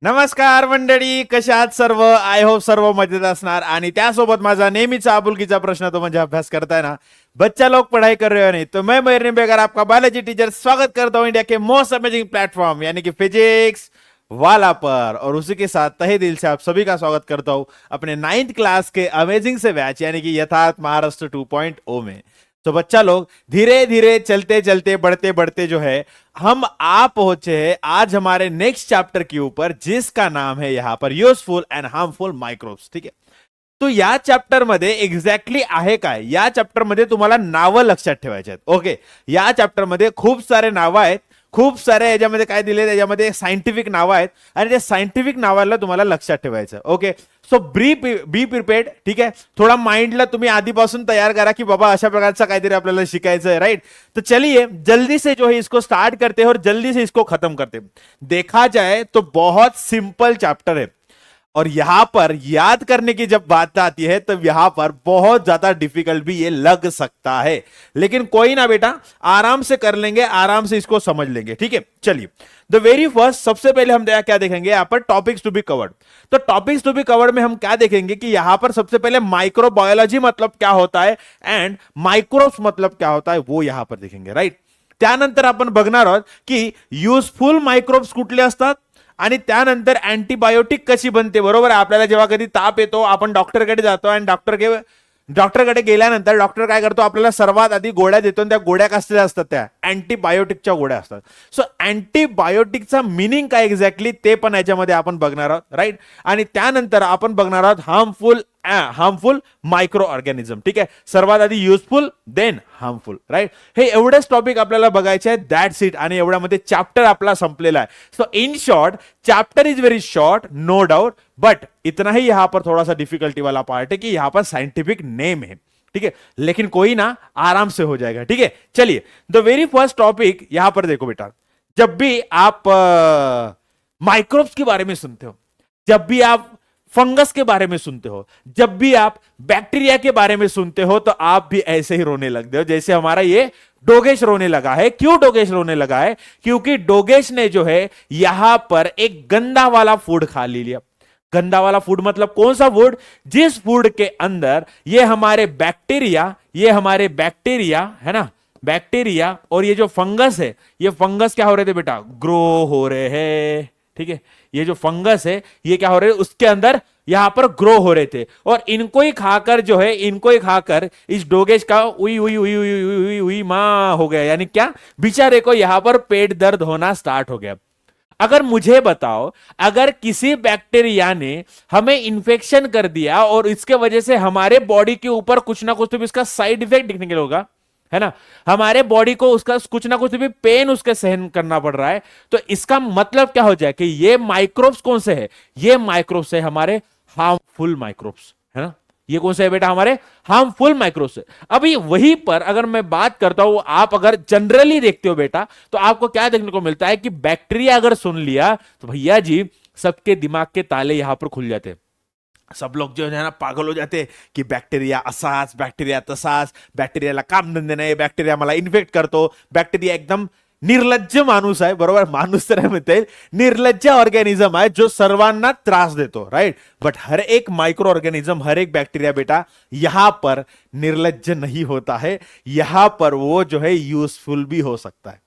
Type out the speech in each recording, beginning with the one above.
नमस्कार मंडळी, कशा आहात सर्व? आय होप सर्व मजेत असणार. आणि त्यासोबत माझा नेहमीचा आपुलकीचा प्रश्न तो म्हणजे अभ्यास करताय ना बच्चा लोग पढ़ाई कर रहे हो नहीं? तो मैं मयूर निंबेकर आपका बायोलॉजी टीचर स्वागत करता हूं इंडिया के मोस्ट अमेजिंग प्लेटफॉर्म यानी कि फिजिक्स वाला पर। और उसी के साथ तहे दिल से आप सभी का स्वागत करता हूं अपने 9th क्लास के अमेजिंग से बैच यानी कि यथार्थ महाराष्ट्र 2.0 में। तो बच्चा लोग धीरे धीरे चलते चलते बढ़ते बढ़ते जो है हम आ पहुंचे हैं आज हमारे नेक्स्ट चैप्टर के ऊपर, जिसका नाम है यहां पर यूजफुल एंड हार्मफुल मायक्रोब्स। ठीक है, तो या चॅप्टर मध्ये एक्झॅक्टली आहे काय? या चॅप्टर मध्ये तुम्हाला नावं लक्षात ठेवायची आहेत. ओके, या चॅप्टर मध्ये खूप सारे नावं आहेत, खूप सारे याच्यामध्ये काय दिले, त्याच्यामध्ये सायंटिफिक नावं आहेत आणि त्या सायंटिफिक नावाला तुम्हाला लक्षात ठेवायचं. ओके, सो बी प्रिपेर्ड. ठीक आहे, थोडा माइंडला तुम्ही आधीपासून तयार करा की बाबा अशा प्रकारचा काहीतरी आपल्याला शिकायचं है. राइट, तो चलिए जल्दी से जो है इसको स्टार्ट करते हैं और जल्दी से इसको खत्म करते हैं. देखा जाए तो बहुत सिंपल चैप्टर है और यहां पर याद करने की जब बात आती है तो यहां पर बहुत ज्यादा डिफिकल्ट भी ये लग सकता है, लेकिन कोई ना बेटा, आराम से कर लेंगे, आराम से इसको समझ लेंगे. ठीक है, चलिए द वेरी फर्स्ट, सबसे पहले हम क्या देखेंगे यहां पर? Topics to be covered. तो टॉपिक्स टू बी कवर्ड में हम क्या देखेंगे कि यहां पर सबसे पहले माइक्रोबायोलॉजी मतलब क्या होता है एंड माइक्रोब्स मतलब क्या होता है वो यहां पर देखेंगे. राइट, त्यानंतर आपण बघणार आहोत की युजफुल मायक्रोब्स कुठले असतात आणि त्यानंतर अँटीबायोटिक कशी बनते. बरोबर आहे, आपल्याला जेव्हा कधी ताप येतो आपण डॉक्टरकडे जातो आणि डॉक्टरकडे गेल्यानंतर डॉक्टर काय करतो, आपल्याला सर्वात आधी गोळ्या देतो आणि त्या गोळ्या कसल्या असतात? त्या अँटीबायोटिकच्या गोळ्या असतात. सो अँटीबायोटिकचा मिनिंग काय एक्झॅक्टली ते पण याच्यामध्ये आपण बघणार आहोत. राईट, आणि त्यानंतर आपण बघणार आहोत हार्मफुल मायक्रो ऑर्गॅनिझम. ठीक आहे, सर्वात आधी युजफुल देन हार्मफुल. राईट, हे एवढेच टॉपिक आपल्याला बघायचे आहेत. That's it. आणि एवढ्यामध्ये चॅप्टर आपला संपलेला आहे. So in short chapter is very short, no doubt, but इतना ही यहां पर थोड़ा सा डिफिकल्टी वाला पार्ट है कि यहां पर साइंटिफिक नेम है. ठीक है, लेकिन कोई ना, आराम से हो जाएगा. ठीक है, चलिए द वेरी फर्स्ट टॉपिक यहां पर देखो बेटा. जब भी आप माइक्रोब्स के बारे में सुनते हो, जब भी आप फंगस के बारे में सुनते हो, जब भी आप बैक्टीरिया के बारे में सुनते हो, तो आप भी ऐसे ही रोने लगते हो जैसे हमारा ये डोगेश रोने लगा है. क्यों डोगेश रोने लगा है? क्योंकि डोगेश ने जो है यहां पर एक गंदा वाला फूड खा लिया. गंदा वाला फूड मतलब कौन सा फूड? जिस फूड के अंदर ये हमारे बैक्टीरिया है ना, बैक्टीरिया और ये जो फंगस है, ये फंगस क्या हो रहे थे बेटा? ग्रो हो रहे हैं. ठीक है, ये जो फंगस है ये क्या हो रहे हैं? उसके अंदर यहां पर ग्रो हो रहे थे और इनको ही खाकर इस डोगेश का उई उई उई उई उई उई उई मां हो गया. यानी क्या? बेचारे को यहां पर पेट दर्द होना स्टार्ट हो गया. अगर मुझे बताओ, अगर किसी बैक्टीरिया ने हमें इंफेक्शन कर दिया और इसके वजह से हमारे बॉडी के ऊपर कुछ ना कुछ तो भी इसका साइड इफेक्ट दिखने के लिए होगा, है ना, हमारे बॉडी को उसका कुछ ना कुछ भी पेन उसके सहन करना पड़ रहा है, तो इसका मतलब क्या हो जाए कि ये माइक्रोब्स कौन से है? ये माइक्रोब्स है हमारे हार्मफुल माइक्रोब्स, है ना. ये कौन से है बेटा? हमारे हार्मफुल माइक्रोब्स है. अभी वहीं पर अगर मैं बात करता हूं, आप अगर जनरली देखते हो बेटा, तो आपको क्या देखने को मिलता है कि बैक्टीरिया अगर सुन लिया तो भैया जी सबके दिमाग के ताले यहां पर खुल जाते हैं. सब लोग जो है ना पागल हो जाते हैं कि बैक्टीरिया असाच, बैक्टीरिया तसाच, बैक्टीरियाला काम धंदे नाही, बैक्टीरिया मला इन्फेक्ट करतो, बैक्टीरिया एकदम निर्लज्ज माणूस आहे. बरोबर, माणूस तर म्हणता येईल, निर्लज्ज ऑर्गॅनिझम आहे जो सर्वांना त्रास देतो. राइट, बट हर एक माइक्रो ऑर्गेनिज्म, हर एक बैक्टीरिया बेटा यहां पर निर्लज्ज नहीं होता है. यहां पर वो जो है यूजफुल भी हो सकता है.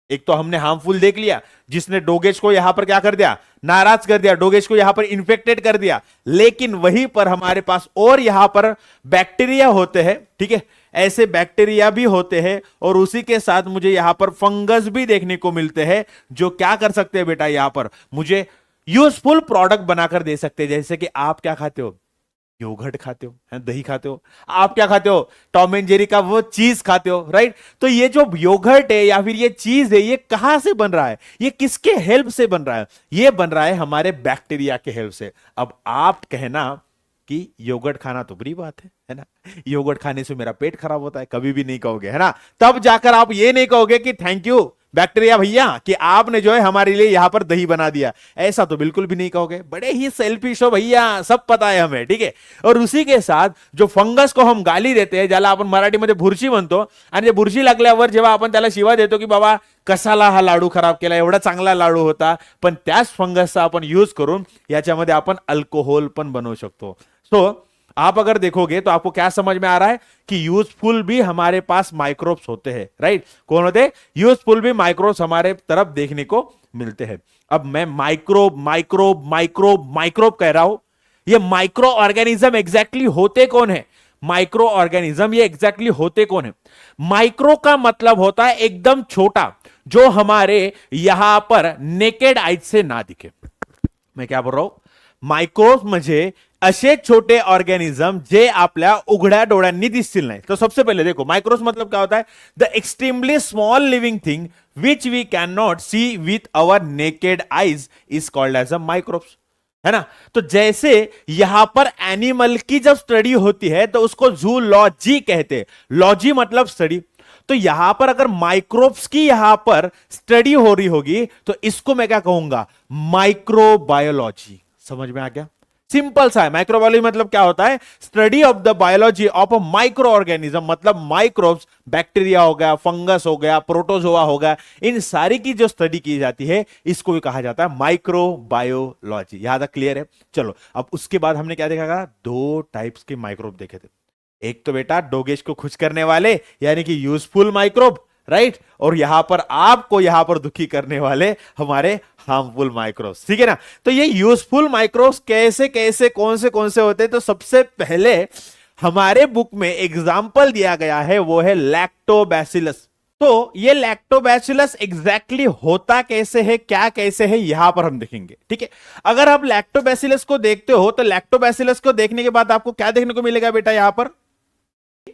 एक तो हमने हार्मफुल देख लिया, जिसने डोगेश को यहां पर क्या कर दिया? नाराज कर दिया, डोगेश को यहां पर इन्फेक्टेड कर दिया. लेकिन वहीं पर हमारे पास और यहां पर बैक्टीरिया होते हैं. ठीक है, ऐसे बैक्टीरिया भी होते हैं और उसी के साथ मुझे यहां पर फंगस भी देखने को मिलते हैं जो क्या कर सकते हैं बेटा? यहां पर मुझे यूजफुल प्रोडक्ट बनाकर दे सकते हैं. जैसे कि आप क्या खाते हो? योगर्ट खाते हो, दही खाते हो. आप क्या खाते हो? टॉम एंड जेरी का वो चीज खाते हो. राइट, तो ये जो योगर्ट है या फिर ये चीज है, ये कहां से बन रहा है? ये किसके हेल्प से बन रहा है? ये बन रहा है हमारे बैक्टीरिया के हेल्प से. अब आप कहना कि योगर्ट खाना तो बुरी बात है ना, योगर्ट खाने से मेरा पेट खराब होता है, कभी भी नहीं कहोगे, है ना। तब जाकर आप ये नहीं कहोगे कि थैंक यू बैक्टीरिया भैया कि आपने जो है हमारे लिए यहां पर दही बना दिया, ऐसा तो बिल्कुल भी नहीं कहोगे। बड़े ही सेल्फिश हो भैया, सब पता है हमें, ठीक है। और उसी के साथ जो फंगस को हम गाली देते हैं, ज्याला आपण मराठीमध्ये बुरशी म्हणतो, आणि जे बुरशी लागल्यावर जेव्हा आपण त्याला शिवा देतो की बाबा कसाला हा लाडू खराब केला, एवढा चांगला लाडू होता, पण त्याच फंगसचा आपण यूज करून याच्यामध्ये आपण अल्कोहोल पण बनवू शकतो। सो आप अगर देखोगे तो आपको क्या समझ में आ रहा है कि यूजफुल भी हमारे पास माइक्रोब्स होते हैं, राइट। कौन होते हैं? यूजफुल भी माइक्रोब्स हमारे तरफ देखने को मिलते हैं। अब मैं माइक्रोब माइक्रोब माइक्रोब माइक्रोब कह रहा हूं, ये माइक्रो ऑर्गेनिज्म एग्जैक्टली होते कौन है? माइक्रो ऑर्गेनिज्म ये एग्जैक्टली होते कौन है? माइक्रो का मतलब होता है एकदम छोटा, जो हमारे यहां पर नेकेड आइज से ना दिखे। मैं क्या बोल रहा हूं? मायक्रोब्स म्हणजे असे छोटे ऑर्गेनिज्म जे आपल्या उघड्या डोळ्यांनी दिसतील नाही। तो सबसे पहले देखो माइक्रोब्स मतलब क्या होता है? The extremely small living thing which we can not see with our naked eyes is called as a microbes, है ना। तो जैसे यहां पर एनिमल की जब स्टडी होती है तो उसको जूलॉजी कहते हैं। लॉजी मतलब स्टडी। तो यहां पर अगर माइक्रोब्स की यहां पर स्टडी हो रही होगी तो इसको मैं क्या कहूंगा? माइक्रोबायोलॉजी। समझ में आ गया? सिंपल सा है। माइक्रोबायोलॉजी मतलब क्या होता है? Study of the biology of a micro organism, मतलब माइक्रोब्स, बैक्टीरिया हो गया, फंगस हो गया, प्रोटोजोआ हो गया, इन सारी की जो स्टडी की जाती है इसको भी कहा जाता है माइक्रोबायोलॉजी। यहां तक क्लियर है? चलो अब उसके बाद हमने क्या देखा? दो टाइप्स के माइक्रोब देखे थे। एक तो बेटा डोगेश को खुश करने वाले यानी कि यूजफुल माइक्रोब, राइट, और यहां पर आपको यहां पर दुखी करने वाले हमारे हार्मफुल माइक्रोब्स, ठीक है ना। तो ये यूजफुल माइक्रोब्स कैसे कैसे कौन से होते हैं? तो सबसे पहले हमारे बुक में एग्जाम्पल दिया गया है वो है लैक्टोबैसिलस। तो ये लैक्टोबैसिलस एग्जैक्टली होता कैसे है, क्या कैसे है, यहां पर हम देखेंगे, ठीक है। अगर आप लैक्टोबैसिलस को देखते हो तो लैक्टोबैसिलस को देखने के बाद आपको क्या देखने को मिलेगा बेटा? यहां पर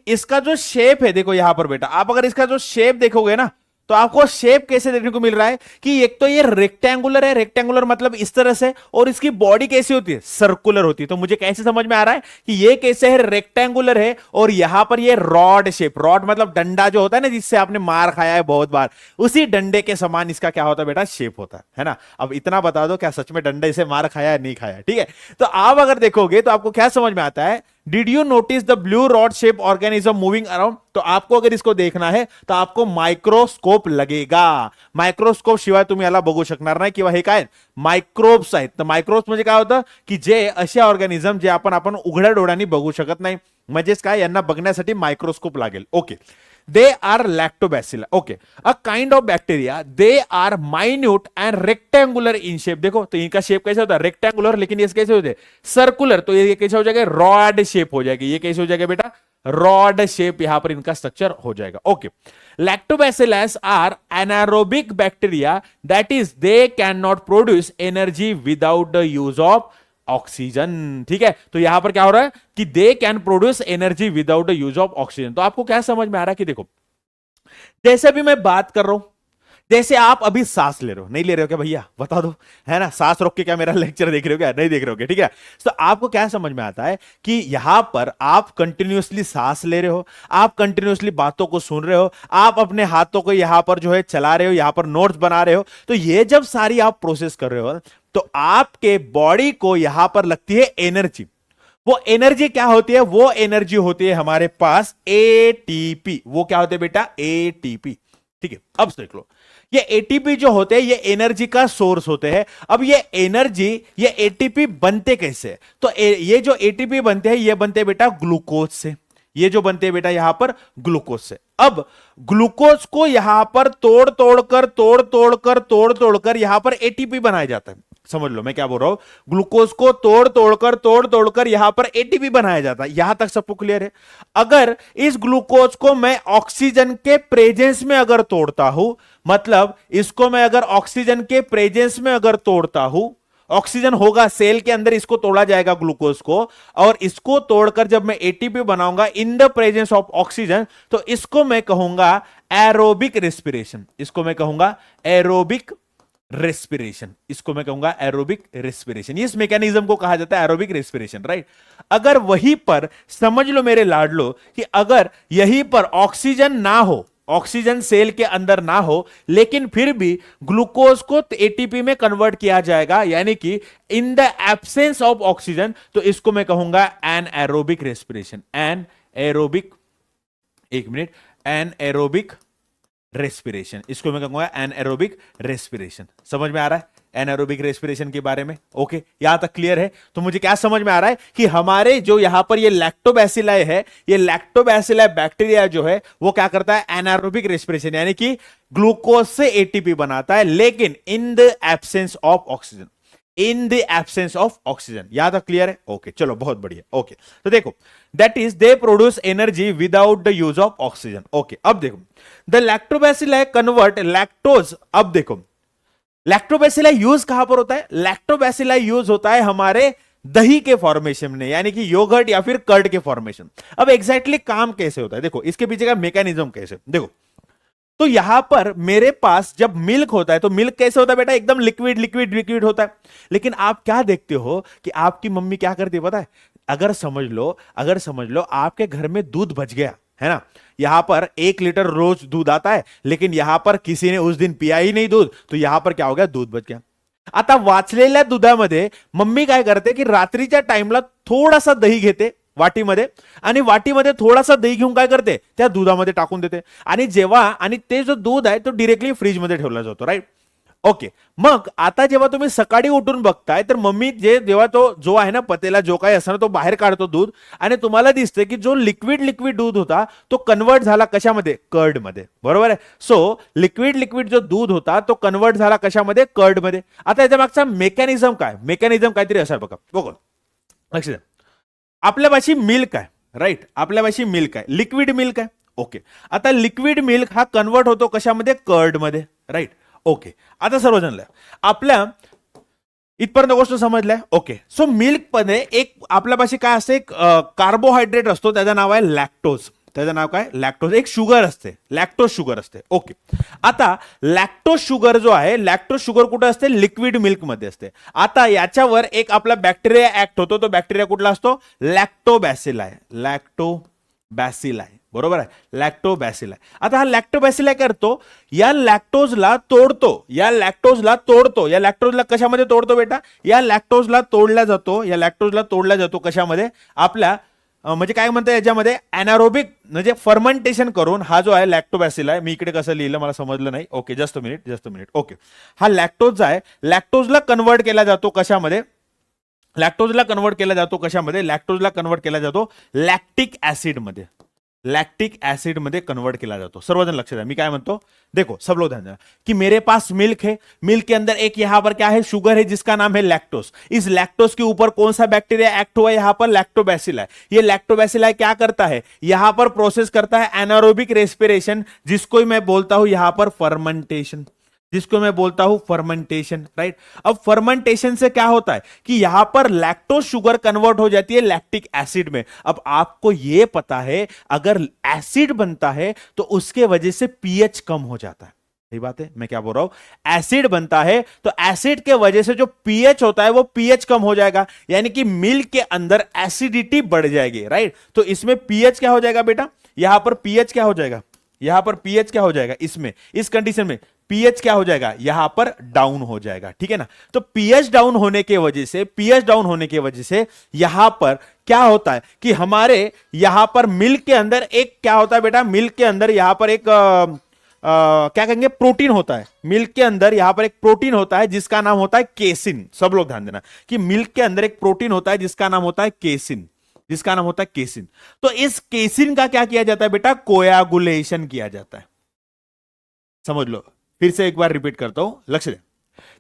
इसका जो शेप है, देखो यहां पर बेटा, आप अगर इसका जो शेप देखोगे ना तो आपको शेप कैसे देखने को मिल रहा है कि एक तो ये रेक्टेंगुलर है, रेक्टेंगुलर मतलब इस तरह से, और इसकी बॉडी कैसी होती है? सर्कुलर होती है। तो मुझे कैसे समझ में आ रहा है कि ये कैसे है? रेक्टेंगुलर है, और यहां पर ये रॉड शेप, रॉड मतलब डंडा जो होता है ना जिससे आपने मार खाया है बहुत बार, उसी डंडे के समान इसका क्या होता है बेटा? शेप होता है ना। अब इतना बता दो, क्या सच में डंडे से मार खाया है? नहीं खाया, ठीक है। तो आप अगर देखोगे तो आपको क्या समझ में आता है? Did you notice the blue rod shape organism moving around? तो आपको अगर इसको देखना है तो आपको मायक्रोस्कोप लगेगा। मायक्रोस्कोप शिवाय तुम्ही याला बघू शकणार नाही, किंवा हे काय मायक्रोब्स आहेत। तर मायक्रोब्स म्हणजे काय होतं की जे असे ऑर्गॅनिझम जे आपण उघड्या डोळ्यांनी बघू शकत नाही, म्हणजेच काय, यांना बघण्यासाठी मायक्रोस्कोप लागेल। Okay, they are lactobacilli, okay, a kind of bacteria, they are minute and rectangular in shape। देखो तो इनका शेप कैसे होता है? रेक्टेंगुलर, लेकिन ये कैसे होते हैं? सर्कुलर। तो ये कैसे हो जाएगा? रॉड शेप हो जाएगी। ये कैसे हो जाएगा बेटा? रॉड शेप यहां पर इनका स्ट्रक्चर हो जाएगा। Okay, lactobacillus are anaerobic bacteria, that is they can not produce energy without the use of oxygen, ठीक है। तो यहां पर क्या हो रहा है कि they can produce energy without the use of oxygen. तो आपको क्या समझ में आ रहा है कि देखो, जैसे भी मैं बात कर रहा हूं, जैसे आप अभी सांस ले रहे हो, नहीं ले रहे हो क्या भैया? बता दो, है ना। सांस रोक के क्या मेरा लेक्चर देख रहे हो क्या? नहीं देख रहे हो क्या? ठीक है। तो आपको क्या समझ में आता है कि यहां पर आप कंटिन्यूअसली सांस ले रहे हो, आप कंटिन्यूअसली बातों को सुन रहे हो, आप अपने हाथों को यहां पर जो है चला रहे हो, यहां पर नोट्स बना रहे हो। तो ये जब सारी आप प्रोसेस कर रहे हो तो आपके बॉडी को यहां पर लगती है एनर्जी। वो एनर्जी क्या होती है? वो एनर्जी होती है हमारे पास एटीपी। वो क्या होते है बेटा? एटीपी, ठीक है। अब देख लो, ये एटीपी जो होते हैं ये एनर्जी का सोर्स होते हैं। अब ये एनर्जी, ये एटीपी बनते कैसे? तो ये जो एटीपी बनते हैं ये बनते हैं बेटा ग्लूकोज से। ये जो बनते हैं बेटा यहां पर ग्लूकोज से। अब ग्लूकोज को यहां पर तोड़ तोड़कर यहां पर एटीपी बनाया जाता है। समझ लो मैं क्या बोल रहा हूं। ग्लूकोज को तोड़ तोड़कर यहां पर एटीपी बनाया जाता है। यहां तक सबको क्लियर है? अगर इस ग्लूकोज को मैं ऑक्सीजन के प्रेजेंस में अगर तोड़ता हूं, मतलब इसको मैं अगर ऑक्सीजन के प्रेजेंस में अगर तोड़ता हूं, ऑक्सीजन होगा सेल के अंदर, इसको तोड़ा जाएगा ग्लूकोज को, और इसको तोड़कर जब मैं एटीपी बनाऊंगा in the presence of oxygen, तो इसको मैं कहूंगा एरोबिक रेस्पिरेशन। इसको मैं कहूंगा एरोबिक रेस्पिरेशन, इसको मैं कहूंगा एरोबिक रेस्पिरेशन। इस मैकेनिज्म को कहा जाता है एरोबिक रेस्पिरेशन, राइट। अगर वहीं पर समझ लो मेरे लाडलो कि अगर यहीं पर ऑक्सीजन ना हो, ऑक्सीजन सेल के अंदर ना हो, लेकिन फिर भी ग्लूकोज को एटीपी में कन्वर्ट किया जाएगा, यानी कि in the absence of oxygen, तो इसको मैं कहूंगा anaerobic respiration. Anaerobic, एक मिनट, एन एरोबिक रेस्पिरेशन, इसको मैं कहूंगा एनाएरोबिक रेस्पिरेशन। समझ में आ रहा है एनाएरोबिक रेस्पिरेशन के बारे में? ओके, यहां तक क्लियर है? तो मुझे क्या समझ में आ रहा है कि हमारे जो यहां पर ये लैक्टोबैसिलाई है, ये लैक्टोबैसिलाई बैक्टीरिया जो है वो क्या करता है? एनाएरोबिक रेस्पिरेशन, यानी कि ग्लूकोज से एटीपी बनाता है, लेकिन इन the absence of oxygen, in the absence of oxygen. यहां तक क्लियर है? ओके, चलो बहुत बढ़िया। ओके, तो देखो, that is they produce energy without the use of oxygen. Okay, अब देखो, द लैक्टोबैसिलाई कन्वर्ट लैक्टोज। अब देखो, लैक्टोबैसिलाई यूज कहां पर होता है? लैक्टोबैसिलाई यूज होता है हमारे दही के फॉर्मेशन में, यानी कि योगर्ट या फिर कर्ड के फॉर्मेशन। अब एग्जैक्टली काम कैसे होता है, देखो इसके पीछे का मैकेनिज्म कैसे, देखो। तो यहां पर मेरे पास जब मिल्क होता है, तो मिल्क कैसे होता है बेटा? एकदम लिक्विड लिक्विड लिक्विड होता है। लेकिन आप क्या देखते हो कि आपकी मम्मी क्या करती है पता है? अगर समझ लो आपके घर में दूध बच गया है ना, यहां पर 1 लीटर रोज दूध आता है, लेकिन यहां पर किसी ने उस दिन पिया ही नहीं दूध, तो यहां पर क्या हो गया? दूध बच गया। आता वाचलेल्या दुधामध्ये मम्मी काय करते की रात्रीच्या टाइमला थोडासा दही घेते वाटीमध्ये, आणि वाटीमध्ये थोडासा दही घेऊन काय करते? त्या दुधामध्ये टाकून देते, आणि जेव्हा आणि ते जो दूध आहे तो डायरेक्टली फ्रीजमध्ये ठेवला जातो, राईट? ओके, मग आता जेव्हा तुम्ही सकाळी उठून बघताय, तर मम्मी जेव्हा तो जो आहे ना पतेला जो काही असणार तो बाहेर काढतो दूध, आणि तुम्हाला दिसते की जो लिक्विड लिक्विड दूध होता तो कन्वर्ट झाला कशामध्ये? कर्ड मध्ये, बरोबर आहे? सो लिक्विड लिक्विड जो दूध होता तो कन्वर्ट झाला कशामध्ये? कर्ड मध्ये। आता याच्या मागचा मेकॅनिझम काय? मेकॅनिझम काहीतरी असा बघा, बघा लक्ष द्या। आपल्यापाशी मिल्क आहे, राईट? आपल्यापाशी मिल्क आहे, लिक्विड मिल्क आहे। ओके, आता लिक्विड मिल्क हा कन्वर्ट होतो कशामध्ये? कर्ड मध्ये, राईट? ओके, आता सर्वजण आपल्या इथपर्यंत गोष्ट समजल्या? ओके, सो मिल्क मध्ये एक आपल्यापाशी काय असते? एक कार्बोहायड्रेट असतो, त्याचं नाव आहे लॅक्टोज। त्याचं नाव काय? लॅक्टोज। एक शुगर असते, लॅक्टोज शुगर असते। ओके, आता लॅक्टोज शुगर जो आहे, लॅक्टोज शुगर कुठे असते? लिक्विड मिल्क मध्ये असते। आता याच्यावर एक आपला बॅक्टेरिया ऍक्ट होतो, तो बॅक्टेरिया कुठला असतो? लॅक्टोबॅसिलाई, लॅक्टोबॅसिलाई, बरोबर आहे? लॅक्टोबॅसिलाई। आता हा लॅक्टोबॅसिलाई करतो, या लॅक्टोजला तोडतो, या लॅक्टोजला तोडतो, या लॅक्टोजला कशामध्ये तोडतो बेटा? या लॅक्टोजला तोडला जातो, या लॅक्टोजला तोडला जातो कशामध्ये? आपल्या म्हणजे काय म्हणतात याच्यामध्ये? एनारोबिक, म्हणजे फर्मेंटेशन करून हा जो आहे लॅक्टोबॅसिलाई, मी इकडे कसं लिहिलं मला समजलं नाही। Okay, just a minute. Okay, हा लॅक्टोज आहे, लॅक्टोजला कन्वर्ट केला जातो कशामध्ये? लॅक्टोजला कन्वर्ट केला जातो कशामध्ये? लॅक्टोजला कन्वर्ट केला जातो लॅक्टिक ऍसिड मध्ये, लैक्टिक एसिड में कन्वर्ट किया जाता। सर्वजन लक्ष्य है, मैं क्या म्हणतो? देखो सब लोग ध्यान देना कि मेरे पास मिल्क है, मिल्क के अंदर एक यहां पर क्या है? शुगर है, जिसका नाम है लैक्टोज। इस लैक्टोज के ऊपर कौन सा बैक्टीरिया एक्ट हुआ? यहां पर लैक्टोबैसिलाई। ये लैक्टोबैसिलाई क्या करता है? यहां पर प्रोसेस करता है एनारोबिक रेस्पिरेशन, जिसको मैं बोलता हूं यहां पर फर्मेंटेशन, जिसको मैं बोलता हूं फर्मेंटेशन, राइट? अब फर्मेंटेशन से क्या होता है कि यहां पर लैक्टोज शुगर कन्वर्ट हो जाती है लैक्टिक एसिड में। अब आपको यह पता है, अगर एसिड बनता है तो उसके वजह से पीएच कम हो जाता है। सही बात है, मैं क्या बोल रहा हूं? एसिड बनता है तो एसिड के वजह से जो पीएच होता है वो पीएच कम हो जाएगा, यानी कि मिल्क के अंदर एसिडिटी बढ़ जाएगी, राइट? तो इसमें पीएच क्या हो जाएगा बेटा? यहां पर पीएच क्या हो जाएगा? यहां पर पीएच क्या हो जाएगा? इसमें, इस कंडीशन में पीएच क्या हो जाएगा? यहां पर डाउन हो जाएगा, ठीक है ना? तो पीएच डाउन होने की वजह से, पीएच डाउन होने की वजह से यहां पर क्या होता है कि हमारे यहां पर मिल्क के अंदर एक क्या होता है बेटा? मिल्क के अंदर यहां पर एक क्या कहेंगे? प्रोटीन होता है। मिल्क के अंदर यहां पर एक प्रोटीन होता है जिसका नाम होता है केसिन। सब लोग ध्यान देना कि मिल्क के अंदर एक प्रोटीन होता है जिसका नाम होता है केसिन, जिसका नाम होता है केसिन। तो इस केसिन का क्या किया जाता है बेटा? कोयागुलेशन किया जाता है। समझ लो, फिर से एक बार रिपीट करता हूं, लक्ष द्या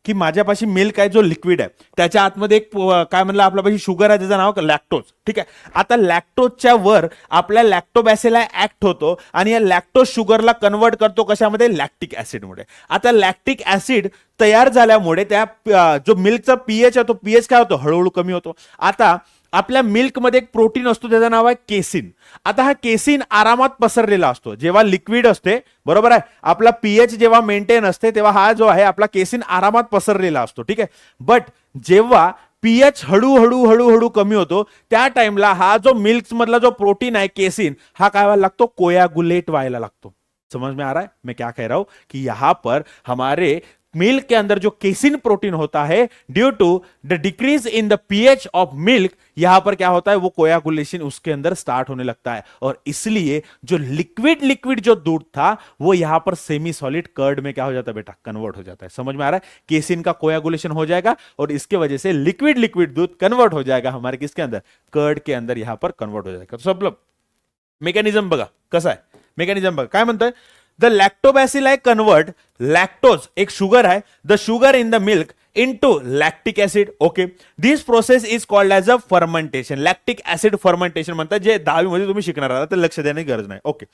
की माझ्यापाशी मिल्क आहे जो लिक्विड आहे, त्याच्या आतमध्ये एक काय म्हणलं आपल्यापाशी शुगर आहे ज्याचं नाव लॅक्टोज, ठीक आहे? आता लॅक्टोजच्या वर आपल्या लॅक्टोबॅसिलाई ऍक्ट होतो आणि या लॅक्टोज शुगरला कन्वर्ट करतो कशामध्ये? लॅक्टिक ऍसिडमध्ये। आता लॅक्टिक ऍसिड तयार झाल्यामुळे त्या जो मिल्कचा पीएच आहे तो पीएच काय होतो? हळूहळू कमी होतो। आता आपल्या मिल्कमध्ये एक प्रोटीन असतो, त्याचं नाव आहे केसिन. आता हा केसिन आरामात पसरलेला असतो जेव्हा लिक्विड असते, बरोबर आहे. आपला पीएच जेव्हा मेंटेन असते तेव्हा हा जो आहे आपला केसिन आरामात पसरलेला असतो, ठीक आहे. बट जेव्हा पीएच हळूहळू हळूहळू कमी होतो त्या टाइमला हा जो मिल्क मधला जो प्रोटीन आहे केसिन, हा काय व्हायला लागतो, कोयागुलेट व्हायला लागतो. समझ में आ रहा है मैं क्या कह रहा हूं, कि यहां पर हमारे मिल्क के अंदर जो केसिन प्रोटीन होता है, due to the decrease in the pH of milk, यहां पर क्या होता है, वो कोयागुलेशन उसके अंदर स्टार्ट होने लगता है. और इसलिए जो लिक्विड लिक्विड जो दूध था वो यहां पर सेमी सॉलिड कर्ड में क्या हो जाता है बेटा, कन्वर्ट हो जाता है. समझ में आ रहा है, केसिन का कोयागुलेशन हो जाएगा और इसके वजह से लिक्विड लिक्विड दूध कन्वर्ट हो जाएगा हमारे किसके अंदर, कर्ड के अंदर यहां पर कन्वर्ट हो जाएगा. तो सब लोग मेकॅनिझम बघा कसं आहे, मेकॅनिझम बघा काय म्हणतंय, द लॅक्टोबॅसिलाई कन्वर्ट लॅक्टोज, एक शुगर है, the sugar in the milk into lactic acid. Okay, this process is called as a fermentation. Lactic acid fermentation म्हणतात, जे 10वी मध्ये तुम्ही शिकणार आहात, तर लक्ष देण्याची गरज नाही. Okay,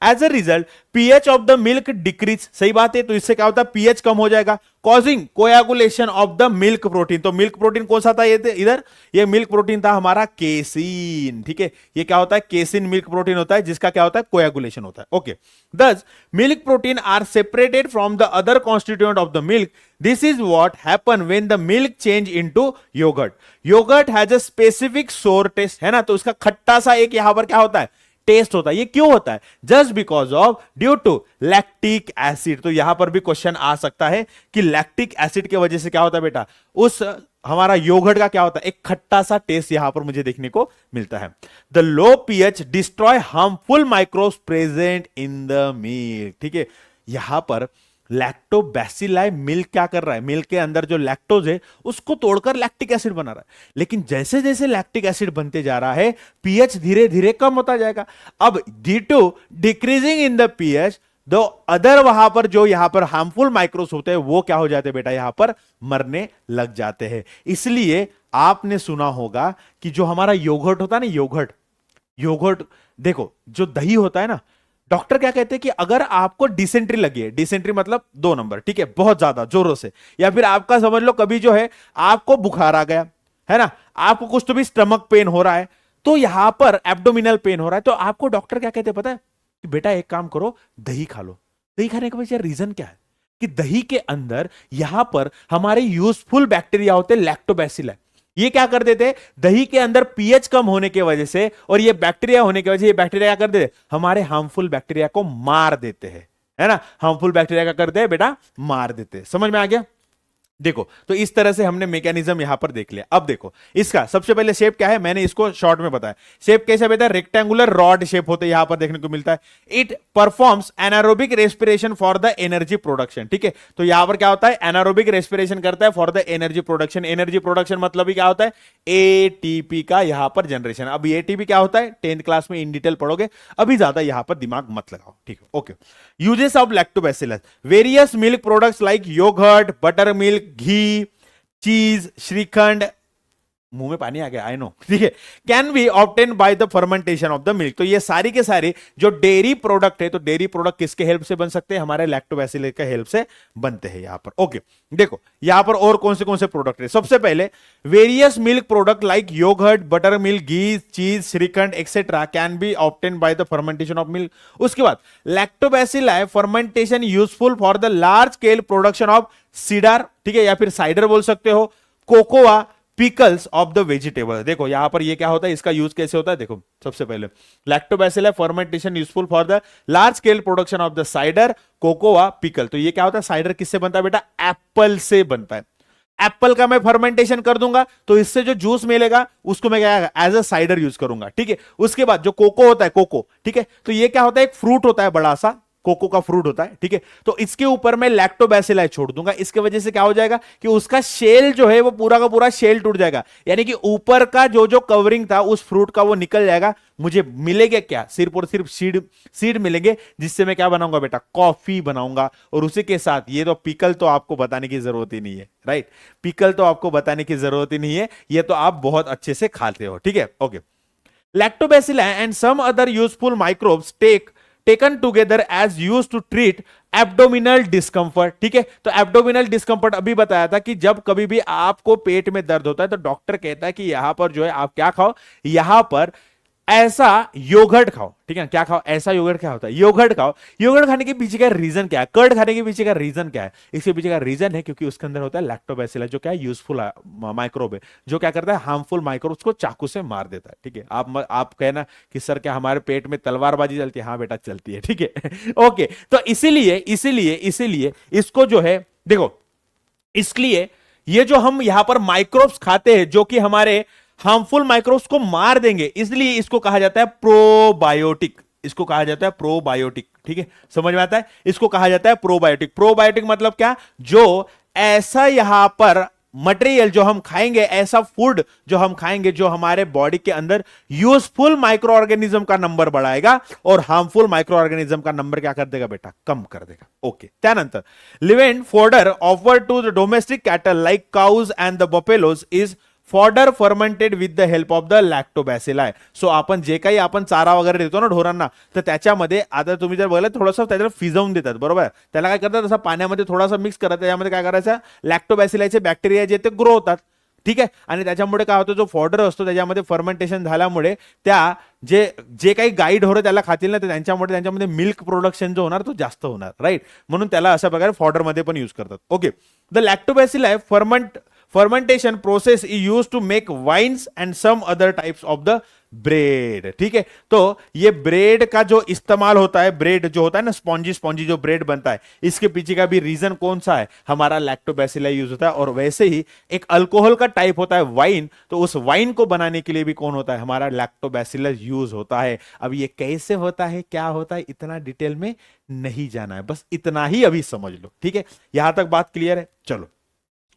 as a result pH of the milk decrease. सही बात है, तो इससे क्या होता है, पीएच कम हो जाएगा, causing coagulation of the milk protein. तो मिल्क प्रोटीन कौन सा था ये इधर, ये मिल्क प्रोटीन था हमारा केसिन. ठीक है, ये क्या होता है, केसिन मिल्क प्रोटीन होता है जिसका क्या होता है, कोयागुलेशन होता है. Okay, this milk protein are separated from the other constituent of the milk. This is what happen when the milk change into yogurt. Yogurt has a specific sour taste, है ना, तो उसका खट्टा सा एक यहां पर क्या होता है, टेस्ट होता है. ये क्यों होता है, just because of due to lactic acid. तो यहां पर भी क्वेश्चन आ सकता है कि लैक्टिक एसिड की वजह से क्या होता है बेटा, उस हमारा योगर्ट का क्या होता है, एक खट्टा सा टेस्ट यहां पर मुझे देखने को मिलता है. The low pH destroy harmful microbes present in the milk. ठीक है, यहां पर लैक्टोबैसिलाई मिल्क क्या कर रहा है, मिल्क के अंदर जो लैक्टोज है उसको तोड़कर लैक्टिक एसिड बना रहा है. लेकिन जैसे जैसे लैक्टिक एसिड बनते जा रहा है पीएच धीरे धीरे कम होता जाएगा. अब due to decreasing in the pH, दो अदर वहां पर जो यहां पर हार्मफुल माइक्रोब्स होते हैं वो क्या हो जाते हैं बेटा, यहां पर मरने लग जाते हैं. इसलिए आपने सुना होगा कि जो हमारा योगर्ट होता है ना, योगर्ट, योगर्ट देखो, जो दही होता है ना, डॉक्टर क्या कहते हैं कि अगर आपको डिसेंट्री लगी है, डिसेंट्री मतलब 2 नंबर, ठीक है, बहुत ज्यादा जोरों से, या फिर आपका समझ लो कभी जो है आपको बुखार आ गया है ना, आपको कुछ तो भी स्टमक पेन हो रहा है, तो यहां पर एब्डोमिनल पेन हो रहा है, तो आपको डॉक्टर क्या कहते हैं पता है, कि बेटा एक काम करो, दही खा लो. दही खाने का वजह रीजन क्या है, कि दही के अंदर यहां पर हमारे यूजफुल बैक्टीरिया होते हैं, लैक्टोबैसिलाई. ये क्या कर देते, दही के अंदर पीएच कम होने की वजह से और ये बैक्टीरिया होने की वजह से, ये बैक्टीरिया क्या कर देते, हमारे हार्मफुल बैक्टीरिया को मार देते हैं, है ना. हार्मफुल बैक्टीरिया क्या करते हैं बेटा, मार देते हैं. समझ में आ गया. देखो, तो इस तरह से हमने मैकेनिज्म यहां पर देख लिया. अब देखो इसका सबसे पहले शेप क्या है, मैंने इसको शॉर्ट में बताया. शेप कैसा बेटा, रेक्टेंगुलर रॉड शेप होते हैं यहां पर देखने को मिलता है. It performs anaerobic respiration for the energy production. ठीक है, तो यहां पर क्या होता है, एनारोबिक रेस्पिरेशन करता है for the energy production. Energy production मतलब ही क्या होता है, एटीपी का यहां पर जनरेशन. अब एटीपी क्या होता है 10th क्लास में इन डिटेल पढ़ोगे, अभी ज्यादा यहां पर दिमाग मत लगाओ. ठीक है, okay. Uses of lactobacillus, various milk products like yoghurt, butter milk, ghee, cheese, shrikhand, मुंह में पानी आ गया, आई नो. ठीक है, can be obtain by the fermentation of the milk. तो ये सारी के सारे जो डेयरी प्रोडक्ट है, तो डेयरी प्रोडक्ट किसके हेल्प से बन सकते हैं, हमारे लैक्टोबैसिलस के हेल्प से बनते हैं यहां पर. ओके, देखो यहां पर और कौन से प्रोडक्ट है. सबसे पहले various milk product like yoghurt, butter milk, ghee, cheese, shrikhand etcetera can be obtain by the fermentation of milk. उसके बाद lactobacilli fermentation useful for the large scale production of cider. ठीक है, या फिर साइडर बोल सकते हो, cocoa, pickles of the vegetable. देखो यहां पर ये क्या होता है, इसका यूज कैसे होता है. देखो सबसे पहले lactobacilli fermentation useful for the large scale production of the cider, cocoa, pickle. तो ये क्या होता है, साइडर किससे बनता है बेटा, एप्पल से बनता है. एप्पल का मैं फर्मेंटेशन कर दूंगा तो इससे जो जूस मिलेगा उसको मैं क्या एज अ साइडर यूज करूंगा. ठीक है, उसके बाद जो कोको होता है, कोको, ठीक है, तो ये क्या होता है, एक फ्रूट होता है बड़ा सा, कोको का फ्रूट होता है. ठीक है, तो इसके ऊपर मैं लैक्टोबैसिलाई छोड़ दूंगा. इसके वजह से क्या हो जाएगा कि उसका शेल जो है वो पूरा का पूरा शेल टूट जाएगा, यानी कि ऊपर का जो जो कवरिंग था उस फ्रूट का वो निकल जाएगा. मुझे मिलेगा क्या, सिर्फ और सिर्फ सीड मिलेंगे, जिससे मैं क्या बनाऊंगा बेटा, कॉफी बनाऊंगा. और उसी के साथ ये तो पिकल तो आपको बताने की जरूरत ही नहीं है, राइट. पिकल तो आपको बताने की जरूरत ही नहीं है, ये तो आप बहुत अच्छे से खाते हो. ठीक है, okay. Lactobacilli and some other useful microbes taken together as used to treat abdominal discomfort, ठीक है। तो एब्डोमिनल डिस्कंफर्ट अभी बताया था कि जब कभी भी आपको पेट में दर्द होता है तो डॉक्टर कहता है कि यहां पर जो है आप क्या खाओ, यहां पर ऐसा योगर्ट खाओ, ठीक है। क्या खाओ, ऐसा योगर्ट, क्या होता है योगर्ट खाओ। योगर्ट खाने के पीछे का रीजन क्या है, कर्ड खाने के पीछे का रीजन क्या है, इसके पीछे का रीजन है क्योंकि उसके अंदर होता है लैक्टोबैसिलस, जो क्या है यूजफुल माइक्रोब है, जो क्या करता है हार्मफुल माइक्रोब्स को चाकू से मार देता है, ठीक है। आप कहना कि सर क्या हमारे पेट में तलवारबाजी चलती है, हाँ बेटा चलती है, ठीक है। ओके, तो इसीलिए इसीलिए इसीलिए इसको जो है देखो, इसलिए ये जो हम यहां पर माइक्रोब्स खाते हैं जो कि हमारे हार्मफुल माइक्रोब्स को मार देंगे, इसलिए इसको कहा जाता है प्रोबायोटिक, इसको कहा जाता है प्रोबायोटिक, ठीक है। समझ में आता है, इसको कहा जाता है प्रोबायोटिक। प्रोबायोटिक मतलब क्या, जो ऐसा यहां पर मटेरियल जो हम खाएंगे, ऐसा फूड जो हम खाएंगे जो हमारे बॉडी के अंदर यूजफुल माइक्रो ऑर्गेनिज्म का नंबर बढ़ाएगा और हार्मफुल माइक्रो ऑर्गेनिज्म का नंबर क्या कर देगा बेटा, कम कर देगा। ओके, त्यानंतर लिव्हेंट fodder offered to the domestic cattle like cows and the buffaloes is fodder fermented with the help of the lactobacilli. So आपण जे काही आपण चारा वगैरे देतो ना ढोरांना, तर त्याच्यामध्ये आता तुम्ही जर बघितलं थोडंसं त्याला फिजवून देतात, बरोबर, त्याला काय करतात, असं पाण्यामध्ये थोडासा मिक्स करतात, त्याच्यामध्ये काय करायचं, लॅक्टोबॅसिलायचे बॅक्टेरिया जे ते ग्रो होतात, ठीक आहे। आणि त्याच्यामुळे काय होतं, जो फॉडर असतो त्याच्यामध्ये फर्मेंटेशन झाल्यामुळे त्या जे जे काही गाई ढोरं त्याला खातील ना, तर त्यांच्यामध्ये मिल्क प्रोडक्शन जो होणार तो जास्त होणार, राईट। म्हणून त्याला अशा प्रकारे फॉडरमध्ये पण यूज करतात। Okay, the lactobacilli fermentation process is used to make wines and some other types of the bread, ठीक है। तो ये ब्रेड का जो इस्तेमाल होता है, ब्रेड जो होता है ना, स्पॉन्जी स्पॉन्जी जो ब्रेड बनता है, इसके पीछे का भी रीजन कौन सा है, हमारा लैक्टोबैसिलाई यूज होता है। और वैसे ही एक अल्कोहल का टाइप होता है वाइन, तो उस वाइन को बनाने के लिए भी कौन होता है, हमारा लैक्टोबैसिलस यूज होता है। अब ये कैसे होता है, क्या होता है, इतना डिटेल में नहीं जाना है, बस इतना ही अभी समझ लो, ठीक है। यहां तक बात क्लियर है, चलो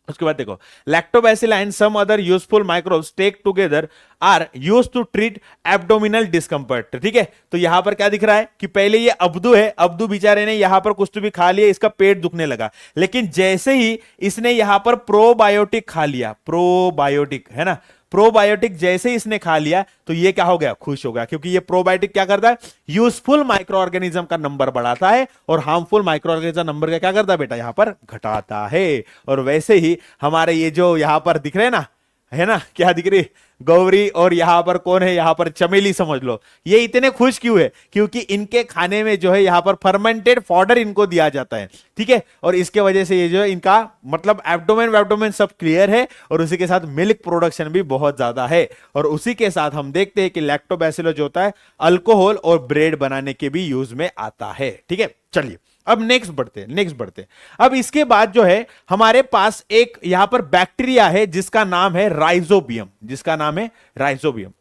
उसके बाद देखो, lactobacilli and some other useful microbes take together are use to treat abdominal discomfort, ठीक है। तो यहां पर क्या दिख रहा है कि पहले ये अब्दू है, अब्दू बेचारे ने यहां पर कुछ तो भी खा लिया, इसका पेट दुखने लगा, लेकिन जैसे ही इसने यहां पर प्रोबायोटिक खा लिया, प्रोबायोटिक है ना, प्रोबायोटिक जैसे ही इसने खा लिया तो ये क्या हो गया, खुश हो गया, क्योंकि ये प्रोबायोटिक क्या करता है, यूजफुल माइक्रो ऑर्गेनिज्म का नंबर बढ़ाता है और हार्मफुल माइक्रो ऑर्गेनिज्म नंबर का क्या करता है बेटा, यहां पर घटाता है। और वैसे ही हमारे ये जो यहां पर दिख रहे हैं ना, है ना, क्या दिख रही, गौरी, और यहां पर कौन है, यहां पर चमेली समझ लो। ये इतने खुश क्यों है, क्योंकि इनके खाने में जो है यहां पर फर्मेंटेड फॉडर इनको दिया जाता है, ठीक है। और इसके वजह से ये जो है इनका मतलब एब्डोमेन सब क्लियर है, और उसी के साथ मिल्क प्रोडक्शन भी बहुत ज्यादा है। और उसी के साथ हम देखते हैं कि लैक्टोबैसिलस जो होता है अल्कोहल और ब्रेड बनाने के भी यूज में आता है, ठीक है। चलिए अब नेक्स्ट बढ़ते हैं। अब इसके बाद जो है हमारे पास एक यहां पर बैक्टीरिया है जिसका नाम है राइजोबियम, जिसका नाम है राइजोबियम।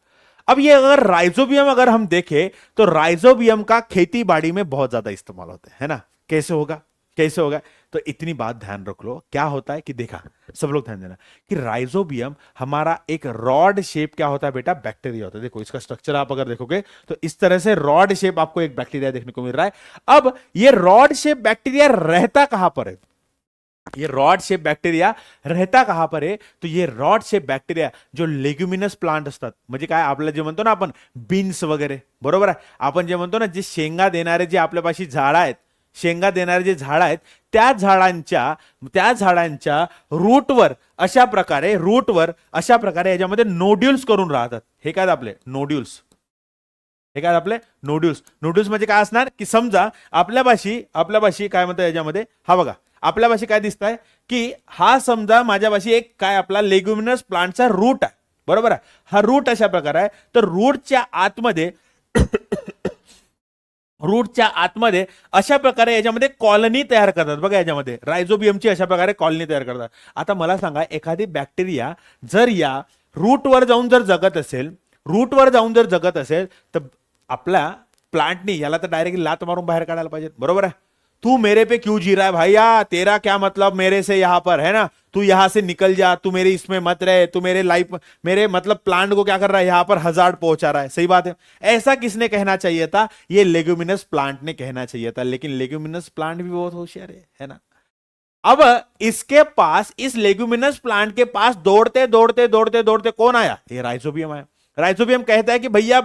अब ये अगर राइजोबियम अगर हम देखें तो राइजोबियम का खेती बाड़ी में बहुत ज्यादा इस्तेमाल होता है ना। कैसे होगा, कैसे होगा, तो इतनी बात ध्यान रख लो, क्या होता है कि देखा, सब लोग ध्यान देना कि राइजोबियम हमारा एक रॉड शेप क्या होता है बेटा, बैक्टीरिया होता है। देखो इसका स्ट्रक्चर आप अगर देखोगे तो इस तरह से रॉड शेप आपको एक बैक्टीरिया देखने को मिल रहा है। अब ये रॉड शेप बैक्टीरिया रहता कहां पर है, ये रॉड शेप बैक्टेरिया रहता कहां पर आहे, तो ये रॉड शेप बैक्टेरिया जो लेग्युमिनस प्लांट असतात, म्हणजे काय आपल्याला जे म्हणतो ना आपण बीन्स वगैरे, बरोबर आहे, आपण जे म्हणतो ना जे शेंगा देणारे जे आपल्यापाशी झाड आहेत, शेंगा देणारे जे झाड आहेत, त्या झाडांच्या रूटवर अशा प्रकारे याच्यामध्ये नोड्यूल्स करून राहतात। हे काय आपले नोड्यूल्स, हे काय आपले नोड्यूल्स, नोड्यूल्स म्हणजे काय असणार की समजा आपल्यापाशी काय म्हणतात याच्यामध्ये, हा बघा आपल्यापाशी काय दिसतंय की हा समजा माझ्यापाशी एक काय आपला लेग्युमिनस प्लांटचा रूट आहे, बरोबर आहे, हा रूट अशा प्रकारे आहे, तर रूटच्या आतमध्ये अशा प्रकारे याच्यामध्ये कॉलनी तयार करतात बघा, याच्यामध्ये राइजोबियमची अशा प्रकारे कॉलनी तयार करतात। आता मला सांगा एखादी बॅक्टेरिया जर या रूटवर जाऊन जर जगत असेल तर आपल्या प्लांटनी याला तर डायरेक्ट लात मारून बाहेर काढायला पाहिजे, बरोबर आहे। तू मेरे पे क्यों जी रहा है भैया, तेरा क्या मतलब मेरे से, यहां पर है ना, तू यहां से निकल जा, तू मेरे इसमें मत रहे, तू मेरे मतलब प्लांट को क्या कर रहा है, यहां पर हजार्ड पहुंचा रहा है। सही बात है, ऐसा किसने कहना चाहिए था, ये लेग्युमिनस प्लांट ने कहना चाहिए था, लेकिन लेग्युमिनस प्लांट भी बहुत होशियार है ना। अब इसके पास, इस लेग्युमिनस प्लांट के पास दौड़ते कौन आया, ये राइजोबियम आया। राइजोबियम कहता है कि भैया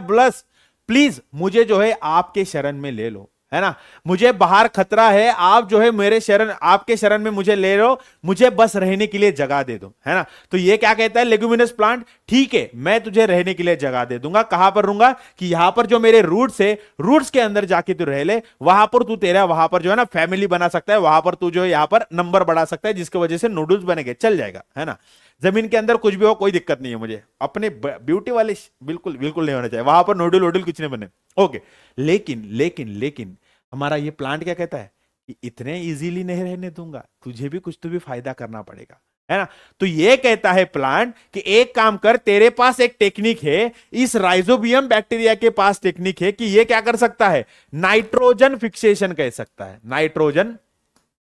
प्लीज मुझे जो है आपके शरण में ले लो, है ना, मुझे बाहर खतरा है, आप जो है मेरे शरण, आपके शरण में मुझे ले लो, मुझे बस रहने के लिए जगह दे दो, है ना। तो ये क्या कहता है लेग्यूमिनस प्लांट, ठीक है मैं तुझे रहने के लिए जगह दे दूंगा, कहां पर रहूंगा कि यहां पर जो मेरे रूट्स है, रूट्स के अंदर जाके तू रह ले, वहां पर तू तेरा वहां पर जो है ना फैमिली बना सकता है, वहां पर तू जो है यहां पर नंबर बढ़ा सकता है, जिसकी वजह से नूडल्स बनेंगे, चल जाएगा, है ना। जमीन के अंदर कुछ भी हो कोई दिक्कत नहीं है मुझे, अपने ब्यूटी वाले बिल्कुल बिल्कुल नहीं होना चाहिए, वहां पर नोडल वोडल कुछ नहीं बने, ओके। लेकिन लेकिन लेकिन हमारा ये प्लांट क्या कहता है कि इतने इजीली नहीं रहने दूंगा, तुझे भी कुछ तो भी फायदा करना पड़ेगा, है ना। तो ये कहता है प्लांट कि एक काम कर, तेरे पास एक टेक्निक है, इस राइजोबियम बैक्टीरिया के पास टेक्निक है कि ये क्या कर सकता है, नाइट्रोजन फिक्सेशन कह सकता है, नाइट्रोजन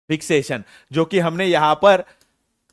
फिक्सेशन, जो कि हमने यहां पर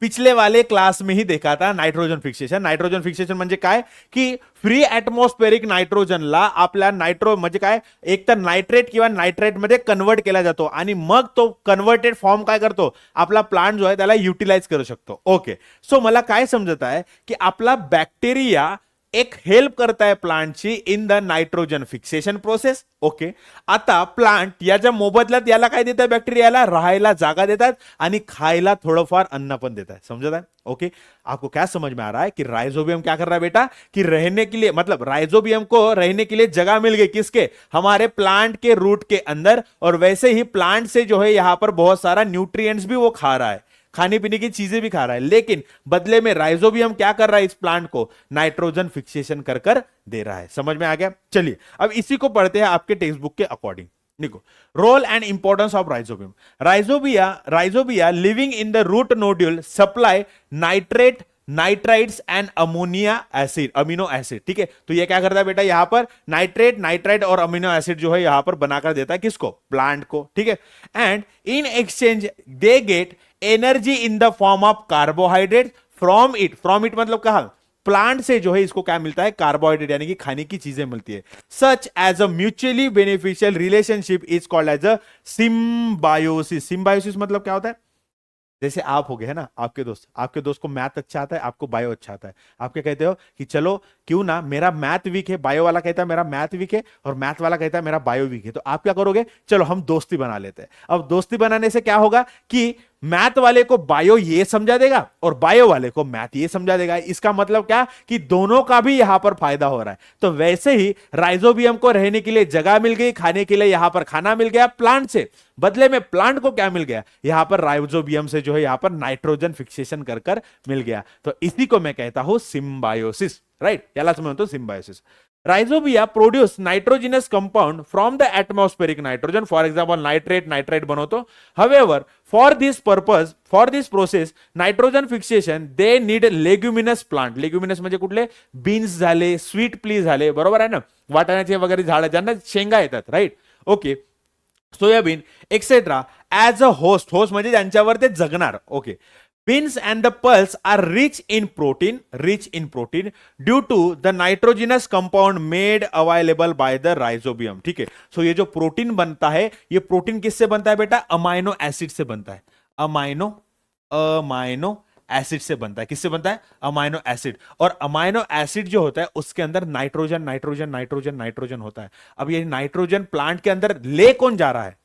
पिछले वाले क्लास में ही देखा था। नायट्रोजन फिक्सेशन, नायट्रोजन फिक्सेशन म्हणजे काय की फ्री ॲटमॉस्फेरिक नायट्रोजनला आपल्या नायट्रो म्हणजे काय, एक तर नायट्रेट किंवा नायट्रेट मध्ये कन्वर्ट केला जातो आणि मग तो कन्वर्टेड फॉर्म काय करतो, आपला प्लांट जो आहे त्याला युटिलाइज करू शकतो, ओके। सो मला काय समजत आहे की आपला बॅक्टेरिया एक हेल्प करताय प्लांटची in the nitrogen fixation process, okay. आता प्लांट याच्या मोबदल्यात याला काय देतात, बॅक्टेरियाला राहायला जागा देतात आणि खायला थोडंफार अन्न पण देतात, समझ है, ओके। आपको क्या समझ में आ रहा है कि राइजोबियम क्या कर रहा है बेटा, कि रहने के लिए, मतलब राइजोबियम को रहने के लिए जगह मिल गई, किसके, हमारे प्लांट के रूट के अंदर, और वैसे ही प्लांट से जो है यहां पर बहुत सारा न्यूट्रिएंट्स भी वो खा रहा है, खाने पीने की चीजें भी खा रहा है, लेकिन बदले में राइजोबियम क्या कर रहा है, इस प्लांट को नाइट्रोजन फिक्सेशन कर कर दे रहा है। समझ में आ गया, चलिए अब इसी को पढ़ते हैं आपके टेक्स्ट बुक के अकॉर्डिंग। देखो, role and importance of rhizobium. Rhizobia living in the root nodule supply nitrate, nitrites and ammonia acid, amino acid, ठीक है। तो ये क्या करता है बेटा, यहां पर नाइट्रेट, नाइट्राइट और अमीनो एसिड जो है यहां पर बनाकर देता है, किसको, प्लांट को, ठीक है। And in exchange they get energy in the form of carbohydrate from it, from it मतलब कहा, प्लांट से जो है इसको क्या मिलता है, कार्बोहाइड्रेट यानी कि खाने की चीजें मिलती है। Such as a mutually beneficial relationship is called as a symbiosis. Symbiosis मतलब क्या होता है, जैसे आप हो गए है ना, आपके दोस्त को मैथ अच्छा आता है, आपको बायो अच्छा आता है, आप क्या कहते हो कि चलो क्यों ना, मेरा मैथ वीक है, बायो वाला कहता है मेरा मैथ वीक है, और मैथ वाला कहता है मेरा बायो वीक है, तो आप क्या करोगे, चलो हम दोस्ती बना लेते हैं। अब दोस्ती बनाने से क्या होगा कि मैथ वाले को बायो ये समझा देगा और बायो वाले को मैथ ये समझा देगा, इसका मतलब क्या कि दोनों का भी यहां पर फायदा हो रहा है। तो वैसे ही राइजोबियम को रहने के लिए जगह मिल गई, खाने के लिए यहां पर खाना मिल गया प्लांट से, बदले में प्लांट को क्या मिल गया, यहां पर राइजोबियम से जो है यहां पर नाइट्रोजन फिक्सेशन कर कर मिल गया। तो इसी को मैं कहता हूं सिम्बायोसिस, राइट, यालाच म्हणतो symbiosis. Rhizobia produce nitrogenous compound from the atmospheric nitrogen, for example nitrite बनवतो। हवेवर for this purpose, for this process nitrogen fixation they need leguminous plant. Leguminous म्हणजे कुठले, बीन्स झाले, स्वीट प्ली झाले, बरोबर आहे ना, वाटाण्याचे वगैरे झाड ज्यांना शेंगा येतात, right, okay, soybean etcetera as a host, host म्हणजे ज्यांच्यावर ते जगणार, okay. Beans and the pulse are rich in protein due to the nitrogenous compound made available by the rhizobium, ठीक है। सो ये जो प्रोटीन बनता है, ये प्रोटीन किससे बनता है बेटा, अमाइनो एसिड से बनता है, अमाइनो एसिड से बनता है, किससे बनता है, अमाइनो एसिड। और अमाइनो एसिड जो होता है उसके अंदर नाइट्रोजन होता है। अब ये नाइट्रोजन प्लांट के अंदर ले कौन जा रहा है,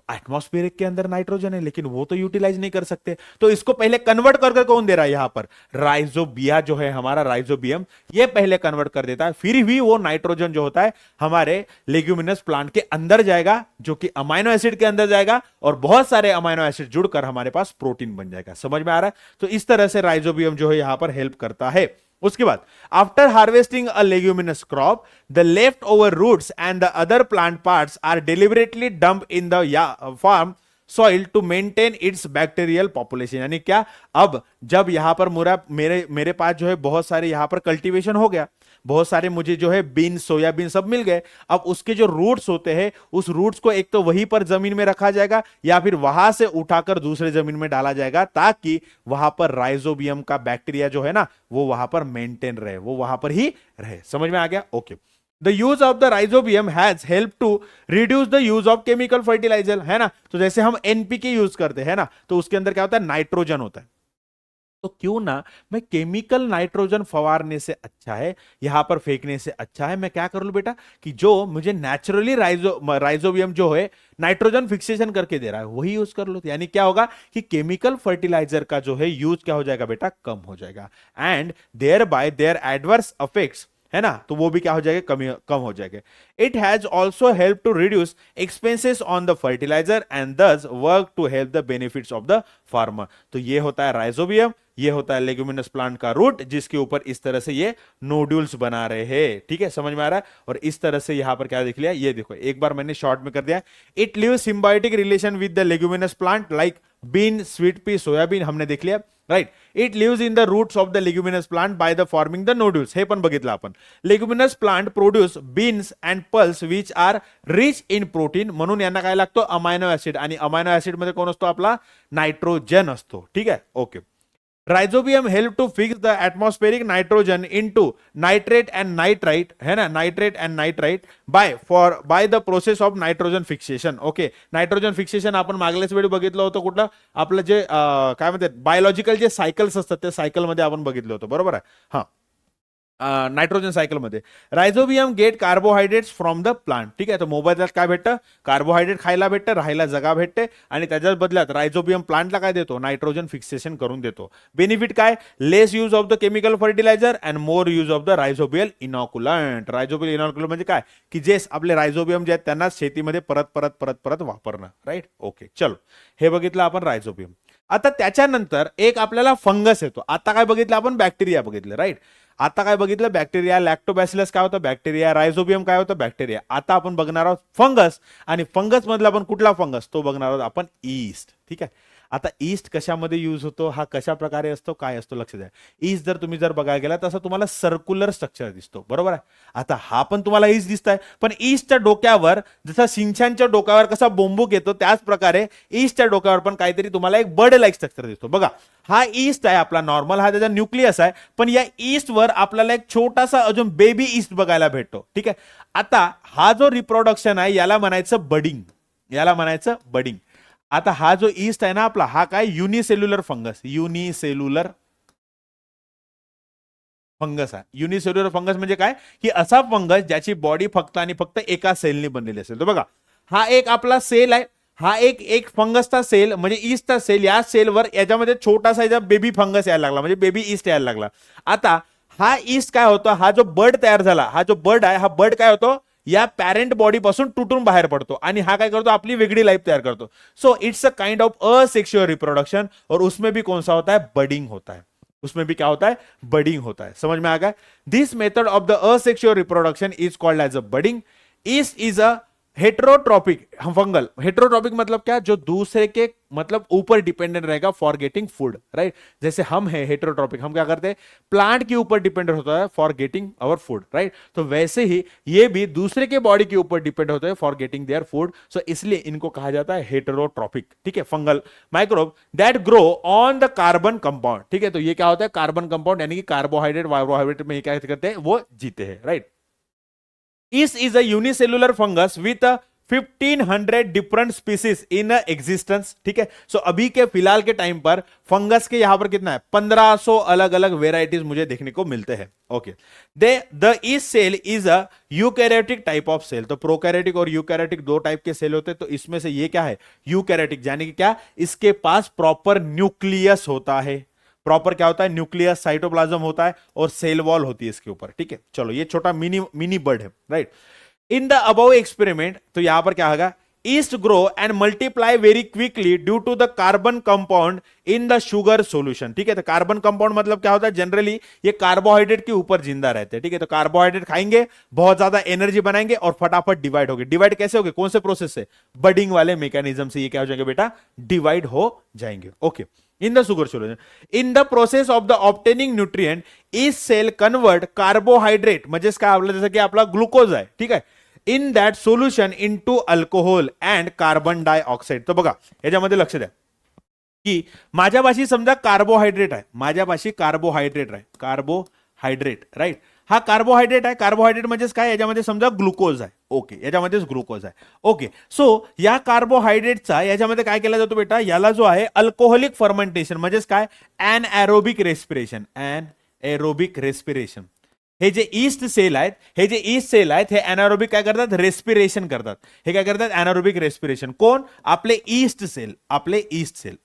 एटमॉस्फेरिक के अंदर नाइट्रोजन है, लेकिन वो तो यूटिलाइज नहीं कर सकते, तो इसको पहले कन्वर्ट कर कौन दे रहा है, यहां पर राइजोबिया जो है हमारा राइजोबियम, ये पहले कन्वर्ट कर देता है, फिर भी वो नाइट्रोजन जो होता है हमारे लेग्यूमिनस प्लांट के अंदर जाएगा, जो कि अमाइनो एसिड के अंदर जाएगा, और बहुत सारे अमाइनो एसिड जुड़कर हमारे पास प्रोटीन बन जाएगा। समझ में आ रहा है, तो इस तरह से राइजोबियम जो है यहां पर हेल्प करता है। उसके बाद after harvesting a leguminous crop the left over roots and the other plant parts are deliberately dump in the farm soil to maintain its bacterial population. यानी क्या, अब जब यहां पर मेरे पास जो है बहुत सारे यहां पर कल्टीवेशन हो गया, बहुत सारे मुझे जो है बीन, सोयाबीन सब मिल गए, अब उसके जो रूट्स होते हैं उस रूट्स को एक तो वहीं पर जमीन में रखा जाएगा या फिर वहां से उठाकर दूसरे जमीन में डाला जाएगा, ताकि वहां पर राइजोबियम का बैक्टीरिया जो है ना वो वहां पर मेंटेन रहे, वो वहां पर ही रहे। समझ में आ गया, okay. The use of the rhizobium has helped to reduce the use of chemical fertilizer, है ना। तो जैसे हम NPK यूज करते हैं ना, तो उसके अंदर क्या होता है, नाइट्रोजन होता है, तो क्यों ना मैं केमिकल नाइट्रोजन फवारने से अच्छा है, यहां पर फेंकने से अच्छा है, मैं क्या कर लूं बेटा कि जो मुझे नेचुरली राइजोबियम जो है नाइट्रोजन फिक्सेशन करके दे रहा है वही यूज कर लो। यानी क्या होगा कि केमिकल फर्टिलाइजर का जो है यूज क्या हो जाएगा बेटा, कम हो जाएगा, and thereby their adverse effects, है ना, तो वो भी क्या हो जाएगा, कम हो जाएगा। It has also help to reduce expenses on the fertiliser and thus work to help the benefits of the farmer. तो ये होता है राइजोबियम, ये होता है लेग्यूमिनस प्लांट का रूट, जिसके ऊपर इस तरह से ये नोड्यूल्स बना रहे हैं। ठीक है, समझ में आ रहा है। और इस तरह से यहां पर क्या देख लिया, ये देखो एक बार मैंने शॉर्ट में कर दिया। It live symbiotic relation with the leguminous plant like bean, sweet pea, soybean हमने देख लिया, right. It lives in the roots of the leguminous plant by the forming the nodules, हे पण बघितलं आपण। Leguminous plant produce beans and pulse which are rich in protein, म्हणून यांना काय लागतो, अमायनो ऍसिड, आणि अमायनो ऍसिड मध्ये कोण असतो आपला, नायट्रोजन असतो। ठीक आहे, okay. Rhizobium help to fix the atmospheric nitrogen into nitrate and nitrite, है ना, nitrate and nitrite by the process of nitrogen fixation. Okay, nitrogen fixation आपण मागल्याच वेळी बघितलं होतं, कुठलं आपलं जे काय म्हणतात बायोलॉजिकल जे सायकल्स असतात त्या सायकल मध्ये आपण बघितलं होतं, बरोबर आहे, हा, नायट्रोजन सायकल मध्ये। Rhizobium get carbohydrates from the plant. ठीक आहे, तर मोबदल्यात काय भेटतं, कार्बोहायड्रेट खायला भेटतं, राहायला जगा भेटते, आणि त्याच्याच बदल्यात राइजोबियम प्लांटला काय देतो, नायट्रोजन फिक्सेशन करून देतो। बेनिफिट काय, less use of the chemical fertiliser and more use of the rhizobial inoculant. Rhizobial inoculant म्हणजे काय की जे आपले राइजोबियम जे आहेत त्यांना शेतीमध्ये परत परत परत परत वापरणं, राईट। ओके, चलो, हे बघितलं आपण राइजोबियम। आता त्याच्यानंतर एक आपल्याला फंगस येतो। आता काय बघितलं आपण, बॅक्टेरिया बघितलं, राईट। आता काय बघितलं, बॅक्टेरिया, लॅक्टोबॅसिलस काय होतं, बॅक्टेरिया, राइजोबियम काय होतं, बॅक्टेरिया। आता आपण बघणार आहोत फंगस, आणि फंगस मधला आपण कुठला फंगस, तो बघणार आहोत आपण ईस्ट। ठीक आहे, आता ईस्ट कशामध्ये यूज होतो, हा कशा प्रकारे असतो, काय असतो, लक्ष द्या। ईस्ट जर तुम्ही जर बघायला गेला तसं तुम्हाला सर्क्युलर स्ट्रक्चर दिसतो, बरोबर आहे। आता हा पण तुम्हाला ईस्ट दिसत आहे, पण ईस्टच्या डोक्यावर जसं शिंशांच्या डोक्यावर कसा बोंबूक येतो त्याच प्रकारे ईस्टच्या डोक्यावर पण काहीतरी तुम्हाला एक बर्ड लाईक स्ट्रक्चर दिसतो। बघा, हा ईस्ट आहे आपला नॉर्मल, हा त्याचा न्यूक्लियस आहे, पण या ईस्ट वर आपल्याला एक छोटासा अजून बेबी ईस्ट बघायला भेटतो। ठीक आहे, आता हा जो रिप्रोडक्शन आहे याला म्हणायचं बडिंग, याला म्हणायचं बडिंग। आता हा जो ईस्ट आहे ना आपला, हा काय युनिसेल्युलर फंगस, युनिसेल्युलर फंगस आहे। युनिसेल्युलर फंगस म्हणजे काय की असा फंगस ज्याची बॉडी फक्त आणि फक्त एका सेलने बनलेली असेल। तर बघा, हा एक आपला सेल आहे, हा एक फंगसचा सेल म्हणजे ईस्टचा सेल, या सेलवर याच्यामध्ये छोटासा याचा बेबी फंगस यायला लागला, म्हणजे बेबी ईस्ट यायला लागला। आता हा ईस्ट काय होतं, हा जो बर्ड तयार झाला, हा जो बर्ड आहे, हा बर्ड काय होतो, या पॅरेंट बॉडी पासून तुटून बाहेर पडतो, आणि हा काय करतो, आपली वेगळी लाईफ तयार करतो। So it's a kind of asexual reproduction, और उसमें भी कौन सा होता है, बडिंग होता है, उसमें भी क्या होता है, बडिंग होता है। समझ में आ गया। This method of the asexual reproduction is called as a budding. Yeast is a heterotrophic fungal. Heterotrophic मतलब क्या, जो दूसरे के मतलब ऊपर डिपेंडेंट रहेगा फॉर गेटिंग फूड, राइट। जैसे हम हैं हेट्रोट्रॉपिक, हम क्या करते हैं, प्लांट के ऊपर डिपेंडेंट होता है for getting our food, right. तो वैसे ही ये भी दूसरे के बॉडी के ऊपर डिपेंड होते हैं फॉर गेटिंग देयर फूड। सो इसलिए इनको कहा जाता है हेट्रोट्रॉपिक। ठीक है, fungal microbe that grow on the carbon compound. ठीक है, तो ये क्या होता है, कार्बन कंपाउंड, यानी कि कार्बोहाइड्रेट कार्बोहाइड्रेट में क्या करते हैं, वो जीते हैं, right. Yeast is a unicellular fungus with a 1500 different species in existence. ठीक है, सो अभी के फिलहाल के टाइम पर फंगस के यहां पर कितना है, 1500 अलग अलग वेराइटीज मुझे देखने को मिलते हैं। Okay, the yeast cell is a eukaryotic type of cell. तो प्रोकैरियोटिक और यूकैरियोटिक दो टाइप के सेल होते हैं, तो इसमें से ये क्या है, यूकैरियोटिक, यानी कि क्या, इसके पास प्रॉपर न्यूक्लियस होता है। प्रॉपर क्या होता है, न्यूक्लियस, साइटोप्लाज्म होता है, और सेल वॉल होती है इसके ऊपर। ठीक है, चलो, ये छोटा मिनी बर्ड है, right. In the above experiment, तो यहां पर क्या होगा, yeast grow and multiply very quickly due to the carbon compound in the sugar solution. ठीक है, तो कार्बन कंपाउंड मतलब क्या होता है, जनरली ये कार्बोहाइड्रेट के ऊपर जिंदा रहते हैं। ठीक है, तो कार्बोहाइड्रेट खाएंगे, बहुत ज्यादा एनर्जी बनाएंगे, और फटाफट डिवाइड होंगे। डिवाइड कैसे होंगे, कौन से प्रोसेस से, बडिंग वाले मैकेनिज्म से ये क्या हो जाएंगे बेटा, डिवाइड हो जाएंगे। Okay, in the sugar solution, in the process of the obtaining nutrient is cell convert carbohydrate म्हणजे काय आपलं, जसं की आपला ग्लुकोज आहे, ठीक आहे, in that solution into alcohol and carbon dioxide। तो बघा याच्यामध्ये लक्ष द्या की माझ्यापाशी समजा कार्बोहायड्रेट आहे, माझ्यापाशी कार्बोहायड्रेट आहे, कार्बोहायड्रेट कार्बोहायड्रेट, राईट. हा कार्बोहायड्रेट आहे. कार्बोहायड्रेट म्हणजेच काय, याच्यामध्ये समजा ग्लुकोज आहे. ओके, याच्यामध्येच ग्लुकोज आहे. ओके, सो या कार्बोहायड्रेटचा याच्यामध्ये काय केला जातो बेटा, याला जो आहे अल्कोहोलिक फर्मेंटेशन म्हणजेच काय, ॲनएरोबिक रेस्पिरेशन. ॲनएरोबिक रेस्पिरेशन. हे जे ईस्ट सेल आहेत, हे ॲनारोबिक काय करतात, रेस्पिरेशन करतात. हे काय करतात, ॲनारोबिक रेस्पिरेशन. कोण, आपले ईस्ट सेल.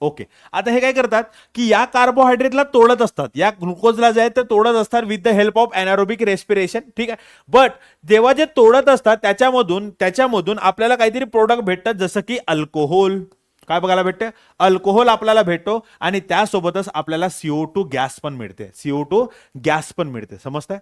ओके, आता हे काय करतात की या कार्बोहायड्रेटला तोडत असतात, या ग्लुकोजला जे आहे ते तोडत असतात with the help of anaerobic respiration. ठीक आहे, बट जेव्हा जे तोडत असतात त्याच्यामधून आपल्याला काहीतरी प्रोडक्ट भेटतात, जसं की अल्कोहोल. काय बघायला भेटते, अल्कोहोल आपल्याला भेटतो आणि त्यासोबतच आपल्याला CO2 गॅस पण मिळते. CO2 गॅस पण मिळते. समजताय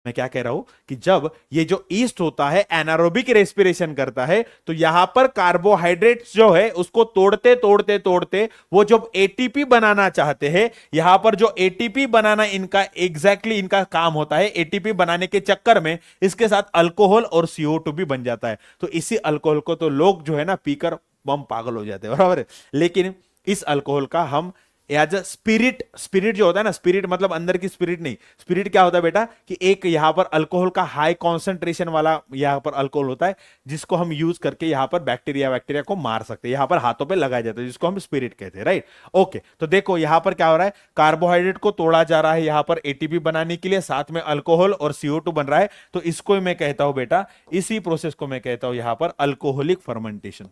मैं क्या कह रहा हूं कि जब ये जो ईस्ट होता है एनारोबिक रेस्पिरेशन करता है, तो यहां पर कार्बोहाइड्रेट जो है उसको तोड़ते वो जब एटीपी बनाना चाहते हैं, यहां पर जो एटीपी बनाना इनका एग्जैक्टली इनका काम होता है. एटीपी बनाने के चक्कर में इसके साथ अल्कोहल और CO2 भी बन जाता है. तो इसी अल्कोहल को तो लोग जो है ना पीकर बम पागल हो जाते हैं, बराबर है. लेकिन इस अल्कोहल का हम एज अ स्पिरिट जो होता है ना, स्पिरिट मतलब अंदर की स्पिरिट नहीं, स्पिरिट क्या होता है बेटा कि एक यहां पर अल्कोहल का हाई कॉन्सेंट्रेशन वाला यहां पर अल्कोहल होता है, जिसको हम यूज करके यहां पर बैक्टीरिया को मार सकते हैं. यहां पर हाथों पे लगाया जाता है, जिसको हम स्पिरिट कहते हैं, राइट. ओके, तो देखो यहां पर क्या हो रहा है, कार्बोहाइड्रेट को तोड़ा जा रहा है यहां पर एटीपी बनाने के लिए, साथ में अल्कोहल और CO2 बन रहा है. तो इसको मैं कहता हूं बेटा, इसी प्रोसेस को मैं कहता हूं यहां पर अल्कोहलिक फर्मेंटेशन.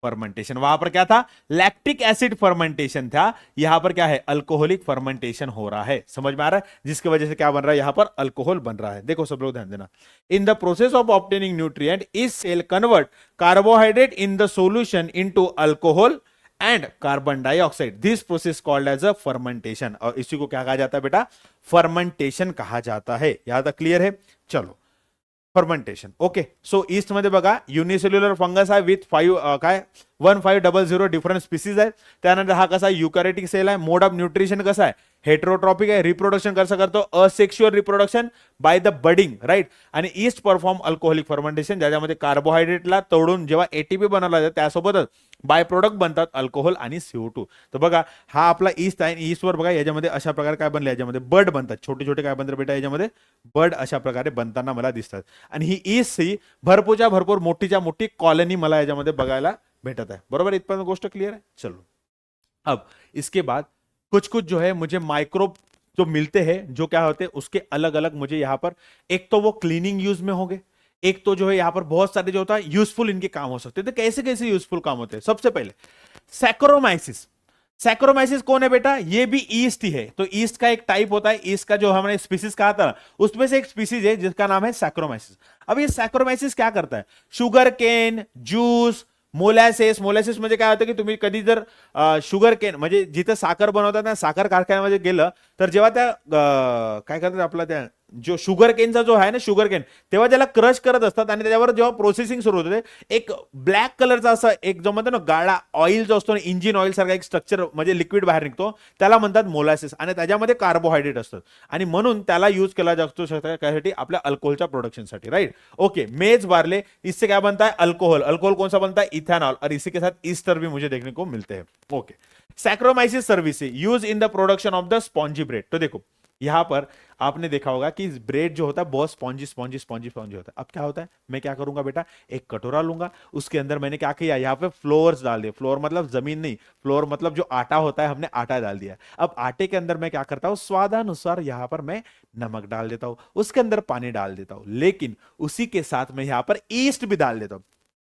फर्मेंटेशन. वहां पर क्या था, लैक्टिक एसिड फर्मेंटेशन था. यहां पर क्या है, अल्कोहलिक फर्मेंटेशन हो रहा है. समझ में आ रहा है, जिसकी वजह से क्या बन रहा है, यहां पर अल्कोहल बन रहा है. देखो सब लोग ध्यान देना. In the process of obtaining nutrient yeast cell convert carbohydrate in the solution into alcohol and carbon dioxide. This process called as a fermentation. और इसी को क्या कहा जाता है बेटा, फर्मेंटेशन कहा जाता है. यहां तक क्लियर है. चलो, फर्मेंटेशन. ओके, सो ईस्ट मध्ये बघा युनिसेल्युलर फंगस आहे विथ 1500 डिफरंट स्पीसीज आहेत. त्यानंतर हा कसा युकॅरियोटिक सेल आहे. मोड ऑफ न्यूट्रिशन कसा आहे, हेट्रोट्रॉपिक आहे. रिप्रोडक्शन कसं करतो, asexual reproduction by the budding, right. आणि ईस्ट परफॉर्म अल्कोहोलिक फर्मेंटेशन, ज्याच्यामध्ये कार्बोहायड्रेटला तोडून जेव्हा एटीपी बनवला जातो त्यासोबतच बाय प्रोडक्ट बनतात अल्कोहोल आणि CO2. तर बघा हा आपला ईस्ट आहे. ईस्टवर बघा याच्यामध्ये अशा प्रकारे काय बनले, याच्यामध्ये बर्ड बनतात, छोटे छोटे काय बनतात बेटा, याच्यामध्ये बर्ड अशा प्रकारे बनताना मला दिसतात. आणि ही ईस्ट ही भरपूर मोठीच्या मोठी कॉलनी मला याच्यामध्ये बघायला भेटत आहे. बरोबर, इथपर्यंत गोष्ट क्लियर है. चलो, अब इसके बाद कुछ जो है मुझे माइक्रोब जो मिलते हैं, जो क्या होते हैं उसके अलग अलग मुझे यहां पर, एक तो वो क्लीनिंग यूज में होंगे, एक तो जो है यहां पर बहुत सारे जो होता है यूजफुल इनके काम हो सकते हैं. तो कैसे कैसे यूजफुल काम होते हैं, सबसे पहले सैक्रोमाइसिस. सैक्रोमाइसिस कौन है बेटा, ये भी ईस्ट ही है. तो ईस्ट का एक टाइप होता है, ईस्ट का जो हमने स्पीसीज कहा था उसमें से एक स्पीसीज है जिसका नाम है सैक्रोमाइसिस. अब ये सैक्रोमाइसिस क्या करता है, शुगर केन ज्यूस, मोलॅसिस म्हणजे काय होतं की तुम्ही कधी जर शुगर केन म्हणजे जिथे साखर बनवतात ना, साखर कारखान्यामध्ये गेलं तर जेव्हा त्या काय करतात आपला त्या जो शुगर केनचा जो आहे ना शुगर केन, तेव्हा त्याला क्रश करत असतात आणि त्याच्यावर जेव्हा प्रोसेसिंग सुरू होते एक ब्लॅक कलरचा असं एक जो म्हणतो ना गाळा ऑइल जो असतो ना, इंजिन ऑइल सारखा एक स्ट्रक्चर म्हणजे लिक्विड बाहेर निघतो, त्याला म्हणतात मोलॅसिस. आणि त्याच्यामध्ये कार्बोहायड्रेट असतात आणि म्हणून त्याला यूज केला जातो कशासाठी, आपल्या अल्कोहोलच्या प्रोडक्शनसाठी, राइट. ओके, मेज बार्ले, इससे क्या बनता है, अल्कोहल. अल्कोहल कौन सा बनता है, इथेनॉल. और इसी के साथ ईस्टर भी मुझे देखने को मिलते हैं. Okay, saccharomyces service use in the production of the spongy bread. तो देखो यहां पर आपने देखा होगा कि ब्रेड जो होता है बहुत स्पॉन्जी होता है. अब क्या होता है, मैं क्या करूंगा बेटा, एक कटोरा लूंगा, उसके अंदर मैंने क्या किया, यहाँ पे फ्लोर्स डाल दिए. फ्लोर मतलब जमीन नहीं, फ्लोर मतलब जो आटा होता है, हमने आटा डाल दिया. अब आटे के अंदर मैं क्या करता हूं, स्वादानुसार यहां पर मैं नमक डाल देता हूं, उसके अंदर पानी डाल देता हूं, लेकिन उसी के साथ मैं यहां पर ईस्ट भी डाल देता हूं.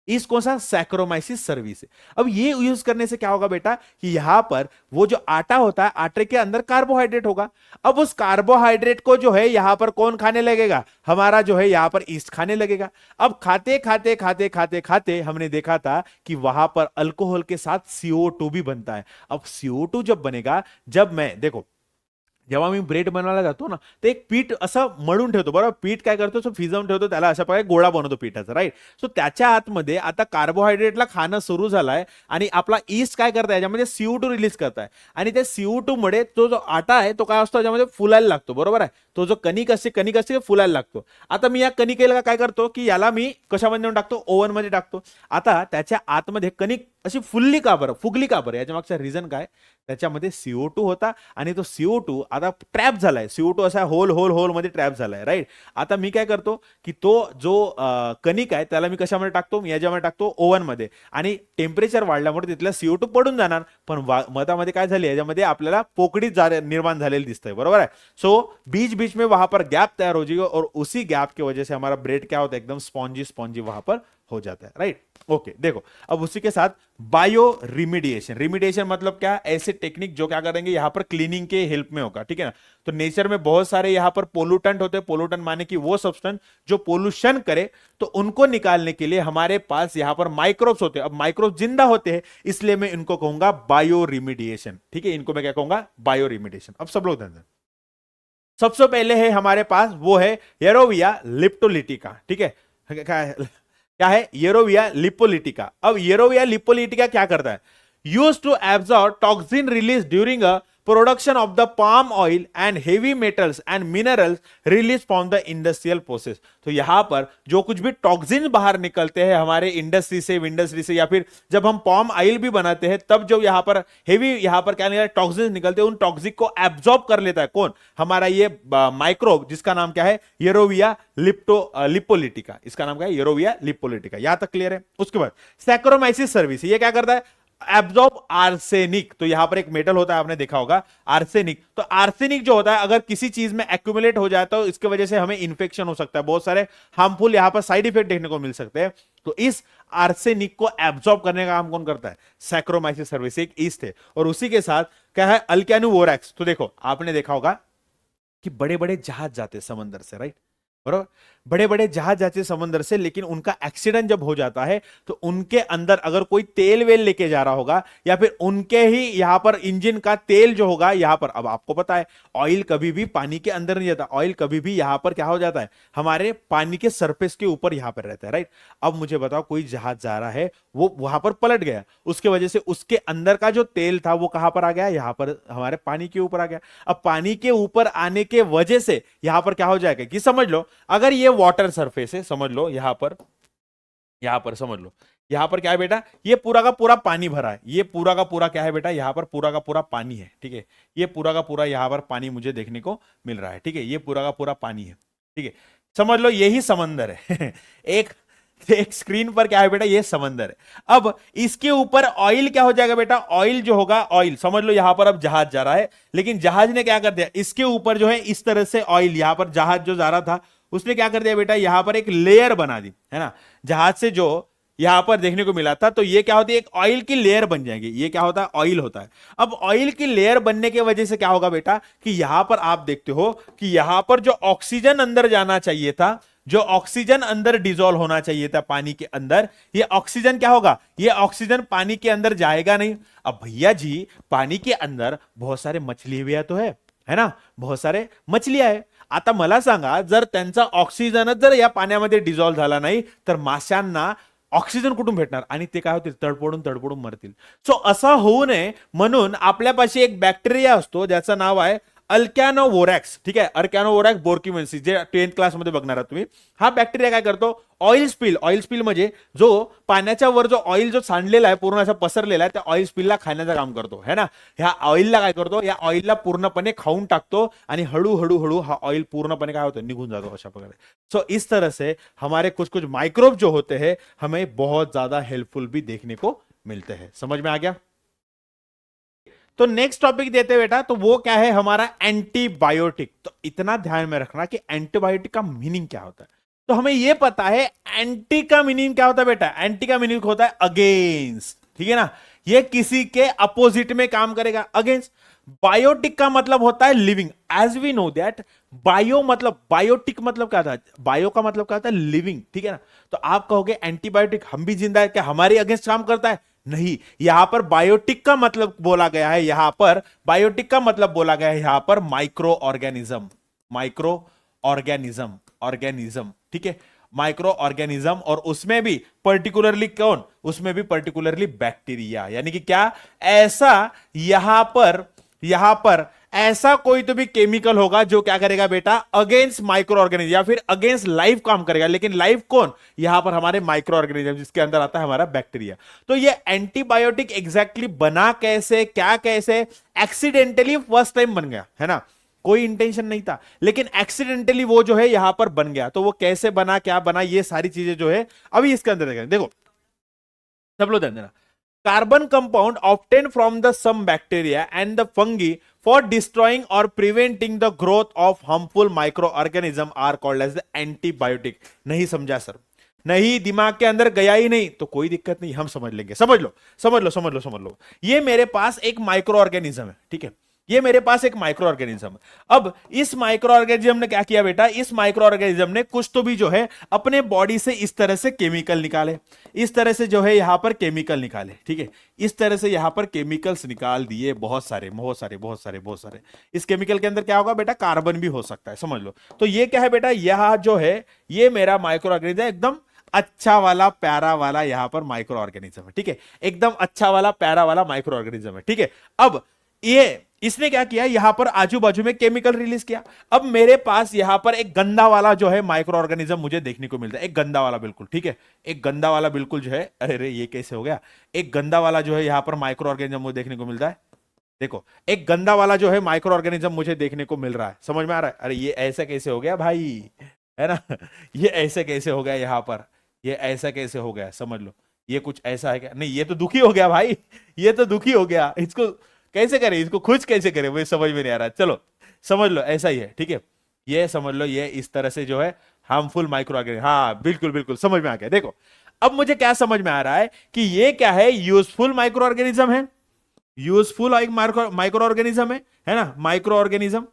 इस कौन सा, सैक्रोमाइसिस सर्विस है. अब ये यूज करने से क्या होगा बेटा कि यहां पर वो जो आटा होता है, आटे के अंदर कार्बोहाइड्रेट होगा. अब उस कार्बोहाइड्रेट को जो है यहां पर कौन खाने लगेगा, हमारा जो है यहां पर ईस्ट खाने लगेगा. अब खाते खाते खाते खाते खाते हमने देखा था कि वहां पर अल्कोहल के साथ CO2 भी बनता है. अब CO2 जब बनेगा, जब मैं देखो जेव्हा मी ब्रेड बनवायला जातो ना, ते एक पीठ असं मळून ठेवतो, बरोबर. पीठ काय करतो, तो फिजवून ठेवतो, त्याला अशा प्रकारे गोळा बनवतो पिठाचा, राईट. सो त्याच्या आतमध्ये आता कार्बोहायड्रेटला खाणं सुरू झालंय आणि आपला ईस्ट काय करताय, याच्यामध्ये CO2 रिलीज करताय आणि त्या CO2 मुळे तो जो आटा आहे तो काय असतो, याच्यामध्ये फुलायला लागतो, बरोबर आहे. तो जो कणिक असते फुलायला लागतो. आता मी या कणिकेला काय करतो की याला मी कशामध्ये टाकतो, ओव्हन मध्ये टाकतो. आता त्याच्या आतमध्ये कणिक अशी फुगली का बरं याच्या मागचा रिझन काय? त्याच्यामध्ये CO2 होता आणि तो CO2 आता ट्रॅप झालाय. CO2 असा होल मध्ये ट्रॅप झालाय, राईट. आता मी काय करतो की तो जो कणिक आहे त्याला मी कशामध्ये टाकतो, याच्यामध्ये टाकतो ओव्हन मध्ये, आणि टेम्परेचर वाढल्यामुळे तिथला CO2 पडून जाणार. पण मधामध्ये काय झाले, याच्यामध्ये आपल्याला पोकळी निर्माण झालेली दिसतंय, बरोबर है. सो बीच बीच में वहां पर गैप तैयार हो जाएगा और उसी गैप की वजह से हमारा ब्रेड क्या होता है, एकदम स्पॉन्जी वहां पर हो जाता है, राइट. ओके, देखो अब उसी के साथ बायो रिमीडिएशन मतलब क्या, ऐसे टेक्निक जो क्या करेंगे यहां पर क्लीनिंग के हेल्प में होगा, ठीक है ना. तो नेचर में बहुत सारे यहां पर पोल्यूटेंट होते हैं. पोल्यूटेंट माने कि वो सब्सटेंस जो पोल्यूशन करे, तो उनको निकालने के लिए हमारे पास यहां पर माइक्रोब्स होते हैं. अब माइक्रोब्स जिंदा होते हैं, इसलिए मैं इनको कहूंगा बायो रिमीडिएशन, ठीक है. इनको मैं क्या कहूंगा, बायो रिमीडिएशन. अब सब लोग ध्यान दें. सबसे पहले है हमारे पास वो है येरोविया लिप्टोलिटिका, ठीक है. क्या है येरोविया लिपोलिटिका. अब येरोविया लिपोलिटिका क्या करता है, use to absorb toxin release during a production of the palm oil and heavy metals and minerals release from the industrial process. तो यहां पर जो कुछ भी टॉक्सिन बाहर निकलते हैं हमारे इंडस्ट्री से या फिर जब हम पाम ऑयल भी बनाते हैं, तब जो यहां पर हेवी यहां पर क्या निकलता है, टॉक्सिन निकलते हैं, उन टॉक्सिक को एब्जॉर्ब कर लेता है कौन, हमारा ये माइक्रोब, जिसका नाम क्या है, येरोविया लिपोलिटिका. इसका नाम क्या है, येरोविया लिपोलिटिका. यहां तक क्लियर है. उसके बाद सैक्रोमाइसिस सर्विस, ये क्या करता है, एब्जॉर्ब आर्सेनिक. तो यहां पर एक मेटल होता है, आपने देखा होगा आर्सेनिक. तो आर्सेनिक जो होता है, अगर किसी चीज में एक्यूमुलेट हो जाए तो इसकी वजह से हमें इंफेक्शन हो सकता है, बहुत सारे हार्मफुल यहां पर साइड इफेक्ट देखने को मिल सकते हैं. तो इस आर्सेनिक को एब्जॉर्ब करने का काम कौन करता है, सैक्रोमाइसिस सर्विस, एक ईस्ट है. और उसी के साथ क्या है, अल्केनोवोरैक्स. तो देखो आपने देखा होगा कि बड़े बड़े जहाज जाते हैं समंदर से, राइट, बरोबर. बड़े बड़े जहाज जाते हैं समंदर से, लेकिन उनका एक्सीडेंट जब हो जाता है तो उनके अंदर अगर कोई तेल वेल लेके जा रहा होगा, या फिर उनके ही यहां पर इंजन का तेल जो होगा यहां पर, अब आपको पता है ऑयल कभी भी पानी के अंदर नहीं जाता, ऑयल कभी भी यहां पर क्या हो जाता है, हमारे पानी के सरफेस के ऊपर यहां पर रहता है, राइट. अब मुझे बताओ, कोई जहाज जा रहा है, वो वहां पर पलट गया, उसके वजह से उसके अंदर का जो तेल था वो कहां पर आ गया, यहां पर हमारे पानी के ऊपर आ गया. अब पानी के ऊपर आने के वजह से यहां पर क्या हो जाएगा कि समझ लो, अगर ये वाटर सरफेस है, समझ लो यहां पर समझ लो, यहां पर क्या है बेटा, ये पूरा का पूरा पानी भरा है, ये पूरा का पूरा क्या है बेटा, यहां पर पूरा का पूरा पानी है, ठीक है. ये पूरा का पूरा यहां पर पानी मुझे देखने को मिल रहा है, ठीक है. ये पूरा का पूरा पानी है, ठीक है. समझ लो यही समंदर है. एक स्क्रीन पर क्या है बेटा, ये समंदर है. अब इसके ऊपर ऑयल क्या हो जाएगा बेटा, ऑयल जो होगा, ऑयल समझ लो यहां पर अब जहाज जा रहा है, लेकिन जहाज ने क्या कर दिया, इसके ऊपर जो है इस तरह से ऑयल, यहां पर जहाज जो जा रहा था उसने क्या कर दिया बेटा, यहां पर एक लेयर बना दी, है ना. जहाज से जो यहां पर देखने को मिला था, तो ये क्या होती है, एक ऑयल की लेयर बन जाएगी. ये क्या होता है, ऑयल होता है. अब ऑयल की लेयर बनने की वजह से क्या होगा बेटा, कि यहां पर आप देखते हो कि यहां पर जो ऑक्सीजन अंदर जाना चाहिए था, जो ऑक्सीजन अंदर डिसॉल्व होना चाहिए था पानी के अंदर, ये ऑक्सीजन क्या होगा, ये ऑक्सीजन पानी के अंदर जाएगा नहीं. अब भैया जी, पानी के अंदर बहुत सारे मछली भी तो है ना, बहुत सारे मछलियां आहे. आता मला सांगा, जर त्यांचा ऑक्सिजनच जर या पाण्यामध्ये डिसॉल्व झाला नाही, तर माशांना ऑक्सिजन कुठून भेटणार, आणि ते काय होतील, तडपडून मरतील. सो असं होऊ नये म्हणून आपल्यापाशी एक बॅक्टेरिया असतो ज्याचं नाव आहे अल्कॅनोवोरॅक्स, ठीक आहे. अल्कॅनोवोरॅक्स बोर्क्युमेन्सिस, जे 10th क्लासमध्ये बघणार आहात तुम्ही. हा बॅक्टेरिया काय करतो, ऑइल स्पिल म्हणजे जो पाण्याच्या वर जो ऑइल जो सांडलेला आहे, पूर्ण असा पसरलेला आहे, त्या ऑइल स्पिलला खाण्याचं काम करतो, है ना. ह्या ऑइलला काय करतो, या ऑइलला पूर्णपणे खाऊन टाकतो, आणि हळूहळू हा ऑइल पूर्णपणे काय होतं, निघून जातो अशा प्रकारे. सो इस तरह से हमारे कुछ माइक्रोब जो होते हैं हमें बहुत ज्यादा हेल्पफुल भी देखने को मिलते हैं. समझ में आ गया. तो नेक्स्ट टॉपिक देते बेटा, तो वो क्या है हमारा एंटीबायोटिक. तो इतना ध्यान में रखना कि एंटीबायोटिक का मीनिंग क्या होता है. तो हमें यह पता है एंटी का मीनिंग क्या होता है बेटा, एंटी का मीनिंग होता है अगेंस्ट, ठीक है ना. ये किसी के अपोजिट में काम करेगा, अगेंस्ट. बायोटिक का मतलब होता है living, as we know that. Biotic मतलब क्या था, बायो का मतलब क्या होता है, लिविंग, ठीक है ना. तो आप कहोगे एंटीबायोटिक हम भी जिंदा है, क्या हमारे अगेंस्ट काम करता है, नहीं. यहां पर बायोटिक का मतलब बोला गया है, यहां पर बायोटिक का मतलब बोला गया है यहां पर माइक्रो ऑर्गेनिज्म, ठीक है, माइक्रो ऑर्गेनिज्म. और उसमें भी पर्टिकुलरली कौन, उसमें भी पर्टिकुलरली बैक्टीरिया. यानी कि क्या, ऐसा यहां पर ऐसा कोई तो भी केमिकल होगा जो क्या करेगा बेटा, अगेंस्ट माइक्रो ऑर्गेनिज्म या फिर अगेंस्ट लाइफ काम करेगा। लेकिन लाइफ कौन, यहां पर हमारे माइक्रो ऑर्गेनिज्म, जिसके अंदर आता है हमारा बैक्टीरिया। तो ये एंटीबायोटिक एग्जैक्टली बना कैसे, क्या कैसे, एक्सीडेंटली फर्स्ट टाइम बन गया है ना, कोई इंटेंशन नहीं था, लेकिन एक्सीडेंटली वो जो है यहां पर बन गया। तो वो कैसे बना, क्या बना, ये सारी चीजें जो है अभी इसके अंदर देखेंगे। देखो सब लोग ध्यान देना, carbon compound obtained from the some bacteria and the fungi for destroying or preventing the growth of harmful microorganism are called as the antibiotic। नहीं समझा सर, नहीं दिमाग के अंदर गया ही नहीं तो कोई दिक्कत नहीं, हम समझ लेंगे। समझ लो समझ लो समझ लो समझ लो, ये मेरे पास एक माइक्रो ऑर्गेनिज्म है, ठीक है, ये मेरे पास एक माइक्रो ऑर्गेनिज्म। अब इस माइक्रो ऑर्गेनिज्म ने क्या किया बेटा, इस माइक्रो ऑर्गेनिज्म ने कुछ तो भी जो है अपने बॉडी से इस तरह से केमिकल निकाले, इस तरह से जो है यहां पर केमिकल निकाले, ठीक है, इस तरह से यहां पर केमिकल्स निकाल दिए, बहुत सारे बहुत सारे बहुत सारे बहुत सारे। इस केमिकल के अंदर क्या होगा बेटा, कार्बन भी हो सकता है, समझ लो। तो ये क्या है बेटा, यह जो है ये मेरा माइक्रो ऑर्गेनिज्म एकदम अच्छा वाला प्यारा वाला यहां पर माइक्रो ऑर्गेनिज्म है, ठीक है, एकदम अच्छा वाला प्यारा वाला माइक्रो ऑर्गेनिज्म है, ठीक है। अब ये इसने क्या किया, यहां पर आजू बाजू में केमिकल रिलीज किया। अब मेरे पास यहां पर एक गंदा वाला जो है माइक्रो ऑर्गेनिज्म मुझे देखने को मिलता है, एक गंदा वाला बिल्कुल, ठीक है, एक गंदा वाला बिल्कुल जो है, अरे ये कैसे हो गया, एक गंदा वाला जो है यहां पर माइक्रो ऑर्गेनिज्म मुझे देखने को मिलता है। देखो एक गंदा वाला जो है माइक्रो ऑर्गेनिज्म मुझे देखने को मिल रहा है, समझ में आ रहा है, अरे ये ऐसा कैसे हो गया भाई, है ना ये ऐसे कैसे हो गया, यहां पर ये ऐसा कैसे हो गया, समझ लो ये कुछ ऐसा है क्या, नहीं ये तो दुखी हो गया भाई, ये तो दुखी हो गया, इसको कैसे करें, इसको खुश कैसे करें, मुझे समझ में नहीं आ रहा। चलो समझ लो ऐसा ही है, ठीक है, ये समझ लो ये इस तरह से जो है हार्मफुल माइक्रो ऑर्गेनिज्म, हाँ बिल्कुल बिल्कुल समझ में आ गया। देखो अब मुझे क्या समझ में आ रहा है कि ये क्या है, यूजफुल माइक्रो ऑर्गेनिज्म है, यूजफुल एक माइक्रो ऑर्गेनिज्म है ना, माइक्रो ऑर्गेनिज्म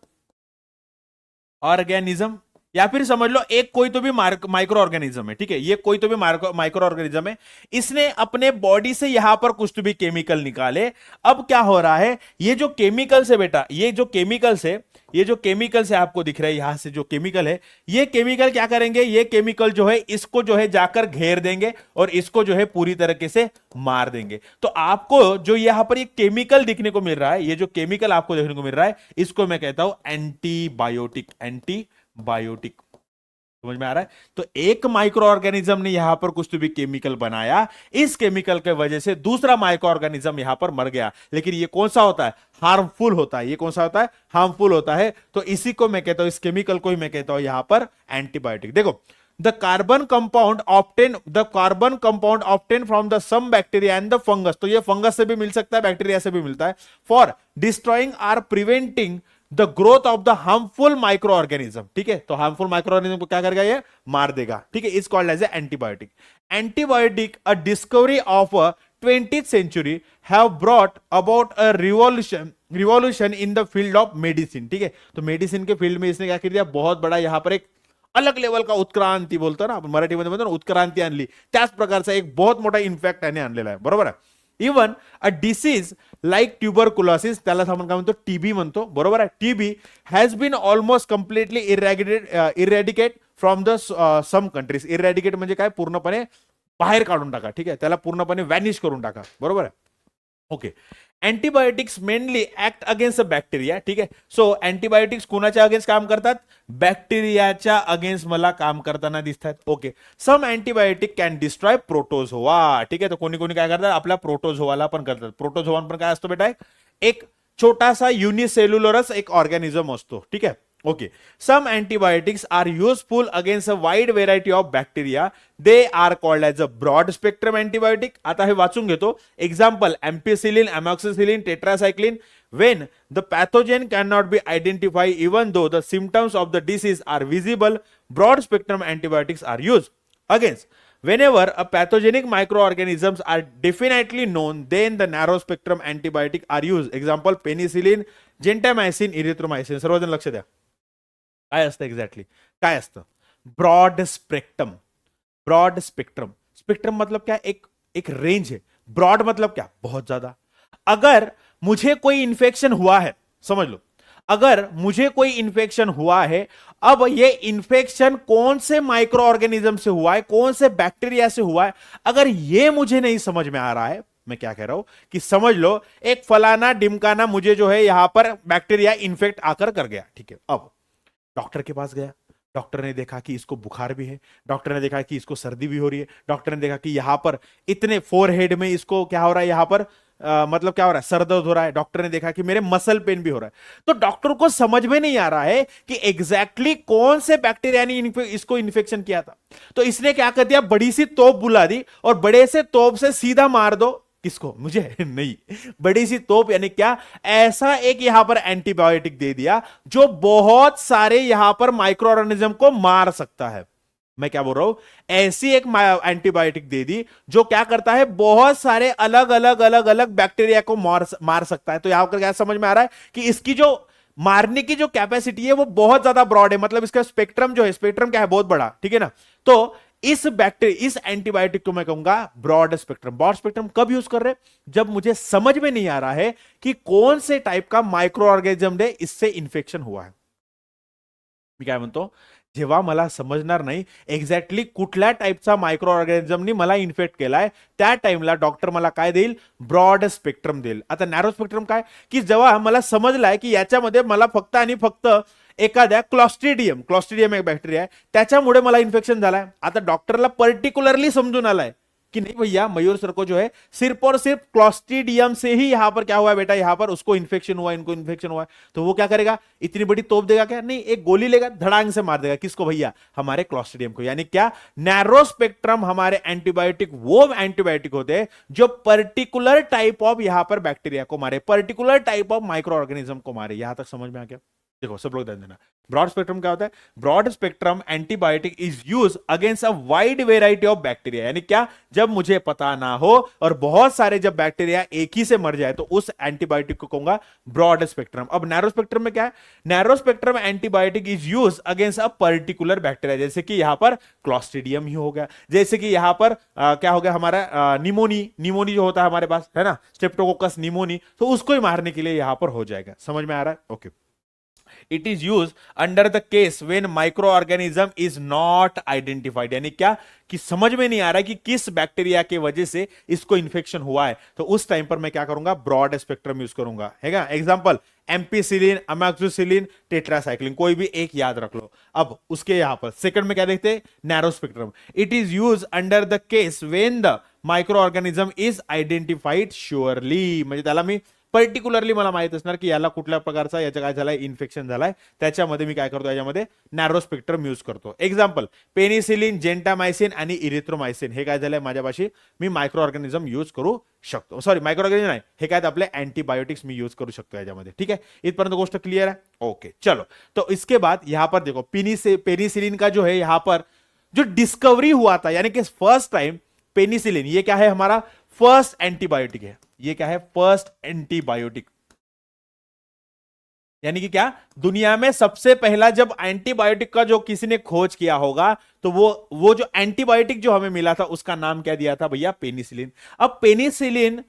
ऑर्गेनिज्म, या फिर समझ लो एक कोई तो भी माइक्रो ऑर्गेनिज्म है, ठीक है, ये कोई तो भी माइक्रो ऑर्गेनिज्म है, इसने अपने बॉडी से यहां पर कुछ तो भी केमिकल निकाले। अब क्या हो रहा है, ये जो केमिकल्स है बेटा, ये जो केमिकल्स है, ये जो केमिकल्स है आपको दिख रहा है यहां से जो केमिकल है, ये केमिकल क्या करेंगे, ये केमिकल जो है इसको जो है जाकर घेर देंगे और इसको जो है पूरी तरीके से मार देंगे। तो आपको जो यहां पर ये केमिकल दिखने को मिल रहा है, ये जो केमिकल आपको देखने को मिल रहा है, इसको मैं कहता हूं एंटीबायोटिक, एंटीबायोटिक, समझ में आ रहा है। तो एक माइक्रो ऑर्गेनिज्म ने यहां पर कुछ तो भी केमिकल बनाया, इस केमिकल के वजह से दूसरा माइक्रो ऑर्गेनिज्म यहां पर मर गया, लेकिन ये कौन सा होता है, हार्मफुल होता है, ये कौन सा होता है, हार्मफुल होता है। तो इसी को मैं कहता हूं, इस केमिकल को ही मैं कहता हूं यहां पर एंटीबायोटिक। देखो the carbon compound obtained from the some bacteria and the fungus, तो ये फंगस से भी मिल सकता है, बैक्टीरिया से भी मिलता है, for destroying or preventing the growth of the harmful micro organism, ठीक है, तो हार्मफुल माइक्रो ऑर्गेनिज्म को क्या करेगा, ये मार देगा, ठीक है, is called as antibiotic. Antibiotic a discovery of 20th century have brought about a revolution in the field of medicine, ठीक है, तो मेडिसिन के फील्ड में इसने क्या कर दिया, बहुत बड़ा यहां पर एक अलग लेवल का उत्क्रांती बोलतो ना आपण मराठीमध्ये म्हणतो ना, उत्क्रांती आणली, त्याच प्रकारचा एक बहुत मोठा इम्पॅक्ट याने आणलेला आहे, बरोबर आहे। Even a disease like tuberculosis, त्याला आपण काय म्हणतो, टीबी म्हणतो, बरोबर आहे, TB has been almost completely eradicate from the some countries, eradicate म्हणजे काय, पूर्णपणे बाहेर काढून टाका, ठीक आहे, त्याला पूर्णपणे वॅनिश करून टाका, बरोबर आहे, okay. Antibiotics mainly act against bacteria, ठीक आहे, सो एंटीबायोटिक्स कोणाच्या अगेन्स्ट काम करतात, बॅक्टेरियाच्या अगेन्स्ट मला काम करताना दिसतात, okay. Some antibiotic can destroy protozoa, ठीक आहे, तर कोणी कोणी काय करतात, आपल्या प्रोटोझोआला पण करतात। प्रोटोझोआ पण काय असतो बेटा, एक छोटासा युनिसेल्युलरच एक ऑर्गॅनिझम असतो, ठीक आहे, okay, some antibiotics are useful against a wide variety of bacteria, they are called as a broad spectrum antibiotic। आता हे वाचून घेतो, example ampicillin, amoxicillin, tetracycline, when the pathogen cannot be identified even though the symptoms of the disease are visible, broad spectrum antibiotics are used against whenever a pathogenic microorganisms are definitely known, then the narrow spectrum antibiotic are used, example penicillin, gentamicin, erythromycin। सर्वजण लक्ष द्या, काय असतं exactly, काय असतं, broad spectrum, broad spectrum, spectrum मतलब क्या, एक रेंज है, ब्रॉड मतलब क्या, बहुत ज्यादा। अगर मुझे कोई इंफेक्शन हुआ है, समझ लो, अगर मुझे कोई इंफेक्शन हुआ है, अब ये इंफेक्शन कौन से माइक्रो ऑर्गेनिज्म से हुआ है, कौन से बैक्टीरिया से हुआ है, अगर ये मुझे नहीं समझ में आ रहा है, मैं क्या कह रहा हूं कि समझ लो एक फलाना डिमकाना मुझे जो है यहां पर बैक्टीरिया इन्फेक्ट आकर कर गया, ठीक है। अब डॉक्टर के पास गया, डॉक्टर ने देखा कि इसको बुखार भी है, डॉक्टर ने देखा कि इसको सर्दी भी हो रही है, डॉक्टर ने देखा कि यहां पर इतने फोरहेड में इसको क्या हो रहा है, यहां पर मतलब क्या हो रहा है, सर दर्द हो रहा है, डॉक्टर ने देखा कि मेरे मसल पेन भी हो रहा है। तो डॉक्टर को समझ में नहीं आ रहा है कि एग्जैक्टली कौन से बैक्टीरिया ने इसको इन्फेक्शन किया था। तो इसने क्या कर दिया, बड़ी सी तोप बुला दी और बड़े से तोप से सीधा मार दो किसको, मुझे नहीं, बड़ी सी तोप यानी क्या, ऐसा एक यहां पर एंटीबायोटिक दे दिया जो बहुत सारे यहां पर माइक्रो ऑर्गेनिज्म को मार सकता है। मैं क्या बोल रहा हूं, ऐसी एक एंटीबायोटिक दे दी जो क्या करता है, बहुत सारे अलग अलग अलग अलग बैक्टीरिया को मार सकता है। तो यहां पर क्या समझ में आ रहा है कि इसकी जो मारने की जो कैपेसिटी है वो बहुत ज्यादा ब्रॉड है, मतलब इसका स्पेक्ट्रम जो है, स्पेक्ट्रम क्या है, बहुत बड़ा, ठीक है ना। तो इस एंटीबायोटिक को मैं कहूंगा ब्रॉड स्पेक्ट्रम। ब्रॉड स्पेक्ट्रम कब यूज कर रहे हैं, जब मुझे समझ में नहीं आ रहा है कि कौन से टाइप का माइक्रो ऑर्गेनिज्म ने इससे इन्फेक्शन हुआ है। मी काय म्हणतो, जेव्हा मला समजणार नाही एक्झॅक्टली कुठल्या टाईपचा मायक्रो ऑर्गॅनिझमनी मला इन्फेक्ट केलाय, त्या टाइमला डॉक्टर मला काय देईल, ब्रॉड स्पेक्ट्रम देईल। आता नॅरो स्पेक्ट्रम काय, की जेव्हा मला समजलाय की याच्यामध्ये मला फक्त आणि फक्त एखाद्या क्लॉस्ट्रीडियम एक बॅक्टेरिया आहे, त्याच्यामुळे मला इन्फेक्शन झालाय। आता डॉक्टरला पर्टिक्युलरली समजून आलाय कि नहीं भैया, मयूर सर को जो है सिर्फ और सिर्फ क्लॉस्ट्रीडियम से ही यहां पर क्या हुआ है बेटा, यहां पर उसको इन्फेक्शन हुआ, इनको इन्फेक्शन हुआ है। तो वो क्या करेगा, इतनी बड़ी तोप देगा क्या, नहीं, एक गोली लेगा, धड़ांग से मार देगा किसको भैया, हमारे क्लॉस्ट्रीडियम को। यानी क्या, नैरो स्पेक्ट्रम हमारे एंटीबायोटिक वो एंटीबायोटिक होते हैं जो पर्टिकुलर टाइप ऑफ यहां पर बैक्टीरिया को मारे, particular type of micro organism को मारे। यहां तक समझ में आ गया। देखो सब लोग ध्यान देना, ब्रॉड स्पेक्ट्रम क्या होता है, broad spectrum antibiotic is use against a wide variety of bacteria. यानी क्या, जब मुझे पता ना हो और बहुत सारे जब बैक्टीरिया एक ही से मर जाए तो उस एंटीबायोटिक को कहूंगा ब्रॉड स्पेक्ट्रम। अब नैरो स्पेक्ट्रम में क्या है, narrow spectrum antibiotic is use against a particular bacteria, जैसे कि यहां पर क्लॉस्ट्रीडियम ही हो गया, जैसे कि यहां पर क्या हो गया हमारा निमोनी जो होता है हमारे पास है ना, स्ट्रेप्टोकोकस निमोनी, तो उसको ही मारने के लिए यहां पर हो जाएगा। समझ में आ रहा है, okay. It is use under the case when micro organism is not identified. यानी क्या, कि समझ में नहीं आ रहा कि किस बैक्टीरिया के वजह से इसको इन्फेक्शन हुआ है, तो उस टाइम पर मैं क्या करूंगा, ब्रॉड स्पेक्ट्रम यूज करूंगा, है एग्जांपल एम्पीसिलिन, अमैक्सिसिलिन, टेट्रासाइक्लिन, कोई भी एक याद रख लो। अब उसके यहां पर सेकंड में क्या देखते हैं, narrow spectrum. It is use under the case when the micro organism is identified surely, म्हणजे त्याला मी पर्टिक्युलरली मला माहित असणार की याला कुठल्या प्रकारचा याच्या काय झालाय, इन्फेक्शन झालाय, त्याच्यामध्ये मी काय करतो, याच्यामध्ये नॅरो स्पेक्ट्रम यूज करतो। एक्झाम्पल पेनिसिलिन, जेंटामायसिन आणि इरिथ्रोमायसिन, हे काय झालंय माझ्यापाशी, मी मायक्रो ऑर्गॅनिझम यूज करू शकतो, सॉरी मायक्रो ऑर्गॅनिझम नाही, हे काय आपले अँटीबायोटिक्स मी यूज करू शकतो याच्यामध्ये, ठीक है। इथपर्यंत गोष्ट क्लियर है, ओके चलो। तो इसके बाद यहां पर देखो पेनिसिलिन का जो है यहां पर जो डिस्कवरी हुआ था, यानी कि फर्स्ट टाइम पेनिसिलिन, ये क्या है हमारा फर्स्ट एंटीबायोटिक है, ये क्या है फर्स्ट एंटीबायोटिक, यानी कि क्या, दुनिया में सबसे पहला जब एंटीबायोटिक का जो किसी ने खोज किया होगा, तो वो जो एंटीबायोटिक जो हमें मिला था उसका नाम क्या दिया था भैया, पेनिसिलिन। अब पेनिसिलिन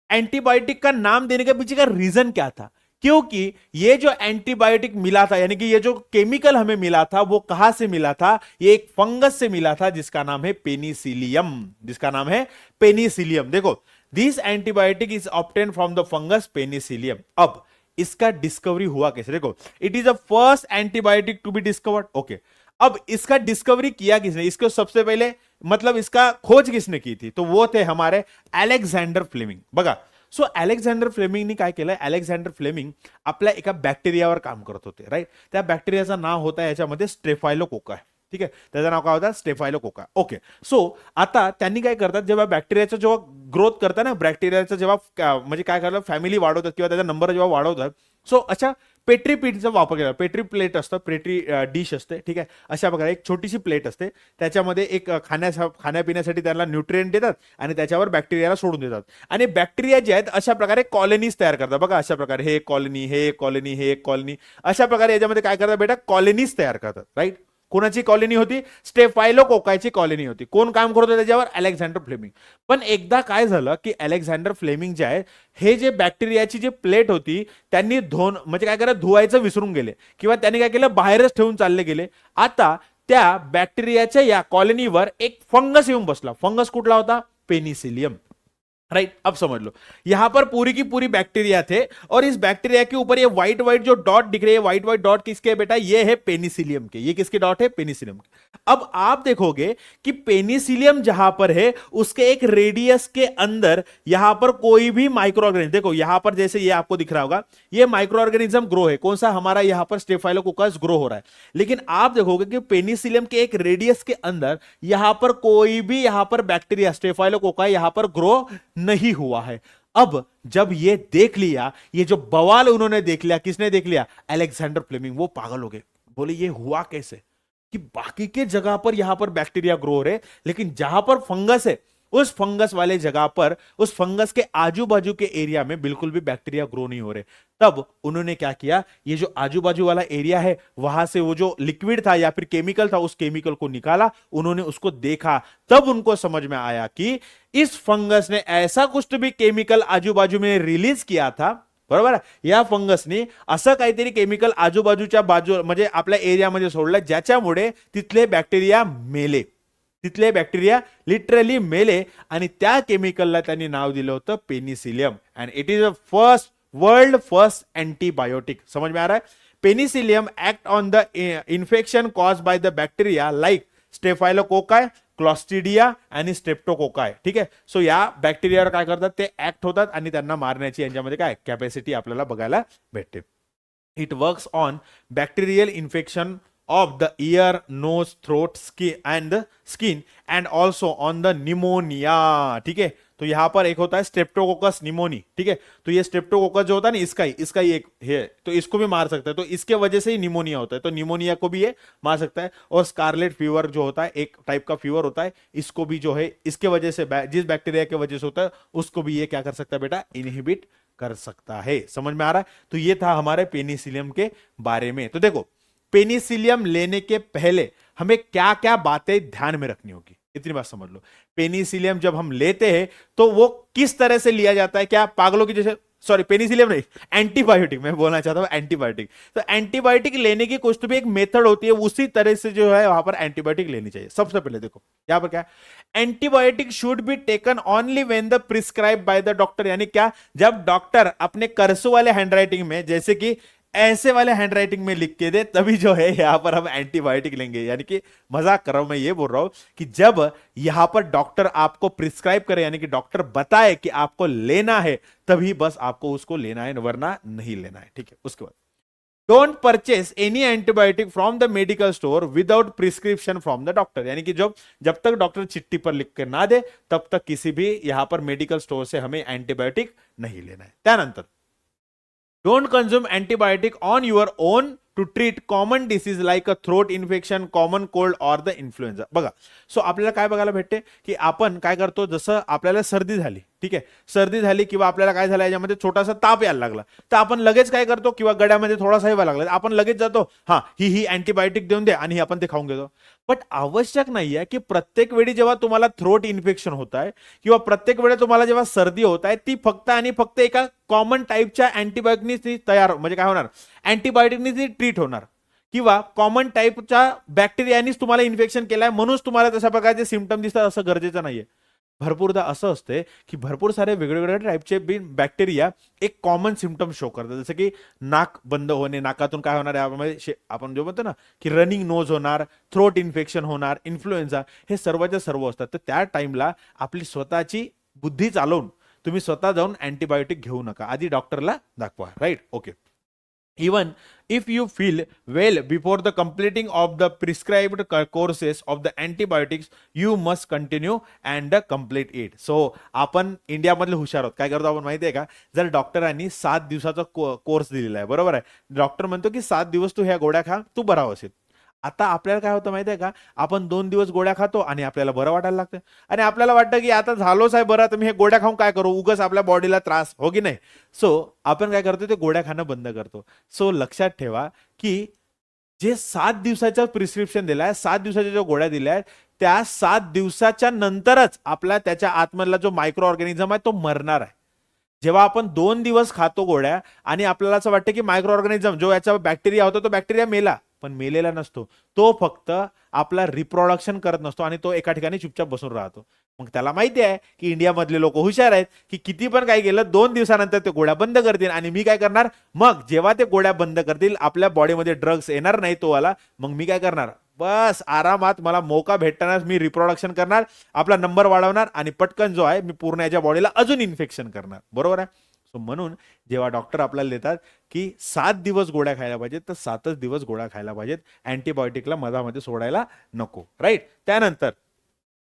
एंटीबायोटिक का नाम देने के पीछे का रीजन क्या था, क्योंकि ये जो एंटीबायोटिक मिला था, यानी कि ये जो केमिकल हमें मिला था वो कहां से मिला था, ये एक फंगस से मिला था जिसका नाम है पेनिसिलियम, जिसका नाम है पेनिसिलियम। देखो, this antibiotic is obtain from the fungus penicillium. अब इसका डिस्कवरी हुआ कैसे, देखो, it is the first antibiotic to be discovered, okay. अब इसका डिस्कवरी किया किसने, इसको सबसे पहले मतलब इसका खोज किसने की थी, तो वो थे हमारे अलेक्झांडर फ्लेमिंग। बघा, सो अलेक्झांडर फ्लेमिंगनी काय केलं, अलेक्झांडर फ्लेमिंग आपल्या एका बॅक्टेरियावर काम करत होते, राईट। त्या बॅक्टेरियाचं नाव होतं याच्यामध्ये स्ट्रेफायलोकोका, ठीक आहे, त्याचं नाव काय होतं, स्टेफायलोकोका, ओके। सो आता त्यांनी काय करतात, जेव्हा बॅक्टेरियाचं जेव्हा ग्रोथ करतात ना, बॅक्टेरियाचं जेव्हा म्हणजे काय करतात, फॅमिली वाढवतात किंवा त्याचा नंबर जेव्हा वाढवतात, सो अशा पेट्री पीटचा वापर केला, पेट्री प्लेट असतं, पेट्री डिश असते, ठीक आहे, अशा प्रकारे एक छोटीशी प्लेट असते, त्याच्यामध्ये एक खाण्यापिण्यासाठी त्याला न्यूट्रिएंट देतात आणि त्याच्यावर बॅक्टेरियाला सोडून देतात, आणि बॅक्टेरिया जे आहेत अशा प्रकारे कॉलनीज तयार करतात। बघा अशा प्रकारे हे एक कॉलनी, हे एक कॉलनी, हे एक कॉलनी, अशा प्रकारे याच्यामध्ये काय करतात बेटा, कॉलनीज तयार करतात, राईट। कोणाची कॉलनी होती, स्टेफायलोकोकाची कॉलनी होती। कोण काम करत होतं त्याच्यावर, अलेक्झांडर फ्लेमिंग। पण एकदा काय झालं की अलेक्झांडर फ्लेमिंग जे आहे, हे जे बॅक्टेरियाची जी प्लेट होती त्यांनी म्हणजे काय करत, धुवायचं विसरून गेले किंवा त्यांनी काय केलं, बाहेरच ठेवून चालले गेले। आता त्या बॅक्टेरियाच्या या कॉलनीवर एक फंगस येऊन बसला। फंगस कुठला होता, पेनिसिलियम, राइट, अब समझ लो, यहां पर पूरी की पूरी बैक्टीरिया थे और इस बैक्टीरिया के ऊपर ये व्हाइट व्हाइट जो डॉट दिख रहे हैं, व्हाइट व्हाइट डॉट किसके है बेटा? ये है पेनिसिलियम के। ये किसके डॉट है? पेनिसिलियम के। अब आप देखोगे कि पेनिसिलियम जहां पर है उसके एक रेडियस के अंदर यहां पर कोई भी माइक्रो ऑर्गेनिज्म, देखो यहां पर जैसे ये आपको दिख रहा होगा, ये माइक्रो ऑर्गेनिज्म ग्रो है। कौन सा? हमारा यहां पर स्टेफाइलोकोकस ग्रो हो रहा है। लेकिन आप देखोगे कि पेनिसिलियम के एक रेडियस के अंदर यहां पर कोई भी यहां पर बैक्टीरिया स्टेफाइलोकोका यहां पर ग्रो नहीं हुआ है। अब जब ये देख लिया, ये जो बवाल उन्होंने देख लिया, किसने देख लिया? Alexander Fleming. वो पागल हो गए, बोले ये हुआ कैसे कि बाकी के जगह पर यहां पर बैक्टीरिया ग्रो हो रहे, लेकिन जहां पर फंगस है उस फंगस वाले जगह पर, उस फंगस के आजू बाजू के एरिया में बिल्कुल भी बैक्टीरिया ग्रो नहीं हो रहे। तब उन्होंने क्या किया, ये जो आजू बाजू वाला एरिया है वहां से वो जो लिक्विड था या फिर केमिकल था, उस केमिकल को निकाला, उन्होंने उसको देखा। तब उनको समझ में आया कि इस फंगस ने ऐसा कुछ भी केमिकल आजू बाजू में रिलीज किया था, बरोबर, या फंगसने असं काहीतरी केमिकल आजूबाजूच्या बाजू म्हणजे आपल्या एरियामध्ये सोडलं, ज्याच्यामुळे तिथले बॅक्टेरिया मेले, तिथले बॅक्टेरिया लिटरली मेले आणि त्या केमिकलला त्यांनी नाव दिलं होतं penicillium. And it is a world first antibiotic. समझ में आ रहा है? Penicillium act on the infection cause by the bacteria like staphylococci, clostridia आणि स्ट्रेप्टोकोकाय। ठीक आहे, सो या बॅक्टेरियावर काय करतात? ते ऍक्ट होतात आणि त्यांना मारण्याची यांच्यामध्ये काय कॅपॅसिटी आपल्याला बघायला भेटते। It works on bacterial infection of the ear, nose, throat, skin and also on the pneumonia। ठीक है, तो यहां पर एक होता है स्ट्रेप्टोकोकस निमोनी। ठीक है, तो ये स्ट्रेप्टोकोकस जो होता है ना, इसका ही एक है, तो इसको भी मार सकता है। तो इसके वजह से ही निमोनिया होता है, तो निमोनिया को भी ये मार सकता है। और स्कारलेट फीवर जो होता है, एक टाइप का फीवर होता है, इसको भी जो है इसके वजह से, जिस बैक्टीरिया के वजह से होता है, उसको भी ये क्या कर सकता है बेटा? इनहिबिट कर सकता है। समझ में आ रहा है? तो ये था हमारे पेनिसिलियम के बारे में। तो देखो, पेनिसिलियम लेने के पहले हमें क्या क्या बातें ध्यान में रखनी होगी, इतनी बात समझ लो। पेनिसिलियम जब हम लेते हैं तो वो किस तरह से लिया जाता है? क्या पागलों की जैसे, सॉरी पेनिसिलियम नहीं, एंटीबायोटिक मैं बोलना चाहता हूं, एंटीबायोटिक। तो एंटीबायोटिक लेने की कुछ तो भी एक मेथड होती है, उसी तरह से जो है वहां पर एंटीबायोटिक लेनी चाहिए। सबसे पहले देखो यहां पर क्या, antibiotic should be taken only when the prescribe by the doctor. यानी क्या? जब डॉक्टर अपने कर्सो वाले हैंडराइटिंग में, जैसे कि ऐसे वाले हैंडराइटिंग में लिख के दे, तभी जो है यहां पर हम एंटीबायोटिक लेंगे। यानी कि मजाक कर रहा हूं, मैं ये बोल रहा हूं कि जब यहां पर डॉक्टर आपको प्रिस्क्राइब करे, यानी कि डॉक्टर बताए कि आपको लेना है, तभी बस आपको उसको लेना है, वरना नहीं लेना है। ठीक है, उसके बाद don't purchase any antibiotic from the medical store without prescription from the doctor. यानी कि जब तक डॉक्टर चिट्ठी पर लिख कर ना दे, तब तक किसी भी यहां पर मेडिकल स्टोर से हमें एंटीबायोटिक नहीं लेना है। त्यानंतर don't consume antibiotic on your own to treat common disease like a throat infection, common cold or the influenza। बघा, सो आपल्याला काय बघायला भेटते की आपण काय करतो, जसं आपल्याला सर्दी झाली, ठीक आहे, सर्दी झाली किंवा आपल्याला काय झालं, याच्यामध्ये छोटासा ताप यायला लागला, तर आपण लगेच काय करतो, किंवा गड्यामध्ये थोडासा हेवा लागला, आपण लगेच जातो, हा ही अँटीबायोटिक देऊन दे आणि आपण ते खाऊन घेतो। बट आवश्यक नाहीये की प्रत्येक वेळी जेव्हा तुम्हाला थ्रोट इन्फेक्शन होत आहे किंवा प्रत्येक वेळी तुम्हाला जेव्हा सर्दी होत आहे, ती फक्त आणि फक्त एका कॉमन टाईपच्या अँटीबायोटिकनी तयार, म्हणजे काय होणार, अँटीबायोटिकनी ती ट्रीट होणार, किंवा कॉमन टाईपच्या बॅक्टेरियानीच तुम्हाला इन्फेक्शन केलंय म्हणूनच तुम्हाला तशा प्रकारचे सिम्पटम दिसतात असं गरजेचं नाहीये। भरपूरदा असं असते की भरपूर सारे वेगवेगळ्या टाईपचे बॅक्टेरिया एक कॉमन सिम्पटम शो करतात, जसं की नाक बंद होणे, नाकातून काय होणार आहे, आपण जो म्हणतो ना की रनिंग नोज होणार, थ्रोट इन्फेक्शन होणार, इन्फ्लुएन्झा, हे सर्वच्या सर्व असतात। तर त्या टाइमला आपली स्वतःची बुद्धी चालवून तुम्ही स्वतः जाऊन अँटीबायोटिक घेऊ नका, आधी डॉक्टरला दाखवा। Right, okay. Even if you feel well before the completing of the prescribed courses of the antibiotics, you must continue and complete it। So आपण इंडियामधले हुशार आहोत, काय करतो आपण माहिती आहे का, जर डॉक्टरांनी 7 दिवसाचा कोर्स दिलेला आहे, बरोबर आहे, डॉक्टर म्हणतो की 7 दिवस तू ह्या गोळ्या खा, तू बरा होशील। आता आपल्याला काय होतं माहिती आहे का, आपण 2 दिवस गोळ्या खातो आणि आपल्याला बरं वाटायला लागतं आणि आपल्याला वाटतं की आता झालोच आहे बरं, तर मी हे गोळ्या खाऊन काय करू, उगाच आपल्या बॉडीला त्रास, हो की नाही। सो आपण काय करतो, ते गोळ्या खाणं बंद करतो। सो लक्षात ठेवा की जे 7 दिवसाचं प्रिस्क्रिप्शन दिलाय, 7 दिवसाच्या ज्या गोळ्या दिल्या आहेत, त्या 7 दिवसाच्या नंतरच आपला त्याच्या आतमधला जो मायक्रो ऑर्गॅनिझम आहे तो मरणार आहे। जेव्हा आपण 2 दिवस खातो गोळ्या आणि आपल्याला असं वाटतं की मायक्रो ऑर्गॅनिझम जो याचा बॅक्टेरिया होता तो बॅक्टेरिया मेला, पण मेलेला नसतो, तो फक्त आपला रिप्रोडक्शन करत नसतो आणि तो एका ठिकाणी चुपचाप बसून राहतो। मग त्याला माहिती आहे की इंडियामधले लोक हुशार आहेत की किती पण काय केलं 2 दिवसानंतर ते गोळ्या बंद करतील आणि मी काय करणार, मग जेव्हा ते गोळ्या बंद करतील आपल्या बॉडीमध्ये ड्रग्स येणार नाही तो वाला, मग मी काय करणार, बस आरामात मला मौका भेटतानाच मी रिप्रोडक्शन करणार, आपला नंबर वाढवणार आणि पटकन जो आहे मी पूर्ण याच्या बॉडीला अजून इन्फेक्शन करणार. बरोबर आहे. सो म्हणून जेव्हा डॉक्टर आपल्याला देतात की 7 दिवस गोळ्या खायला पाहिजेत तर 7च दिवस गोळ्या खायला पाहिजेत, अँटीबायोटिकला मधामध्ये सोडायला नको. राईट. त्यानंतर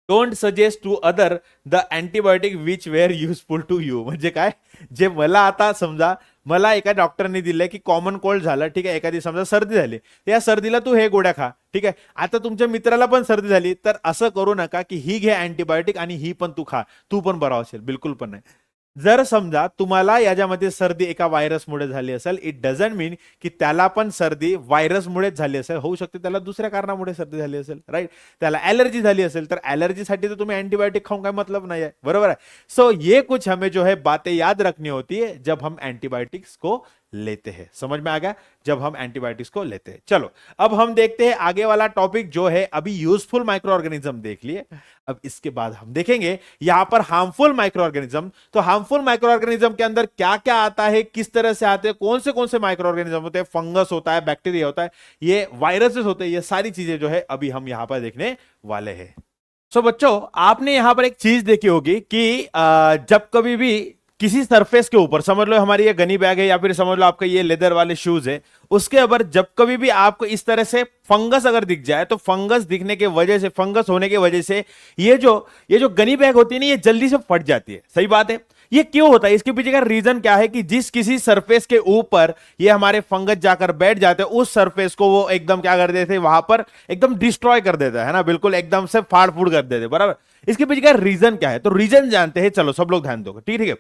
don't suggest to other the antibiotic which were useful to you. म्हणजे काय, जे मला आता समजा मला एका डॉक्टरने दिलंय की कॉमन कोल्ड झालं, ठीक आहे, एखादी समजा सर्दी झाली, त्या सर्दीला तू हे गोळ्या खा, ठीक आहे. आता तुमच्या मित्राला पण सर्दी झाली तर असं करू नका की ही घे अँटीबायोटिक आणि ही पण तू खा, तू पण बरा होशील. बिलकुल पण नाही. जर समजा तुम्हाला याच्यामध्ये सर्दी एका व्हायरसमुळे झाली असेल, इट डझंट मीन की त्याला पण सर्दी व्हायरसमुळेच झाली असेल. होऊ शकते त्याला दुसऱ्या कारणामुळे सर्दी झाली असेल. राईट. त्याला ॲलर्जी झाली असेल तर ॲलर्जीसाठी तर तुम्ही अँटीबायोटिक खाऊन काय मतलब नहीं है. बरोबर है. सो ये कुछ हमें जो है बातें याद रखनी होती है जब हम एंटीबायोटिक्स को लेते हैं. समझ में आ गया, जब हम एंटीबायोटिक्स को लेते हैं. चलो अब हम देखते हैं आगे वाला टॉपिक जो है, अभी यूजफुल माइक्रो ऑर्गेनिज्म देख लिए, अब इसके बाद हम देखेंगे यहां पर हार्मफुल माइक्रो ऑर्गेनिज्म. तो हार्मफुल माइक्रो ऑर्गेनिज्म के अंदर क्या क्या आता है, किस तरह से आते हैं, कौन से माइक्रो ऑर्गेनिज्म होते हैं, फंगस होता है, बैक्टीरिया होता है, ये वायरसेस होते हैं, ये सारी चीजें जो है अभी हम यहां पर देखने वाले हैं. सो बच्चों आपने यहां पर एक चीज देखी होगी कि जब कभी भी किसी सरफेस के ऊपर, समझ लो हमारी ये गनी बैग है या फिर समझ लो आपका ये लेदर वाले शूज है, उसके ऊपर जब कभी भी आपको इस तरह से फंगस अगर दिख जाए तो फंगस दिखने के वजह से, फंगस होने की वजह से ये जो गनी बैग होती है ना, ये जल्दी से फट जाती है. सही बात है. ये क्यों होता है, इसके पीछे का रीजन क्या है कि जिस किसी सरफेस के ऊपर ये हमारे फंगस जाकर बैठ जाते हैं, उस सरफेस को वो एकदम क्या कर देते हैं, वहां पर एकदम डिस्ट्रॉय कर देता है ना, बिल्कुल एकदम से फाड़ फूड़ कर देते हैं. बराबर. इसके पीछे का रीजन क्या है, तो रीजन जानते हैं. चलो सब लोग ध्यान दो. ठीक है.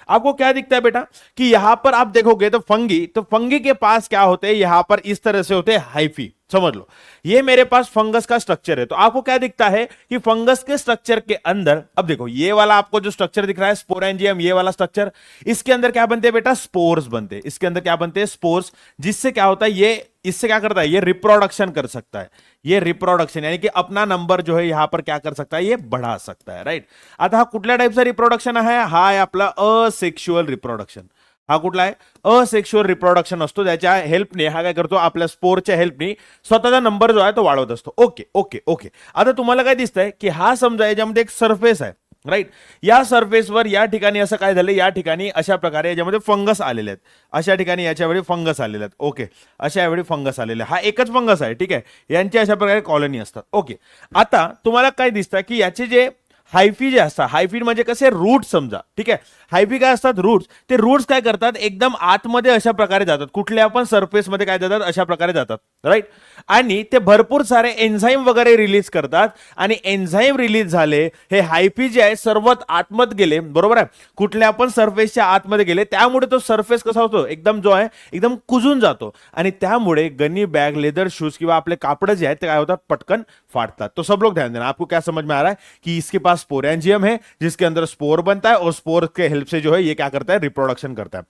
आपको क्या दिखता है बेटा कि यहां पर आप देखोगे तो फंगी के पास क्या होते हैं, यहां पर इस तरह से होते हैं हाइफी. समझ लो ये मेरे पास फंगस का स्ट्रक्चर है. तो आपको क्या दिखता है कि फंगस के स्ट्रक्चर के अंदर, अब देखो ये वाला आपको जो स्ट्रक्चर दिख रहा है स्पोरेंजियम, ये वाला स्ट्रक्चर, इसके अंदर क्या बनते हैं बेटा, स्पोर्स बनते हैं. इसके अंदर क्या बनते हैं, स्पोर्स, जिससे क्या होता है, ये इससे क्या करता है, ये रिप्रोडक्शन कर सकता है. ये रिप्रोडक्शन यानी कि अपना नंबर जो है यहां पर क्या कर सकता है, ये बढ़ा सकता है. राईट. आता हा कुठल्या टाईपचा रिप्रोडक्शन आहे, हा आहे आपला असेक्शुअल रिप्रोडक्शन. हा कुठला आहे, असेक्शुअल रिप्रोडक्शन असतो. त्याच्या हेल्पने हा काय करतो, आपल्या स्पोरच्या हेल्पने स्वतःचा नंबर जो आहे तो वाढवत असतो. Okay okay okay. आता तुम्हाला काय दिसतंय की हा समजा याच्यामध्ये एक सरफेस आहे. राईट. या सरफेसवर या ठिकाणी असं काय झालं, या ठिकाणी अशा प्रकारे याच्यामध्ये फंगस आलेले आहेत. अशा ठिकाणी याच्यावेळी फंगस आलेले आहेत. ओके. अशा यावेळी फंगस आलेले, हा एकच फंगस आहे. ठीक आहे. यांची अशा प्रकारे कॉलनी असतात. ओके. आता तुम्हाला काय दिसतं की याचे जे हायफी जे असतात, हायफी म्हणजे कसे रूट समजा. ठीक आहे. हायफी काय असतात, रूट्स. ते रूट्स काय करतात, एकदम आतमध्ये अशा प्रकारे जातात, कुठल्या पण सरफेस मध्ये काय जातात, अशा प्रकारे जातात. राईट. आणि ते भरपूर सारे एन्झाईम वगैरे रिलीज करतात आणि एन्झाईम रिलीज झाले, हे हायफी जे आहे सर्वात आतमध्ये गेले. बरोबर आहे. कुठल्या पण सरफेसच्या आतमध्ये गेले, त्यामुळे तो सरफेस कसा होतो, एकदम जो आहे एकदम कुजून जातो आणि त्यामुळे गनी बैग, लेदर शूज किंवा आपले कापड जे आहेत ते काय होतात, पटकन फाटतात. तो सब लोग ध्यान देना. आपको क्या समझ में आ रहा है कि इसके पास स्पोरेंजियम है जिसके अंदर स्पोर बनता है और स्पोर के हेल्प से जो है ये क्या करता है, रिप्रोडक्शन करता है.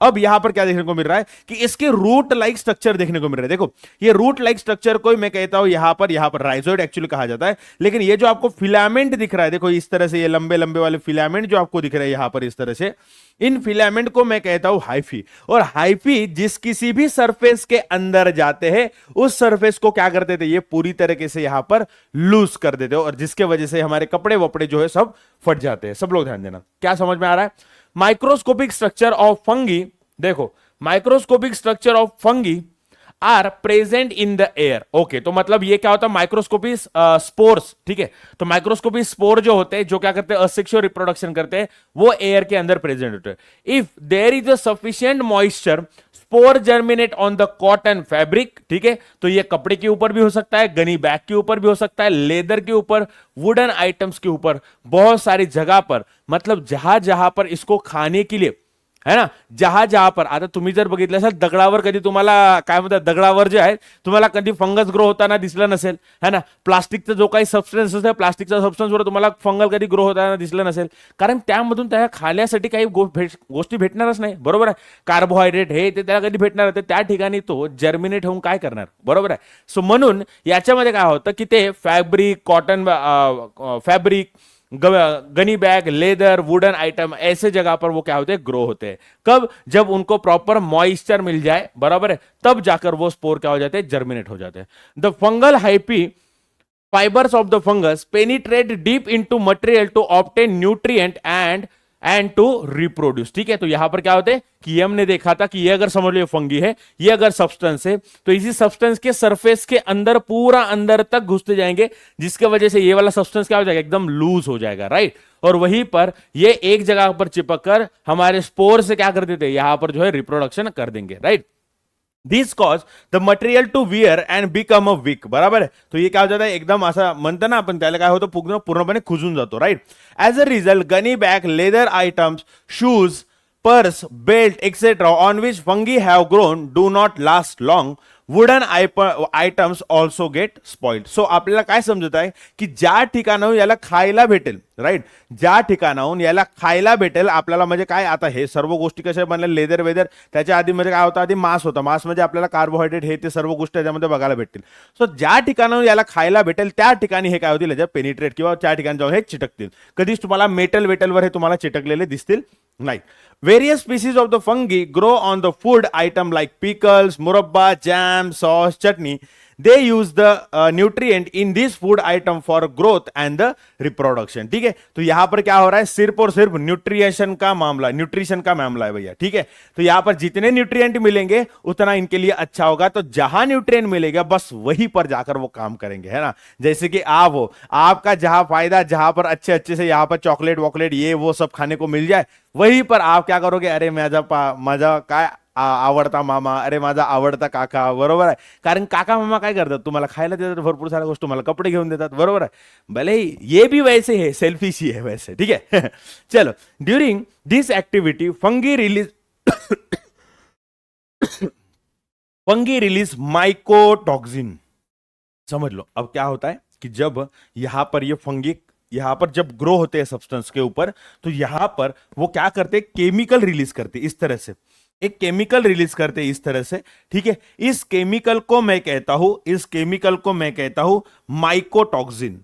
अब यहां पर क्या देखने को मिल रहा है कि इसके रूट लाइक स्ट्रक्चर देखने को मिल रहा है. देखो ये रूट लाइक स्ट्रक्चर को मैं कहता हूं यहां पर राइजोइड एक्चुअली कहा जाता है. लेकिन ये जो आपको फिलामेंट दिख रहा है, देखो इस तरह से ये लंबे लंबे वाले फिलामेंट जो आपको दिख रहे हैं यहां पर इस तरह से, इन फिलामेंट को मैं कहता हूं हाइफी. और हाइफी जिस किसी भी सरफेस के अंदर जाते हैं, उस सरफेस को क्या करते थे, ये पूरी तरीके से यहां पर लूज कर देते हो और जिसके वजह से हमारे कपड़े वपड़े जो है सब फट जाते हैं. सब लोग ध्यान देना. क्या समझ में आ रहा है. माइक्रोस्कोपिक स्ट्रक्चर ऑफ फंगी, देखो microscopic structure of fungi are present in the air. Okay. तो मतलब ये क्या होता है, माइक्रोस्कोपी स्पोर्स. ठीक है. तो माइक्रोस्कोपी स्पोर जो होते हैं, जो क्या करते हैं, असेक्सुअल रिप्रोडक्शन करते हैं, वो एयर के अंदर प्रेजेंट होते हैं. If there is a sufficient moisture, spore germinate on the cotton fabric. ठीक है. तो ये कपड़े के ऊपर भी हो सकता है, गनी बैग के ऊपर भी हो सकता है, लेदर के ऊपर, वुडन आइटम्स के ऊपर, बहुत सारी जगह पर, मतलब जहां जहां पर इसको खाने के लिए है ना, जहां जहां पर. आता तुम्ही जर बघितलं असेल दगडावर, कधी तुम्हाला काय म्हणतात, दगडावर जे आहे तुम्हाला कधी फंगस ग्रो होताना दिसलं नसेल, है ना. प्लास्टिकचा जो काही सबस्टन्स असतो, प्लास्टिकच्या सबस्टन्सवर तुम्हाला फंगल कधी ग्रो होताना दिसलं नसेल, कारण त्यामधून त्या खाण्यासाठी काही गोष्टी भेटणारच नाही. बरोबर आहे. कार्बोहायड्रेट हे ते त्याला कधी भेटणार, तर त्या ठिकाणी तो जर्मिनेट होऊन काय करणार. बरोबर आहे. सो म्हणून याच्यामध्ये काय होतं की ते fabric, cotton fabric gunny bag, leather, wooden item, ऐसे जगह पर वो क्या होते हैं, ग्रो होते हैं। कब? जब उनको प्रॉपर मॉइस्चर मिल जाए, बराबर है, तब जाकर वो स्पोर क्या हो जाते हैं, जर्मिनेट हो जाते हैं। The fungal hyphae fibers of the fungus penetrate deep into material to obtain nutrient and to reproduce। ठीक है, तो यहां पर क्या होते हैं कि ये हमने देखा था कि ये अगर समझ लो फंगी है, ये अगर सब्सटेंस है, तो इसी सब्सटेंस के सरफेस के अंदर पूरा अंदर तक घुसते जाएंगे, जिसके वजह से ये वाला सब्सटेंस क्या हो जाएगा, एकदम लूज हो जाएगा, राइट। और वहीं पर ये एक जगह पर चिपक कर हमारे स्पोर से क्या कर देते हैं, यहां पर जो है रिप्रोडक्शन कर देंगे, right. This cause the material to wear and become a weak, बरोबर आहे। तो ये काय हो जातं, एकदम असं म्हणतं ना आपण, त्याला काय होतं, पूर्णपणे खुजून जातो, right. As a result gunny bag, leather items, shoes, purse, belt etcetera on which fungi have grown do not last long. Wooden items also get spoiled. So आपल्याला काय समजत आहे की ज्या ठिकाणाहून याला खायला भेटेल, राईट, ज्या ठिकाणाहून याला खायला भेटेल आपल्याला, म्हणजे काय, आता हे सर्व गोष्टी कशा बनल्या, लेदर वेदर, त्याच्या आधी म्हणजे काय होतं, आधी मांस होता, मांस म्हणजे आपल्याला कार्बोहायड्रेट हे ते सर्व गोष्टी त्याच्यामध्ये बघायला भेटतील। सो ज्या ठिकाणाहून याला खायला भेटेल त्या ठिकाणी हे काय होतील, याच्या पेनिट्रेट किंवा त्या ठिकाणी जाऊन हे चिटकतील। कधीच तुम्हाला मेटल वेटलवर हे तुम्हाला चिटकलेले दिसतील नाही। Various species of the fungi grow on the food item like pickles, murabba, jam, sauce, chutney. They use the nutrient in this food item for growth and the reproduction। ठीक है, तो यहां पर क्या हो रहा है, सिर्फ और सिर्फ न्यूट्रिशन का मामला है भैया। ठीक है, तो यहां पर जितने न्यूट्रिएंट मिलेंगे उतना इनके लिए अच्छा होगा। तो जहां न्यूट्रिएंट मिलेगा बस वहीं पर जाकर वो काम करेंगे, है ना। जैसे कि आप हो, आपका जहां फायदा, जहां पर अच्छे अच्छे से यहां पर चॉकलेट वॉकलेट ये वो सब खाने को मिल जाए, वहीं पर आप क्या करोगे, अरे माझा काय आवडता मामा, अरे माझा आवडता काका, बरोबर आहे। कारण काका मामा काय करतात, तुम्हाला खायला देतात, भरपूर साऱ्या गोष्टी, तुम्हाला कपडे घेऊन देतात, बरोबर आहे। भले ही ये भी वैसे है, सेल्फिश ही है वैसे, ठीक है। चलो, during this activity fungi release mycotoxin. समझ लो, अब क्या होता है कि जब यहां पर ये फंगी यहां पर जब ग्रो होते हैं सब्सटेंस के ऊपर, तो यहां पर वो क्या करते, केमिकल रिलीज करते, इस तरह से एक केमिकल रिलीज करते इस तरह से। ठीक है, इस केमिकल को मैं कहता हूं माइकोटॉक्सिन।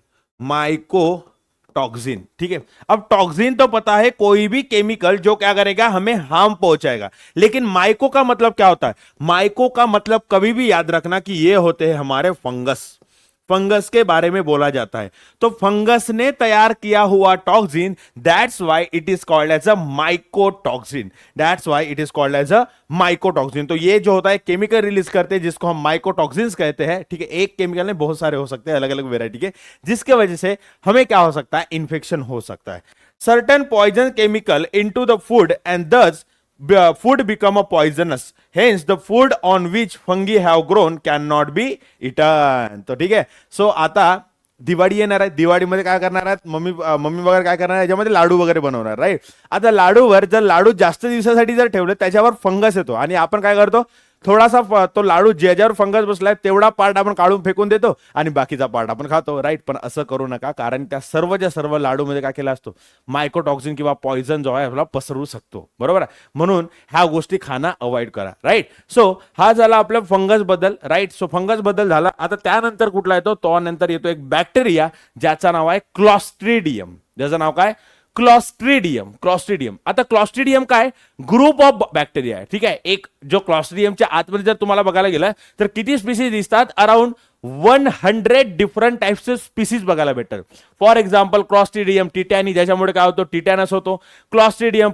ठीक है, अब टॉक्सिन तो पता है, कोई भी केमिकल जो क्या करेगा, हमें हार्म पहुंचाएगा। लेकिन माइको का मतलब क्या होता है, माइको का मतलब कभी भी याद रखना कि ये होते हैं हमारे फंगस के बारे में बोला जाता है। तो फंगस ने तैयार किया हुआ toxin, that's why it is called as a mycotoxin. तो ये जो होता है केमिकल रिलीज करते हैं, जिसको हम माइकोटॉक्सिन्स कहते हैं। ठीक है, एक केमिकल में बहुत सारे हो सकते हैं, अलग अलग वेराइटी के, जिसके वजह से हमें क्या हो सकता है, इन्फेक्शन हो सकता है। Certain poison chemical into the food and thus food become a poisonous, hence the food on which fungi have grown cannot be eaten। तो ठीक है, सो आता दिवाळी येणार आहे, दिवाळीमध्ये काय करणार आहेत, मम्मी वगैरे काय करणार आहे, याच्यामध्ये लाडू वगैरे बनवणार, राईट। आता लाडूवर जर लाडू जास्त दिवसासाठी जर ठेवले, त्याच्यावर फंगस येतो, आणि आपण काय करतो, थोडासा तो लाडू ज्याच्यावर फंगस बसलाय तेवढा पार्ट आपण काढून फेकून देतो आणि बाकीचा पार्ट आपण खातो, राईट। पण असं करू नका, कारण त्या सर्व लाडू मध्ये काय केला असतो, मायकोटॉक्सिन किंवा पॉइझन जो आहे आपला पसरू शकतो, बरोबर आहे। म्हणून ह्या गोष्टी खाणं अवॉइड करा, राईट। सो हा झाला आपल्या फंगस बद्दल, राईट। सो फंगस बद्दल झाला। आता त्यानंतर कुठला येतो, तो नंतर येतो एक बॅक्टेरिया ज्याचं नाव आहे क्लॉस्ट्रिडियम। ज्याचं नाव काय, क्लॉस्ट्रिडियम। आता क्लॉस्ट्रिडियम काय, ग्रुप ऑफ बॅक्टेरिया आहे। ठीक आहे, एक जो क्लॉस्ट्रिडियमच्या आतमध्ये जर तुम्हाला बघायला गेलं तर किती स्पीसीज दिसतात, अराउंड 100 डिफरंट टाइप्सचे स्पीसीज बघायला भेटतात। फॉर एक्झाम्पल क्लॉस्ट्रिडियम टिटॅनी, ज्याच्यामुळे काय होतो, टिटॅनस होतो। क्लॉस्ट्रिडियम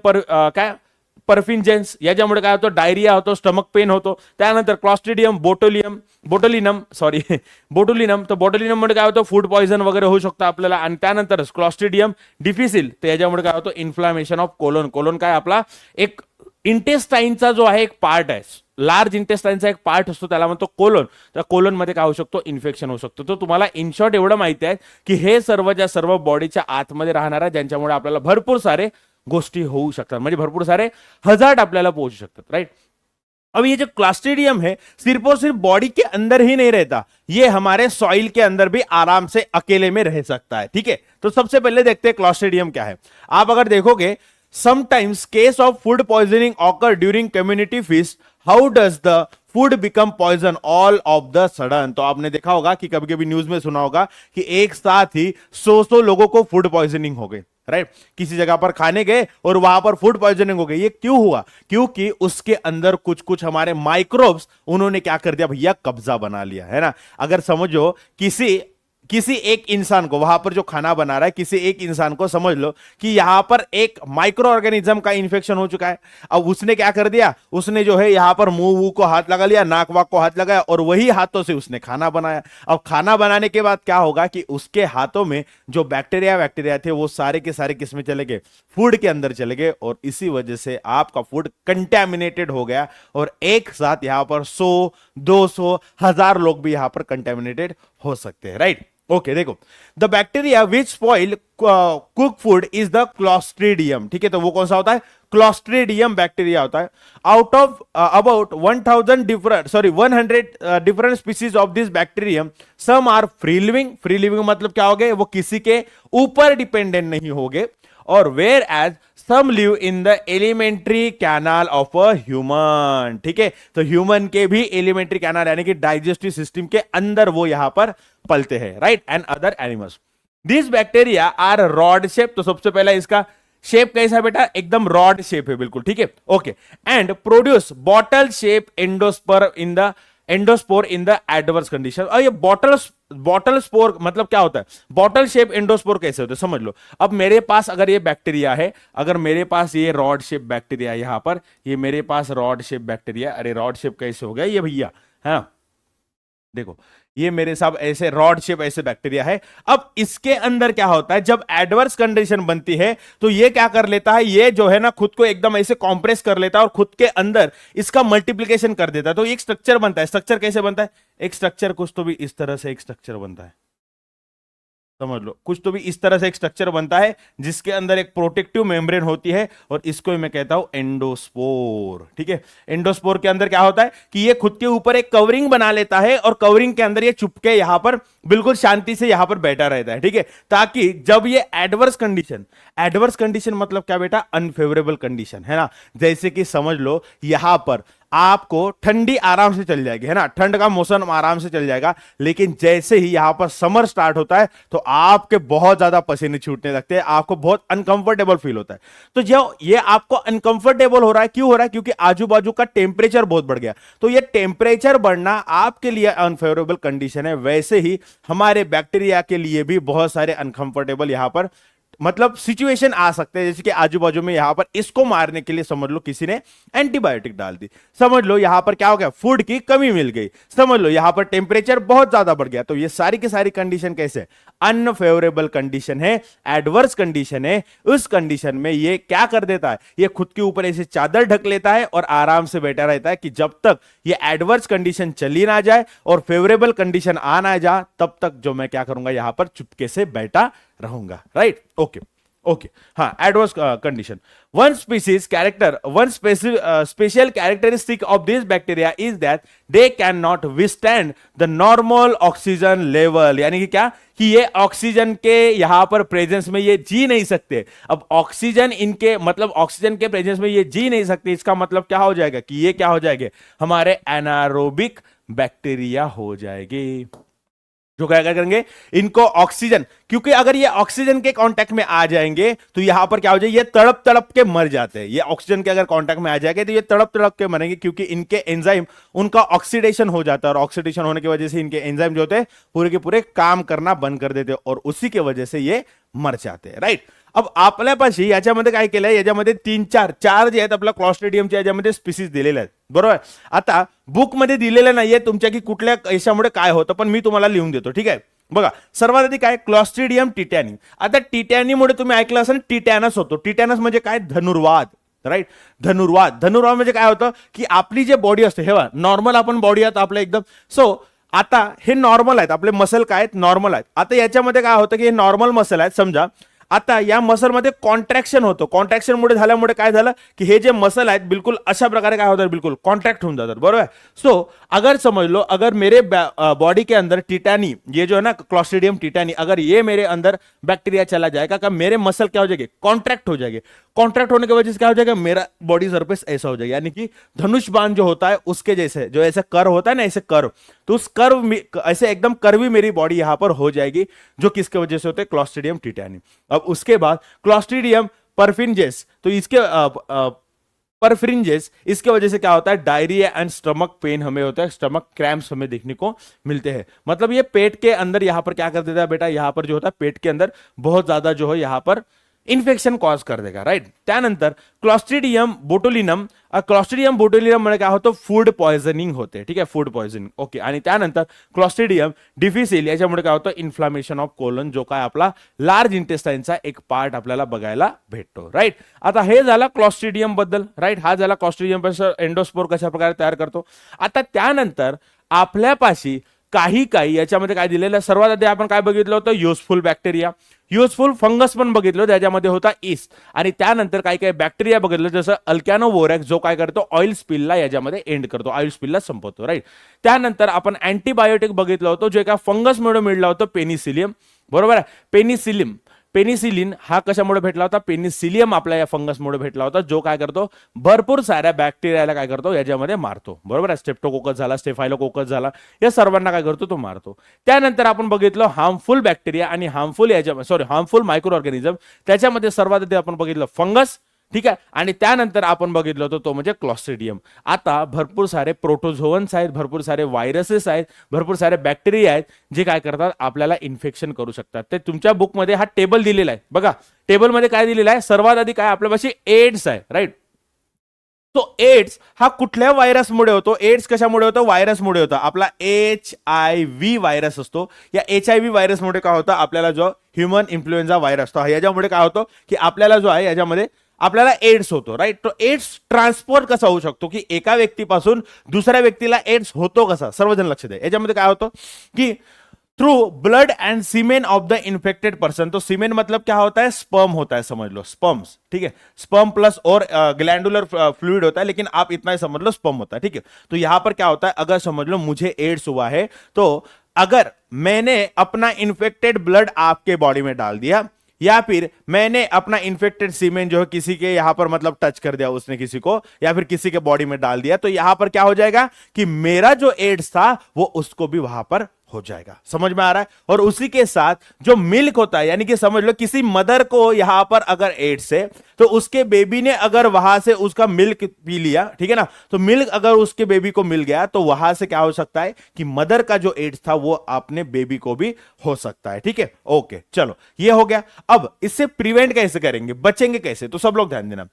परफिन्जेन्स, याच्यामुळे काय होतो, डायरिया होतो, स्टमक पेन होतो। त्यानंतर क्लॉस्ट्रिडियम बोटुलिनम, तर बोटुलिनम मध्ये काय होतं, फूड पॉइझन वगैरे होऊ शकतं आपल्याला। आणि त्यानंतर क्लॉस्ट्रिडियम डिफिसिल, तर याच्यामुळे काय होतं, इन्फ्लामेशन ऑफ कोलन काय आपला एक इंटेस्टाईनचा जो आहे एक पार्ट आहे, लार्ज इंटेस्टाईनचा एक पार्ट असतो, त्याला म्हणतो कोलन। त्या कोलन मध्ये काय होऊ शकतो, इन्फेक्शन होऊ शकतो। तर तुम्हाला इन शॉर्ट एवढं माहिती आहे की हे सर्व बॉडीच्या आतमध्ये राहणार आहे, ज्यांच्यामुळे आपल्याला भरपूर सारे गोष्टी होऊ शकतात, म्हणजे भरपूर सारे हजार्ड आपल्याला पोहोचू शकतात, राइट। अब ये जो क्लॉस्ट्रिडियम है सिर्फ और सिर्फ बॉडी के अंदर ही नहीं रहता, ये हमारे सॉइल के अंदर भी आराम से अकेले में रह सकता है। ठीक है, तो सबसे पहले देखते हैं क्लॉस्ट्रिडियम क्या है। आप अगर देखोगे, sometimes case of food poisoning occur during community feast, how does the food become poison all of the sudden. तो आपने देखा होगा कि कभी कभी न्यूज में सुना होगा कि एक साथ ही 100 लोगों को फूड पॉइजनिंग हो गई, राइट। किसी जगह पर खाने गए और वहां पर फूड पॉइजनिंग हो गई। ये क्यों हुआ? क्योंकि उसके अंदर कुछ कुछ हमारे माइक्रोब्स उन्होंने क्या कर दिया भैया, कब्जा बना लिया, है ना। अगर समझो किसी किसी एक इंसान को, वहां पर जो खाना बना रहा है, किसी एक इंसान को समझ लो कि यहां पर एक माइक्रो ऑर्गेनिज्म का इन्फेक्शन हो चुका है। अब उसने क्या कर दिया, उसने जो है यहां पर मुंह को हाथ लगा लिया, नाक वाक को हाथ लगाया और वही हाथों से उसने खाना बनाया। अब खाना बनाने के बाद क्या होगा कि उसके हाथों में जो बैक्टीरिया थे वो सारे के सारे किस में चले गए, फूड के अंदर चले गए, और इसी वजह से आपका फूड कंटेमिनेटेड हो गया और एक साथ यहां पर 100, 200, 1000 लोग भी यहां पर कंटेमिनेटेड हो सकते हैं, राइट। ओके, देखो, the bacteria which spoil cook food is the Clostridium. ठीक है, तो वो कौन सा होता है, क्लॉस्ट्रीडियम बैक्टीरिया होता है। Out of about 100 different species of this bacterium, some are free living. Free living मतलब क्या हो गए, वो किसी के ऊपर डिपेंडेंट नहीं होंगे, और whereas some live in the alimentary canal of a human. ठीक है, तो ह्यूमन के भी एलिमेंट्री कैनाल यानी कि डाइजेस्टिव सिस्टम के अंदर वो यहां पर पलते हैं, right, and other animals. This bacteria are rod shape. तो सबसे पहला इसका शेप कैसा है बेटा, एकदम रॉड शेप है, बिल्कुल ठीक है, okay. And produce bottle shape endospore in the adverse condition. और ये बॉटल स्पोर मतलब क्या होता है, बॉटल शेप एंडोस्पोर कैसे होते हैं समझ लो। अब मेरे पास अगर ये बैक्टीरिया है, अगर मेरे पास ये रॉड शेप बैक्टीरिया यहां पर, ये मेरे पास रॉड शेप बैक्टीरिया, अरे रॉड शेप कैसे हो गया ये भैया, है ना, देखो ये मेरे साथ ऐसे रॉड शेप ऐसे बैक्टीरिया है। अब इसके अंदर क्या होता है, जब एडवर्स कंडीशन बनती है तो ये क्या कर लेता है, ये जो है ना खुद को एकदम ऐसे कॉम्प्रेस कर लेता है और खुद के अंदर इसका मल्टीप्लिकेशन कर देता है। तो एक स्ट्रक्चर बनता है। स्ट्रक्चर कैसे बनता है, एक स्ट्रक्चर कुछ तो भी इस तरह से एक स्ट्रक्चर बनता है, समझ लो, कुछ तो भी इस तरह से एक स्ट्रक्चर बनता है जिसके अंदर एक प्रोटेक्टिव मेम्ब्रेन होती है, और इसको मैं कहता हूं एंडोस्पोर। ठीक है, एंडोस्पोर के अंदर क्या होता है कि ये खुद के ऊपर एक कवरिंग बना लेता है, और कवरिंग के अंदर ये चुपके यहां पर बिल्कुल शांति से यहां पर बैठा रहता है। ठीक है, ताकि जब ये एडवर्स कंडीशन मतलब क्या बेटा, अनफेवरेबल कंडीशन, है ना। जैसे कि समझ लो यहां पर आपको ठंडी आराम से चल जाएगी, है ना, ठंड का मौसम आराम से चल जाएगा, लेकिन जैसे ही यहां पर समर स्टार्ट होता है तो आपके बहुत ज्यादा पसीने छूटने लगते हैं, आपको बहुत अनकंफर्टेबल फील होता है। तो जो ये आपको अनकंफर्टेबल हो रहा है, क्यों हो रहा है, क्योंकि आजू बाजू का टेम्परेचर बहुत बढ़ गया। तो ये टेम्परेचर बढ़ना आपके लिए अनफेवरेबल कंडीशन है। वैसे ही हमारे बैक्टीरिया के लिए भी बहुत सारे अनकंफर्टेबल यहां पर मतलब सिचुएशन आ सकते हैं, जैसे कि आजू बाजू में यहां पर इसको मारने के लिए समझ लो किसी ने एंटीबायोटिक डाल दी, समझ लो यहां पर क्या हो गया, फूड की कमी मिल गई, समझ लो यहां पर टेम्परेचर बहुत ज्यादा बढ़ गया। तो ये सारी की सारी कंडीशन कैसे, अनफेवरेबल कंडीशन है, एडवर्स कंडीशन है। उस कंडीशन में ये क्या कर देता है, ये खुद के ऊपर ऐसे चादर ढक लेता है और आराम से बैठा रहता है कि जब तक ये एडवर्स कंडीशन चली ना जाए और फेवरेबल कंडीशन आ ना जाए, तब तक जो मैं क्या करूंगा, यहां पर चुपके से बैठा रहूंगा, राइट। ओके, हाँ, adverse condition. One special characteristic of this bacteria is that they can not withstand the normal oxygen level. यानी कि क्या, कि ये ऑक्सीजन के यहां पर प्रेजेंस में ये जी नहीं सकते। अब ऑक्सीजन इनके मतलब ऑक्सीजन के प्रेजेंस में ये जी नहीं सकते, इसका मतलब क्या हो जाएगा कि ये क्या हो जाएंगे, हमारे एनारोबिक बैक्टीरिया हो जाएंगे। जो क्या करेंगे, इनको ऑक्सीजन, क्योंकि अगर ये ऑक्सीजन के कांटेक्ट में आ जाएंगे तो यहां पर क्या हो जाए, ये तड़प तड़प के मर जाते हैं। ये ऑक्सीजन के अगर कांटेक्ट में आ जाएंगे तो ये तड़प तड़प के मरेंगे, क्योंकि इनके एंजाइम उनका ऑक्सीडेशन हो जाता है, और ऑक्सीडेशन होने की वजह से इनके एंजाइम जो होते हैं पूरे के पूरे काम करना बंद कर देते हैं, और उसी की वजह से ये मर जाते हैं, राइट। अब आपल्यापाशी याच्यामध्ये काय केलंय, याच्यामध्ये 3-4 जे आहेत आपल्या क्लॉस्ट्रिडियमच्या याच्यामध्ये स्पीसीज दिलेले आहेत, बरोबर। आता बुक मध्ये दिलेलं नाहीये तुमच्या की कुठल्या याच्यामुळे काय होतं, पण मी तुम्हाला लिहून देतो, ठीक आहे। बघा, सर्वात आधी काय, क्लॉस्ट्रिडियम टिटॅनी। आता टिटॅनीमुळे तुम्ही ऐकलं असेल टिटॅनस होतो। टिटॅनस म्हणजे काय, धनुर्वात, राईट, धनुर्वात म्हणजे काय होतं की आपली जे बॉडी असते, हे नॉर्मल आपण बॉडी आहात आपलं एकदम, सो आता हे नॉर्मल आहेत, आपले मसल काय आहेत, नॉर्मल आहेत। आता याच्यामध्ये काय होतं की हे नॉर्मल मसल आहेत समजा, आता या मसलमध्ये कॉन्ट्रॅक्शन होतं. कॉन्ट्रॅक्शनमुळे झाल्यामुळे काय झालं की हे जे मसल आहेत बिलकुल अशा प्रकारे काय होतात, बिलकुल कॉन्ट्रॅक्ट होऊन जातात. बरोबर. सो अगर समझ लो, अगर मेरे बॉडी के अंदर टिटानी, ये जो है ना क्लॉस्ट्रीडियम टिटानी, अगर ये मेरे अंदर बैक्टीरिया चला जाएगा का मेरे मसल क्या हो जाएंगे, कॉन्ट्रैक्ट हो जाएंगे. कॉन्ट्रैक्ट होने की वजह से क्या हो जाएगा, मेरा बॉडी सरफेस ऐसा हो जाएगा, यानी कि धनुष बाण जो होता है उसके जैसे, जो ऐसे कर्व होता है ना, ऐसे कर्व, तो उस कर्व में ऐसे एकदम कर्वी मेरी बॉडी यहां पर हो जाएगी, जो किसके वजह से होते हैं, क्लॉस्ट्रीडियम टिटानी. अब उसके बाद क्लॉस्ट्रीडियम परफिंजेस, तो इसके परफ्रिंजेस, इसके वजह से क्या होता है, डायरिया एंड स्टमक पेन हमें होता है, स्टमक क्रैम्प्स हमें देखने को मिलते हैं. मतलब ये पेट के अंदर यहां पर क्या कर देता है बेटा, यहां पर जो होता है पेट के अंदर बहुत ज्यादा जो है यहां पर इन्फेक्शन कॉज कर देगा. राइट. त्यानंतर क्लॉस्ट्रीडियम बोटुलिनम, क्लॉस्ट्रीडियम बोटुलिनम मध्ये काय होतं, फूड पॉयझनिंग होते. ठीक आहे, फूड पॉयझनिंग. ओके. आणि त्यानंतर क्लॉस्ट्रीडियम डिफिसिल, याच्यामुळे काय होतं, इन्फ्लामेशन ऑफ कोलन, जो काय आपला लार्ज इंटेस्टाइनचा एक पार्ट आपल्याला बघायला भेटतो. राइट. आता हे झाला क्लॉस्ट्रीडियम बद्दल. राइट. हा झाला क्लॉस्ट्रीडियम एंडोस्पोर कशा प्रकारे तयार करतो. आता त्यानंतर आपल्यापाशी काही काही याच्यामध्ये काय दिलेलं आहे, सर्वात आधी आपण काय बघितलं होतं, युजफुल बॅक्टेरिया, युजफुल फंगस पण बघितलं, त्याच्यामध्ये होता ईस्ट. आणि त्यानंतर काही काही बॅक्टेरिया बघितलं, जसं अल्कॅनोवोरॅक्स, जो काय करतो, ऑइल स्पिलला याच्यामध्ये एंड करतो, ऑइल स्पिलला संपवतो. राईट. त्यानंतर आपण अँटीबायोटिक बघितलं होतं, जे एका फंगसमुळे मिळलं होतं, पेनिसिलियम. बरोबर आहे. पेनिसिलिन हा कशामुळे भेटला होता, पेनिसिलियम आपल्या या फंगसमुळे भेटला होता, जो काय करतो, भरपूर साऱ्या बॅक्टेरियाला काय करतो, याच्यामध्ये मारतो. बरोबर आहे. स्टेप्टोकोकस झाला, स्टेफायलोकोकस झाला, या सर्वांना काय करतो, तो मारतो. त्यानंतर आपण बघितलं हार्मफुल बॅक्टेरिया आणि हार्मफुल मायक्रो ऑर्गॅनिझम, त्याच्यामध्ये सर्वात आधी आपण बघितलं फंगस. ठीक आहे. आणि त्यानंतर आपण बघितलं होतं तो म्हणजे क्लॉस्ट्रीडियम. आता भरपूर सारे प्रोटोझोअन्स आहेत, भरपूर सारे व्हायरसेस आहेत, भरपूर सारे बॅक्टेरिया आहेत, जे काय करतात, आपल्याला इन्फेक्शन करू शकतात. ते तुमच्या बुकमध्ये हा टेबल दिलेला आहे बघा. टेबलमध्ये काय दिलेलं आहे, सर्वात आधी काय आपल्यापाशी एड्स आहे. राईट. तो एड्स हा कुठल्या व्हायरसमुळे होतो, एड्स कशामुळे होतो, व्हायरसमुळे होतो. आपला HIV व्हायरस असतो. या HIV व्हायरसमुळे काय होतं, आपल्याला जो ह्युमन इन्फ्लुएन्झा व्हायरस असतो, याच्यामुळे काय होतं की आपल्याला जो आहे याच्यामध्ये आपल्याला एड्स होतो. राईट. तो एड्स ट्रान्सफर कसा होऊ शकतो, की एका व्यक्तीपासून दुसऱ्या व्यक्तीला एड्स होतो कसा, सर्वजण लक्ष द्या. याच्यामध्ये काय होतं की through blood and semen of the infected person. तो सीमेन मतलब क्या होता है, स्पर्म होता है, समझ लो, स्पर्म्स. ठीक है. स्पर्म प्लस और ग्लैंडुलर फ्लूइड होता है, लेकिन आप इतना ही समझ लो, स्पर्म होता है. ठीक है. तो यहां पर क्या होता है, अगर समझ लो मुझे एड्स हुआ है, तो अगर मैंने अपना इन्फेक्टेड ब्लड आपके बॉडी में डाल दिया, या फिर मैंने अपना इन्फेक्टेड सीमेन जो है किसी के यहां पर मतलब टच कर दिया उसने किसी को, या फिर किसी के बॉडी में डाल दिया, तो यहां पर क्या हो जाएगा कि मेरा जो एड्स था वो उसको भी वहां पर हो जाएगा. समझ में आ रहा है. और उसी के साथ जो मिल्क होता है, यानी कि समझ लो किसी मदर को यहां पर अगर एड्स है, तो उसके बेबी ने अगर वहां से उसका मिल्क पी लिया, ठीक है ना, तो मिल्क अगर उसके बेबी को मिल गया, तो वहां से क्या हो सकता है कि मदर का जो एड्स था वो अपने बेबी को भी हो सकता है. ठीक है. ओके, चलो ये हो गया. अब इससे प्रिवेंट कैसे करेंगे, बचेंगे कैसे, तो सब लोग ध्यान देना.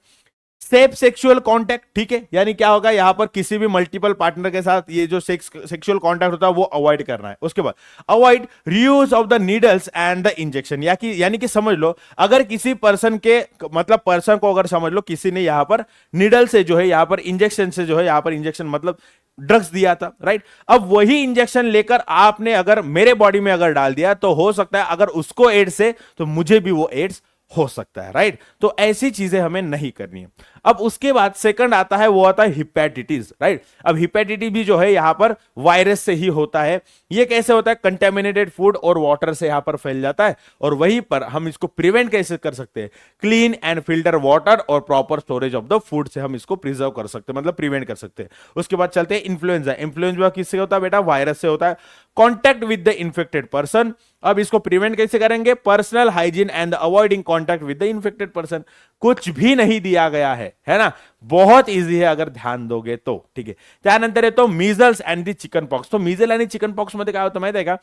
Safe sexual contact. ठीक है. यानी क्या होगा, यहां पर किसी भी मल्टीपल पार्टनर के साथ ये जो सेक्सुअल कांटेक्ट होता है वो अवॉइड करना है. उसके बाद avoid reuse of the needles and the injection. यानी कि समझ लो, अगर किसी पर्सन के मतलब पर्सन को अगर समझ लो किसी ने यहां पर नीडल से जो है यहां पर इंजेक्शन से जो है यहां पर इंजेक्शन मतलब ड्रग्स दिया था. राइट. अब वही इंजेक्शन लेकर आपने अगर मेरे बॉडी में अगर डाल दिया, तो हो सकता है अगर उसको एड्स है तो मुझे भी वो एड्स हो सकता है. राइट. तो ऐसी चीजें हमें नहीं करनी है. अब उसके बाद सेकंड आता है, वो आता है हिपेटाइटिस. राइट. अब हिपेटाइटिस भी जो है यहां पर वायरस से ही होता है. ये कैसे होता है, कंटेमिनेटेड फूड और वाटर से यहां पर फैल जाता है. और वहीं पर हम इसको प्रिवेंट कैसे कर सकते हैं, क्लीन एंड फिल्टर वाटर और proper storage of the food से हम इसको प्रिजर्व कर सकते हैं, मतलब प्रिवेंट कर सकते हैं. उसके बाद चलते हैं इन्फ्लुएंजा. इन्फ्लुएंजा किससे होता है बेटा, वायरस से होता है. Contact with the infected person. अब इसको प्रिवेंट कैसे करेंगे, personal hygiene and avoiding contact with the infected person. कुछ भी नहीं दिया गया है ना, बहुत इजी है अगर ध्यान दोगे तो. ठीक है. त्यानंतर येतो measles and the chicken pox. तो मीजल आणि चिकन पॉक्स मध्ये काय होतं माहिती आहे का,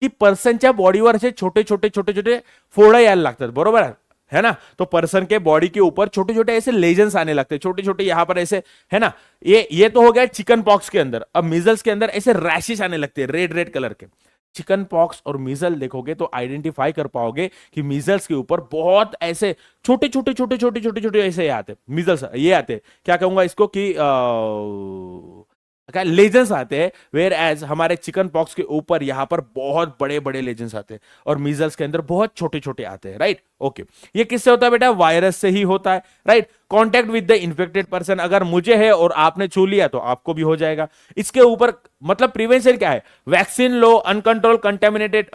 की पर्सनच्या बॉडीवर असे छोटे छोटे फोड़ा यायला लागतात. बरोबर है ना. तो पर्सन के बॉडी के ऊपर छोटे छोटे ऐसे लेजन्स आने लगते हैं, छोटे छोटे यहां पर ऐसे, है ना. ये तो हो गया चिकन पॉक्स के अंदर. अब मीजल्स के अंदर ऐसे रैशेस आने लगते हैं रेड रेड कलर के. चिकन पॉक्स और मीजल देखोगे तो आइडेंटिफाई कर पाओगे कि मीजल्स के ऊपर बहुत ऐसे छोटे छोटे ऐसे आते, मीजल्स ये आते, क्या कहूंगा इसको कि क्या लेजेंड्स आते हैं, वेयर एज हमारे चिकन पॉक्स के ऊपर यहां पर बहुत बड़े बड़े लेजेंड्स आते हैं और मीजल्स के अंदर बहुत छोटे छोटे आते हैं, राइट। ओके, ये किससे होता है बेटा? वायरस से ही होता है, right. Contact with the infected person, अगर मुझे है और आपने छू लिया तो आपको भी हो जाएगा। इसके ऊपर मतलब प्रिवेंशन क्या है? वैक्सीन लो, अनकंट्रोल कंटेमिनेटेड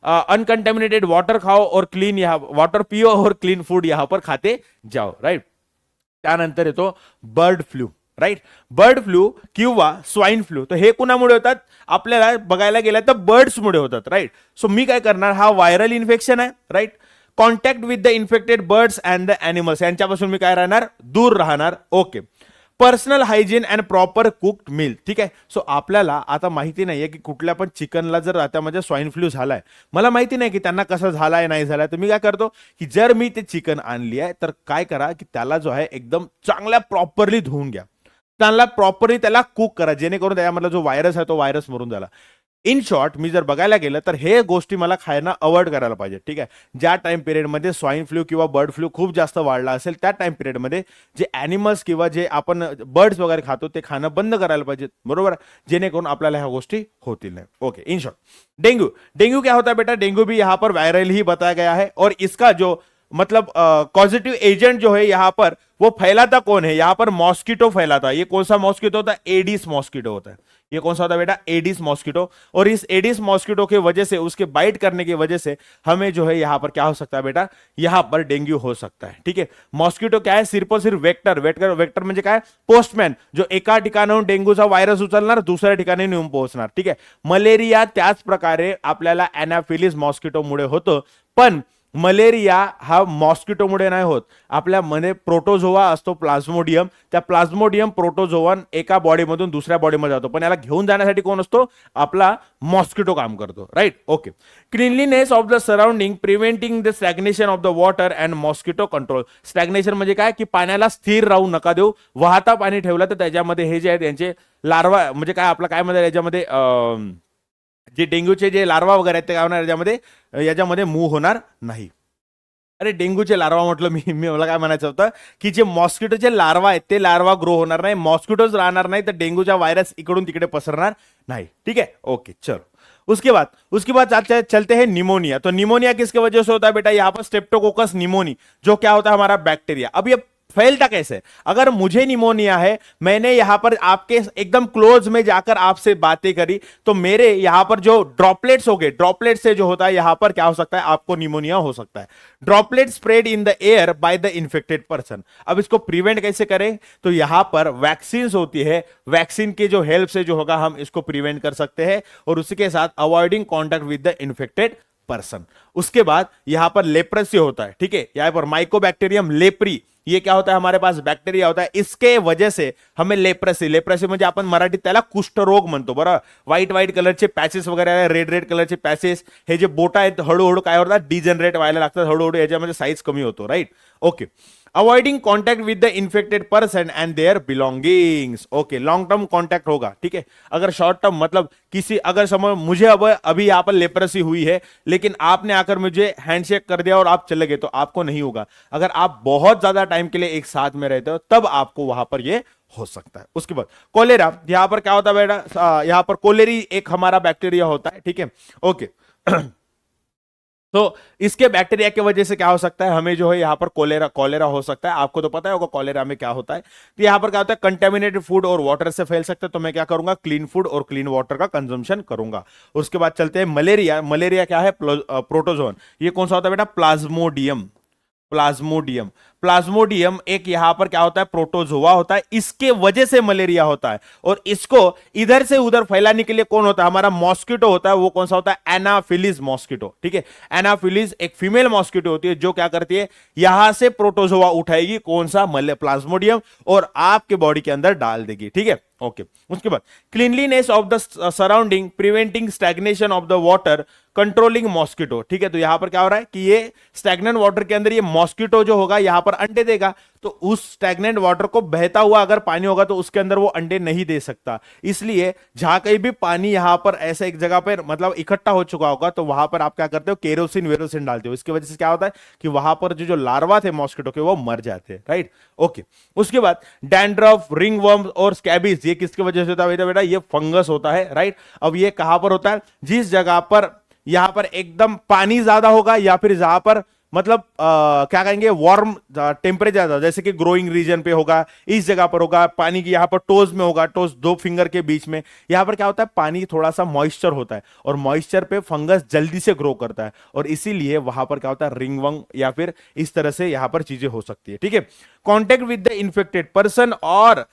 अनकंटेमिनेटेड वाटर खाओ और क्लीन यहां वाटर पियो और क्लीन फूड यहां पर खाते जाओ, राइट। त्यानंतर येतो bird flu, right. Bird flu किंवा स्वाईन फ्लू, तर हे कुणामुळे होतात? आपल्याला बघायला गेलं तर बर्ड्समुळे होतात, राईट। सो मी काय करणार, हा व्हायरल इन्फेक्शन आहे, right. Contact with the infected birds and the animals, यांच्यापासून मी काय राहणार? दूर राहणार, okay. Personal hygiene and proper cooked meal, ठीक आहे। सो आपल्याला आता माहिती नाहीये की कुठल्या पण चिकनला जर त्यामध्ये स्वाईन फ्लू झालाय, मला माहिती नाही की त्यांना कसं झालाय नाही झालाय, तर मी काय करतो की जर मी ते चिकन आणली आहे तर काय करा की त्याला जो आहे एकदम चांगल्या प्रॉपरली धुवून घ्या, त्याला प्रॉपरली त्याला कुक करा, जेणेकरून त्यामधला जो व्हायरस आहे तो व्हायरस मरून झाला। इन शॉर्ट मी जर बघायला गेलं तर हे गोष्टी मला खायला अवॉइड करायला पाहिजे, ठीक आहे। ज्या टाइम पिरियडमध्ये स्वाईन फ्लू किंवा बर्ड फ्लू खूप जास्त वाढला असेल त्या टाइम पिरियडमध्ये जे ॲनिमल्स किंवा जे आपण बर्ड्स वगैरे खातो ते खाणं बंद करायला पाहिजे, बरोबर, जेणेकरून आपल्याला ह्या गोष्टी होतील नाही। Okay, in short dengue, dengue क्या होता है बेटा? डेंगू भी यहाँ पर वायरल ही बताया गया है और इसका जो मतलब पॉजिटिव एजेंट जो है यहाँ पर वो फैलाता कौन है? यहाँ पर मॉस्किटो फैलाता है। ये कौन सा मॉस्किटो होता है? एडिस मॉस्किटो होता है। ये कौन सा होता है बेटा? Aedes mosquito. और इस एडिस मॉस्किटो की वजह से, उसके बाइट करने की वजह से हमें जो है यहाँ पर क्या हो सकता है बेटा? यहाँ पर डेंगू हो सकता है, ठीक है। मॉस्किटो क्या है? सिर्फ और सिर्फ वेक्टर, वेक्टर वेक्टर म्हणजे काय? पोस्टमॅन, जो एका ठिकाणाहून डेंग्यूचा व्हायरस उचलणार दुसऱ्या ठिकाणी नेऊन पोहोचणार, ठीक आहे। मलेरिया त्याच प्रकारे आपल्याला एनाफिलिस मॉस्किटोमुळे होतं, पण मलेरिया हा मॉस्किटोमुळे नाही होत। आपल्यामध्ये प्रोटोझोआ असतो प्लाझ्मोडियम, त्या प्लाझ्मोडियम प्रोटोझोआन एका बॉडीमधून दुसऱ्या बॉडीमध्ये जातो, पण याला घेऊन जाण्यासाठी कोण असतो? आपला मॉस्किटो काम करतो, right. Okay, cleanliness of the surrounding preventing the stagnation of the water and mosquito control. Stagnation म्हणजे काय? की पाण्याला स्थिर राहू नका देऊ, वाहता पाणी ठेवलं तर त्याच्यामध्ये हे जे आहेत त्यांचे लार्वा म्हणजे काय आपलं काय म्हणतात याच्यामध्ये जे डेंग्यूचे जे लार्वा वगैरे आहेत ते काय होणार याच्यामध्ये मूव्ह होणार नाही। अरे डेंग्यूचे लार्वा म्हटलं मी मला काय म्हणायचं होतं की जे मॉस्किटोचे लार्वा आहेत ते लार्वा ग्रो होणार नाही, मॉस्किटोज राहणार नाही, तर डेंग्यूचा व्हायरस इकडून तिकडे पसरणार नहीं, ठीक है। ओके, चलो उसके बाद चलते हैं निमोनिया। तो निमोनिया किसके वजह से होता है बेटा? यहाँ पर स्ट्रेप्टोकोकस निमोनी, जो क्या होता है हमारा बैक्टीरिया। अब ये फैलता कैसे? अगर मुझे निमोनिया है, मैंने यहां पर आपके एकदम क्लोज में जाकर आपसे बातें करी, तो मेरे यहां पर जो ड्रॉपलेट्स हो गए, ड्रॉपलेट से जो होता है यहां पर क्या हो सकता है? आपको निमोनिया हो सकता है। Droplet spread in the air by the infected person. अब इसको प्रिवेंट कैसे करें? तो यहां पर वैक्सीन होती है, वैक्सीन के जो हेल्प से जो होगा हम इसको प्रिवेंट कर सकते हैं, और उसके साथ avoiding contact with the infected person. उसके बाद यहां पर लेप्रेसी होता है, ठीक है। यहां पर माइकोबैक्टीरियम लेप्री, ये क्या होता है? हमारे पास बैक्टीरिया होता है, इसके वजह से हमें लेप्रेसी म्हणजे आपण मराठीत त्याला कुष्ठरोग म्हणतो, बरं। व्हाईट व्हाईट कलरचे पॅचेस वगैरे, रेड रेड कलरचे पॅचेस, हे जे बोटा आहेत हळूहळू काय होतात? डिजनरेट व्हायला लागतात, हळूहळू याच्यामध्ये साईज कमी होतो, right. Okay, avoiding contact with the infected person and their belongings. Okay, long term contact होगा, ठीक है। अगर शॉर्ट टर्म मतलब किसी, अगर समझ मुझे अभी यहाँ पर लेप्रेसी हुई है, लेकिन आपने आकर मुझे हैंडशेक कर दिया और आप चले गए, तो आपको नहीं होगा। अगर आप बहुत ज्यादा टाइम के लिए एक साथ में रहते हो तब आपको वहां पर ये हो सकता है। उसके बाद कोलेरा, यहां पर क्या होता है बेटा? यहां पर कोलेरी एक हमारा बैक्टीरिया होता है, ठीक है। ओके तो इसके बैक्टीरिया की वजह से क्या हो सकता है? हमें जो है यहाँ पर कोलेरा हो सकता है। आपको तो पता होगा कोलेरा में क्या होता है। तो यहाँ पर क्या होता है? कंटेमिनेटेड फूड और वाटर से फैल सकता है, तो मैं क्या करूंगा? क्लीन फूड और क्लीन वाटर का कंजम्पशन करूंगा। उसके बाद चलते हैं मलेरिया। मलेरिया क्या है? प्रोटोजोन। ये कौन सा होता है बेटा? प्लाज्मोडियम। प्लाज्मोडियम, प्लाज्मोडियम एक यहां पर क्या होता है? प्रोटोजोआ होता है, इसके वजह से मलेरिया होता है। और इसको इधर से उधर फैलाने के लिए कौन होता है? हमारा मॉस्किटो होता है। वो कौन सा होता है? एनाफिलिस मॉस्किटो, ठीक है। एनाफिलिस एक फीमेल मॉस्किटो होती है जो क्या करती है? यहां से प्रोटोजोआ उठाएगी, कौन सा? प्लाज्मोडियम, और आपके बॉडी के अंदर डाल देगी, ठीक है। ओके, उसके बाद cleanliness of the surrounding preventing stagnation of the water controlling mosquito, ठीक है। तो यहां पर क्या हो रहा है कि ये स्टैग्नेंट वाटर के अंदर ये मॉस्किटो जो होगा यहां पर अंडे देगा, तो उस स्टैग्नेंट वाटर को बहता हुआ अगर पानी होगा तो उसके अंदर वो अंडे नहीं दे सकता। इसलिए जहां कहीं भी पानी यहां पर ऐसे एक जगह पर मतलब इकट्ठा हो चुका होगा तो वहां पर आप क्या करते हो, केरोसिन वेरोसिन डालते हो। इसकी वजह से क्या होता है कि वहां पर जो लार्वा थे मॉस्किटो के वो मर जाते हैं, राइट। ओके, उसके बाद डैंड्रफ, रिंगवर्म और स्कैबीज, ये किसकी वजह से होता है बेटा? ये फंगस होता है, राइट। अब ये कहां पर होता है? जिस जगह पर यहां पर एकदम पानी ज्यादा होगा या फिर जहां पर मतलब क्या कहेंगे वार्म टेम्परेचर, जैसे कि ग्रोइंग रीजन पे होगा, इस जगह पर होगा, पानी की यहां पर टोज में होगा, टोज दो फिंगर के बीच में, यहां पर क्या होता है, पानी थोड़ा सा मॉइस्चर होता है और मॉइस्चर पे फंगस जल्दी से ग्रो करता है और इसीलिए वहां पर क्या होता है, रिंगवर्म या फिर इस तरह से यहां पर चीजें हो सकती है, ठीक है। Contact with the infected person और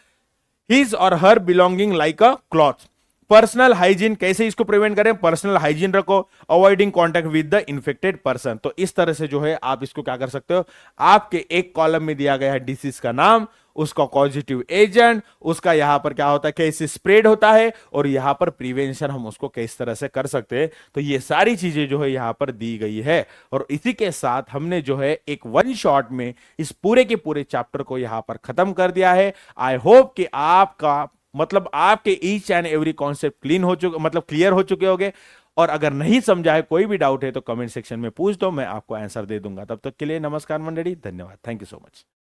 his or her belonging like a cloth. Personal hygiene, कैसे इसको प्रिवेंट करें? पर्सनल हाइजीन रखो, avoiding contact with the infected person. तो इस तरह से जो है आप इसको क्या कर सकते हो, आपके एक कॉलम में दिया गया है डिसीज का नाम, उसका कॉजेटिव एजेंट, उसका यहां पर क्या होता है, कैसे स्प्रेड होता है और यहां पर प्रिवेंशन हम उसको किस तरह से कर सकते हैं। तो ये सारी चीजें जो है यहां पर दी गई है और इसी के साथ हमने जो है एक वन शॉट में इस पूरे के पूरे चैप्टर को यहां पर खत्म कर दिया है। आई होप कि आपका मतलब आपके each and every concept clean हो चुके, मतलब क्लियर हो चुके होंगे। और अगर नहीं समझा है, कोई भी डाउट है तो कमेंट सेक्शन में पूछ दो, मैं आपको आंसर दे दूंगा। तब तक के लिए नमस्कार मंडली, धन्यवाद, थैंक यू सो मच।